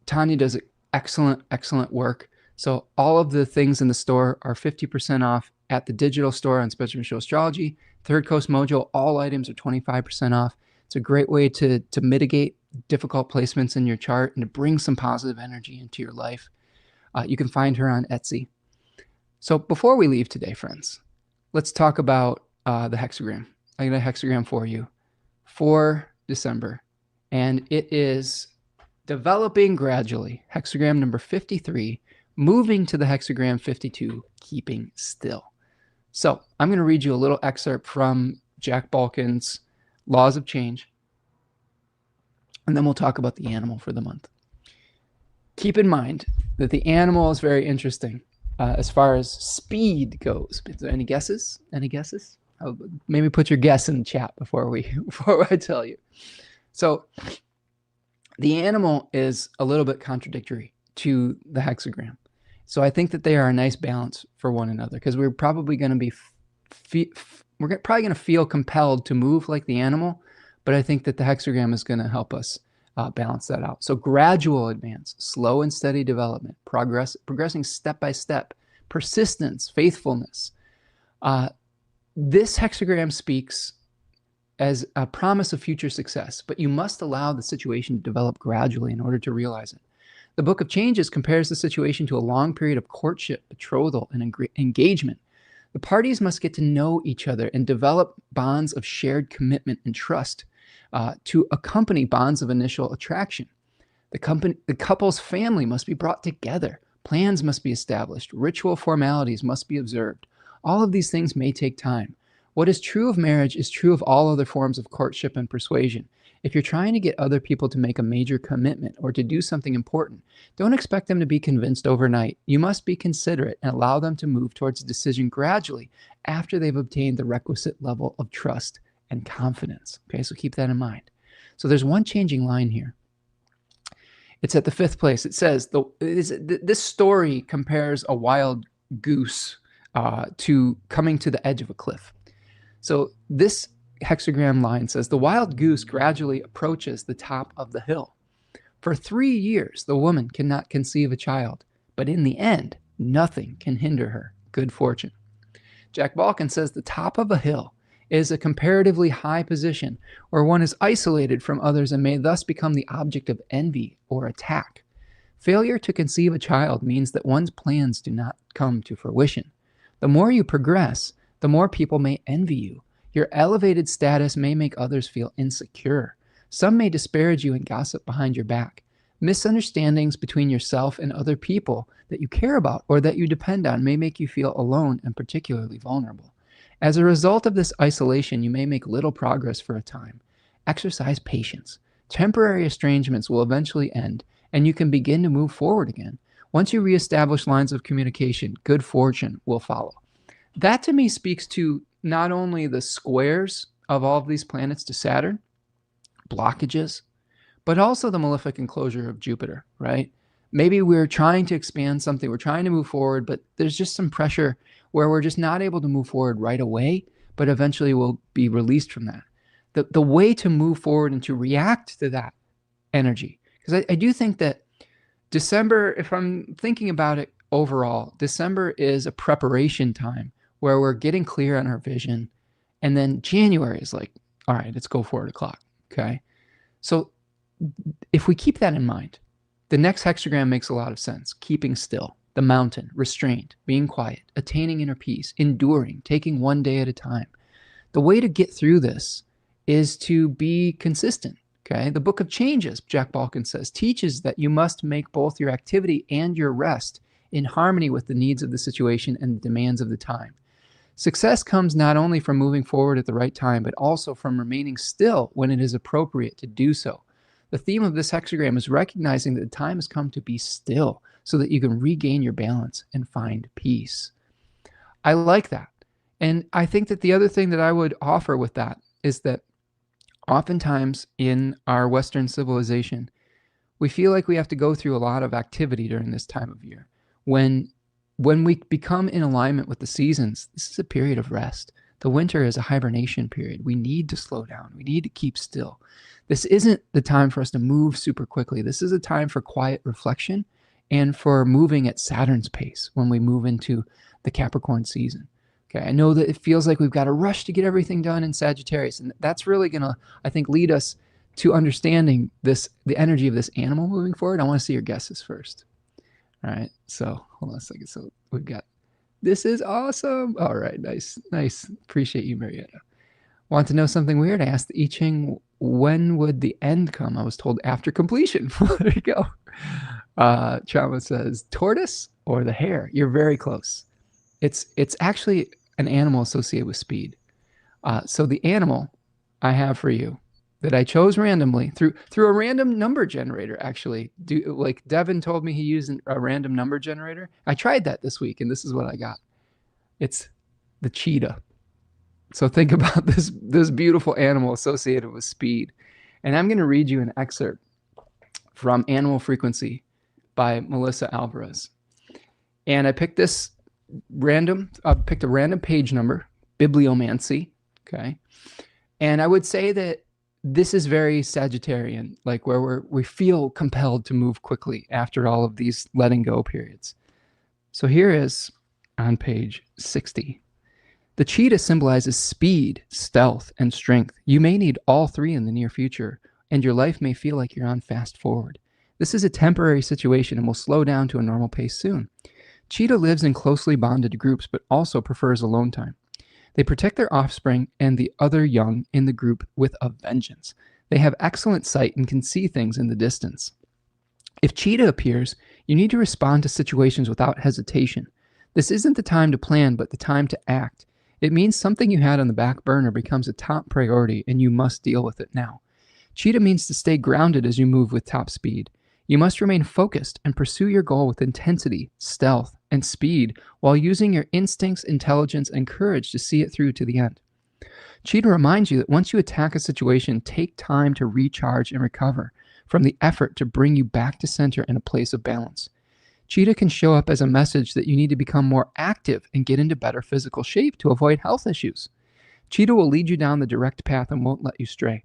Tanya does excellent work. So all of the things in the store are 50% off at the digital store on Spencer Michaud Astrology. Third Coast Mojo, all items are 25% off. It's a great way to mitigate difficult placements in your chart and to bring some positive energy into your life. You can find her on Etsy. So before we leave today, friends, let's talk about the hexagram. I got a hexagram for you for December, and it is developing gradually. Hexagram number 53, moving to the hexagram 52, keeping still. So I'm going to read you a little excerpt from Jack Balkin's Laws of Change, and then we'll talk about the animal for the month. Keep in mind that the animal is very interesting as far as speed goes. Is there any guesses? Any guesses? Maybe put your guess in the chat before I tell you. So the animal is a little bit contradictory to the hexagram. So I think that they are a nice balance for one another, because we're probably going to feel compelled to move like the animal, but I think that the hexagram is going to help us balance that out. So gradual advance, slow and steady development, progressing step by step, persistence, faithfulness. This hexagram speaks as a promise of future success, but you must allow the situation to develop gradually in order to realize it. The Book of Changes compares the situation to a long period of courtship, betrothal, and engagement. The parties must get to know each other and develop bonds of shared commitment and trust to accompany bonds of initial attraction. The couple's family must be brought together. Plans must be established. Ritual formalities must be observed. All of these things may take time. What is true of marriage is true of all other forms of courtship and persuasion. If you're trying to get other people to make a major commitment or to do something important, don't expect them to be convinced overnight. You must be considerate and allow them to move towards a decision gradually after they've obtained the requisite level of trust and confidence. Okay, so keep that in mind. So there's one changing line here. It's at the 5th place. It says, this story compares a wild goose to coming to the edge of a cliff. So this hexagram line says, the wild goose gradually approaches the top of the hill. For 3 years, the woman cannot conceive a child, but in the end, nothing can hinder her good fortune. Jack Balkin says the top of a hill is a comparatively high position where one is isolated from others and may thus become the object of envy or attack. Failure to conceive a child means that one's plans do not come to fruition. The more you progress, the more people may envy you. Your elevated status may make others feel insecure. Some may disparage you and gossip behind your back. Misunderstandings between yourself and other people that you care about or that you depend on may make you feel alone and particularly vulnerable. As a result of this isolation, you may make little progress for a time. Exercise patience. Temporary estrangements will eventually end, and you can begin to move forward again. Once you reestablish lines of communication, good fortune will follow. That to me speaks to not only the squares of all of these planets to Saturn, blockages, but also the malefic enclosure of Jupiter, right? Maybe we're trying to expand something, we're trying to move forward, but there's just some pressure where we're just not able to move forward right away, but eventually we'll be released from that. The way to move forward and to react to that energy, because I do think that December, if I'm thinking about it overall, December is a preparation time where we're getting clear on our vision. And then January is like, all right, let's go 4 o'clock. Okay. So if we keep that in mind, the next hexagram makes a lot of sense. Keeping still, the mountain, restraint, being quiet, attaining inner peace, enduring, taking one day at a time. The way to get through this is to be consistent. Okay. The Book of Changes, Jack Balkin says, teaches that you must make both your activity and your rest in harmony with the needs of the situation and the demands of the time. Success comes not only from moving forward at the right time, but also from remaining still when it is appropriate to do so. The theme of this hexagram is recognizing that the time has come to be still so that you can regain your balance and find peace. I like that. And I think that the other thing that I would offer with that is that oftentimes in our Western civilization, we feel like we have to go through a lot of activity during this time of year. When we become in alignment with the seasons, this is a period of rest. The winter is a hibernation period. We need to slow down. We need to keep still. This isn't the time for us to move super quickly. This is a time for quiet reflection and for moving at Saturn's pace when we move into the Capricorn season. Okay, I know that it feels like we've got to rush to get everything done in Sagittarius, and that's really going to, I think, lead us to understanding the energy of this animal moving forward. I want to see your guesses first. All right, so hold on a second. So we've got, this is awesome. All right, nice. Appreciate you, Marietta. Want to know something weird? I asked the I-Ching, when would the end come? I was told after completion. There you go. Chama says, tortoise or the hare? You're very close. It's actually an animal associated with speed. So the animal I have for you that I chose randomly through a random number generator, actually. Like Devin told me he used a random number generator. I tried that this week, and this is what I got. It's the cheetah. So think about this beautiful animal associated with speed. And I'm going to read you an excerpt from Animal Frequency by Melissa Alvarez. And I picked a random page number, bibliomancy, okay? And I would say that this is very Sagittarian, like where we feel compelled to move quickly after all of these letting go periods. So here is on page 60. The cheetah symbolizes speed, stealth, and strength. You may need all three in the near future, and your life may feel like you're on fast forward. This is a temporary situation and will slow down to a normal pace soon. Cheetah lives in closely bonded groups, but also prefers alone time. They protect their offspring and the other young in the group with a vengeance. They have excellent sight and can see things in the distance. If cheetah appears, you need to respond to situations without hesitation. This isn't the time to plan, but the time to act. It means something you had on the back burner becomes a top priority, and you must deal with it now. Cheetah means to stay grounded as you move with top speed. You must remain focused and pursue your goal with intensity, stealth, and speed while using your instincts, intelligence, and courage to see it through to the end. Cheetah reminds you that once you attack a situation, take time to recharge and recover from the effort to bring you back to center in a place of balance. Cheetah can show up as a message that you need to become more active and get into better physical shape to avoid health issues. Cheetah will lead you down the direct path and won't let you stray.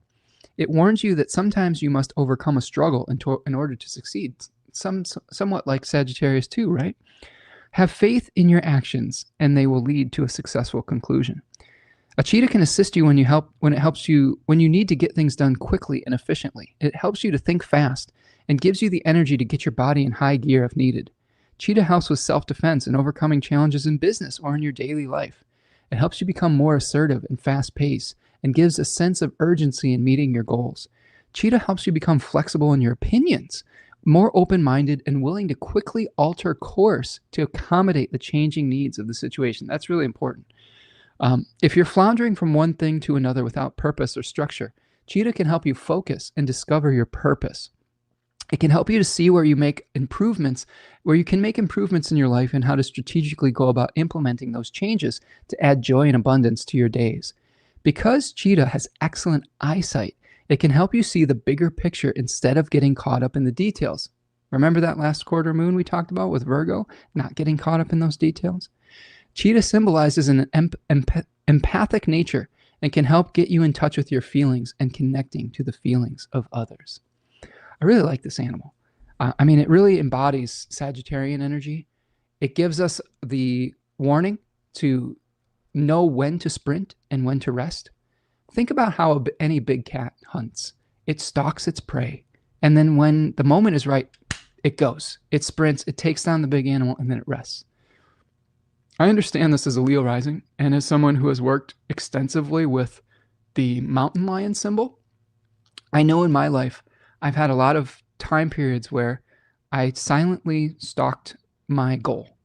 It warns you that sometimes you must overcome a struggle in order to succeed. Somewhat like Sagittarius too, right? Have faith in your actions, and they will lead to a successful conclusion. A cheetah can assist you when you need to get things done quickly and efficiently. It helps you to think fast and gives you the energy to get your body in high gear if needed. Cheetah helps with self-defense and overcoming challenges in business or in your daily life. It helps you become more assertive and fast-paced and gives a sense of urgency in meeting your goals. Cheetah helps you become flexible in your opinions, more open-minded and willing to quickly alter course to accommodate the changing needs of the situation. That's really important. If you're floundering from one thing to another without purpose or structure, Cheetah can help you focus and discover your purpose. It can help you to see where you can make improvements in your life and how to strategically go about implementing those changes to add joy and abundance to your days. Because Cheetah has excellent eyesight, it can help you see the bigger picture instead of getting caught up in the details. Remember that last quarter moon we talked about with Virgo, not getting caught up in those details? Cheetah symbolizes an empathic nature and can help get you in touch with your feelings and connecting to the feelings of others. I really like this animal. It really embodies Sagittarian energy. It gives us the warning to know when to sprint and when to rest. Think about how any big cat hunts. It stalks its prey. And then when the moment is right, it goes. It sprints, it takes down the big animal, and then it rests. I understand this as a Leo rising, and as someone who has worked extensively with the mountain lion symbol, I know in my life I've had a lot of time periods where I silently stalked my goal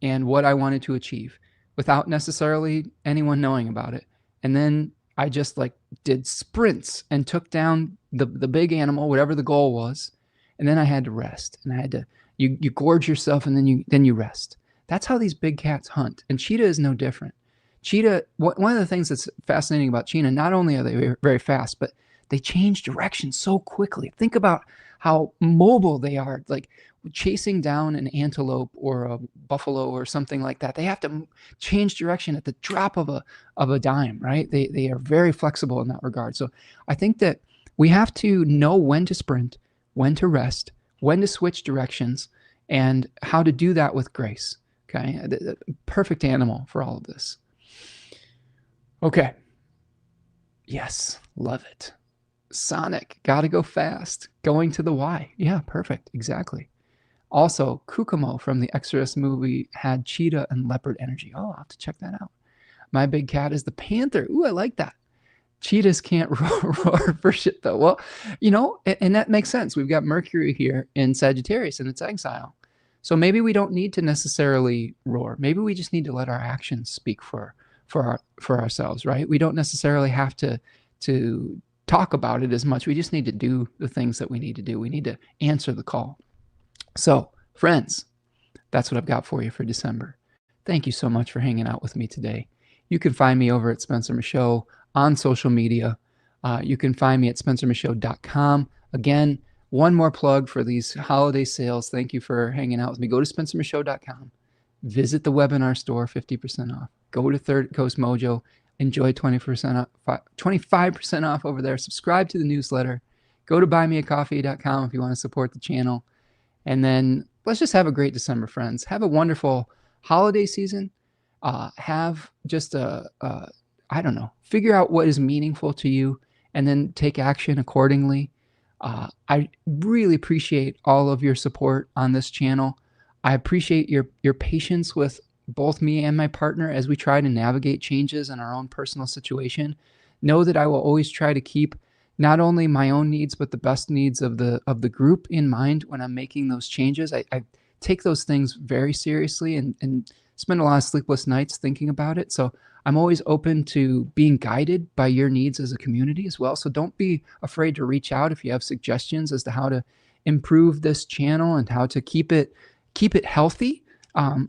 and what I wanted to achieve without necessarily anyone knowing about it. And then I just like did sprints and took down the big animal, whatever the goal was. And then I had to rest, and I had to, you gorge yourself, and then you rest. That's how these big cats hunt. And cheetah is no different. Cheetah, one of the things that's fascinating about cheetah, not only are they very fast, but they change direction so quickly. Think about how mobile they are, like chasing down an antelope or a buffalo or something like that. They have to change direction at the drop of a dime, right? They are very flexible in that regard. So I think that we have to know when to sprint, when to rest, when to switch directions, and how to do that with grace. Okay, the perfect animal for all of this. Okay. Yes, love it. Sonic, gotta go fast. Going to the Y. Yeah, perfect. Exactly. Also, Kukumo from the Exorcist movie had cheetah and leopard energy. Oh, I'll have to check that out. My big cat is the panther. Ooh, I like that. Cheetahs can't roar for shit, though. Well, and that makes sense. We've got Mercury here in Sagittarius in its exile. So maybe we don't need to necessarily roar. Maybe we just need to let our actions speak for ourselves, right? We don't necessarily have to talk about it as much. We just need to do the things that we need to do. We need to answer the call. So, friends, that's what I've got for you for December. Thank you so much for hanging out with me today. You can find me over at Spencer Michaud on social media. You can find me at spencermichaud.com. Again, one more plug for these holiday sales. Thank you for hanging out with me. Go to spencermichaud.com. Visit the webinar store, 50% off. Go to Third Coast Mojo. Enjoy 20% off, 25% off over there. Subscribe to the newsletter. Go to buymeacoffee.com if you want to support the channel. And then let's just have a great December, friends. Have a wonderful holiday season. Have just I don't know, figure out what is meaningful to you and then take action accordingly. I really appreciate all of your support on this channel. I appreciate your patience with both me and my partner as we try to navigate changes in our own personal situation. Know that I will always try to keep not only my own needs, but the best needs of the group in mind when I'm making those changes. I take those things very seriously and spend a lot of sleepless nights thinking about it. So I'm always open to being guided by your needs as a community as well. So don't be afraid to reach out if you have suggestions as to how to improve this channel and how to keep it healthy,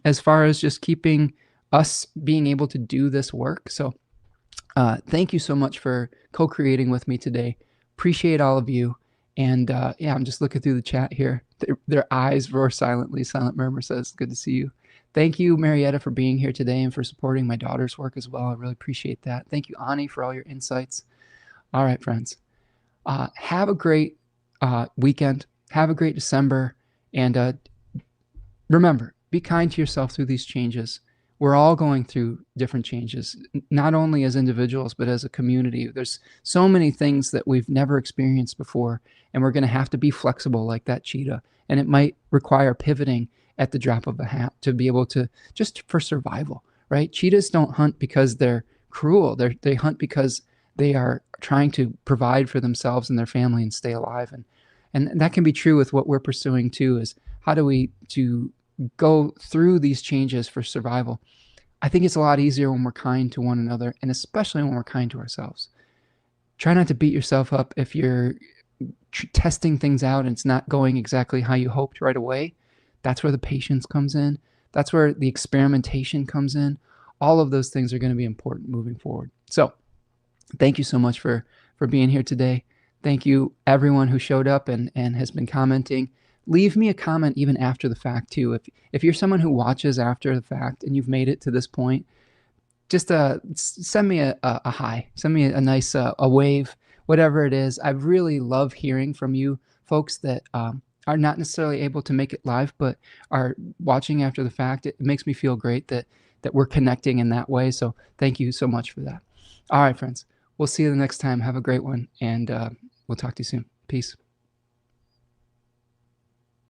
as far as just keeping us being able to do this work. So thank you so much for co-creating with me today. Appreciate all of you. And yeah, I'm just looking through the chat here. Their eyes roar silently. Silent Murmur says, good to see you. Thank you, Marietta, for being here today and for supporting my daughter's work as well. I really appreciate that. Thank you, Ani, for all your insights. All right, friends. Have a great weekend. Have a great December. And remember, be kind to yourself through these changes. We're all going through different changes, not only as individuals, but as a community. There's so many things that we've never experienced before, and we're going to have to be flexible like that cheetah. And it might require pivoting at the drop of a hat to be able to, just for survival, right? Cheetahs don't hunt because they're cruel. They hunt because they are trying to provide for themselves and their family and stay alive. And that can be true with what we're pursuing too, is how do we to go through these changes for survival. I think it's a lot easier when we're kind to one another, and especially when we're kind to ourselves. Try not to beat yourself up if you're testing things out and it's not going exactly how you hoped right away. That's where the patience comes in. That's where the experimentation comes in. All of those things are going to be important moving forward. So thank you so much for being here today. Thank you everyone who showed up and has been commenting. Leave me a comment even after the fact too. If you're someone who watches after the fact and you've made it to this point, just send me a hi, send me a nice a wave, whatever it is. I really love hearing from you folks that are not necessarily able to make it live, but are watching after the fact. It makes me feel great that we're connecting in that way. So thank you so much for that. All right, friends, we'll see you the next time. Have a great one, and we'll talk to you soon. Peace.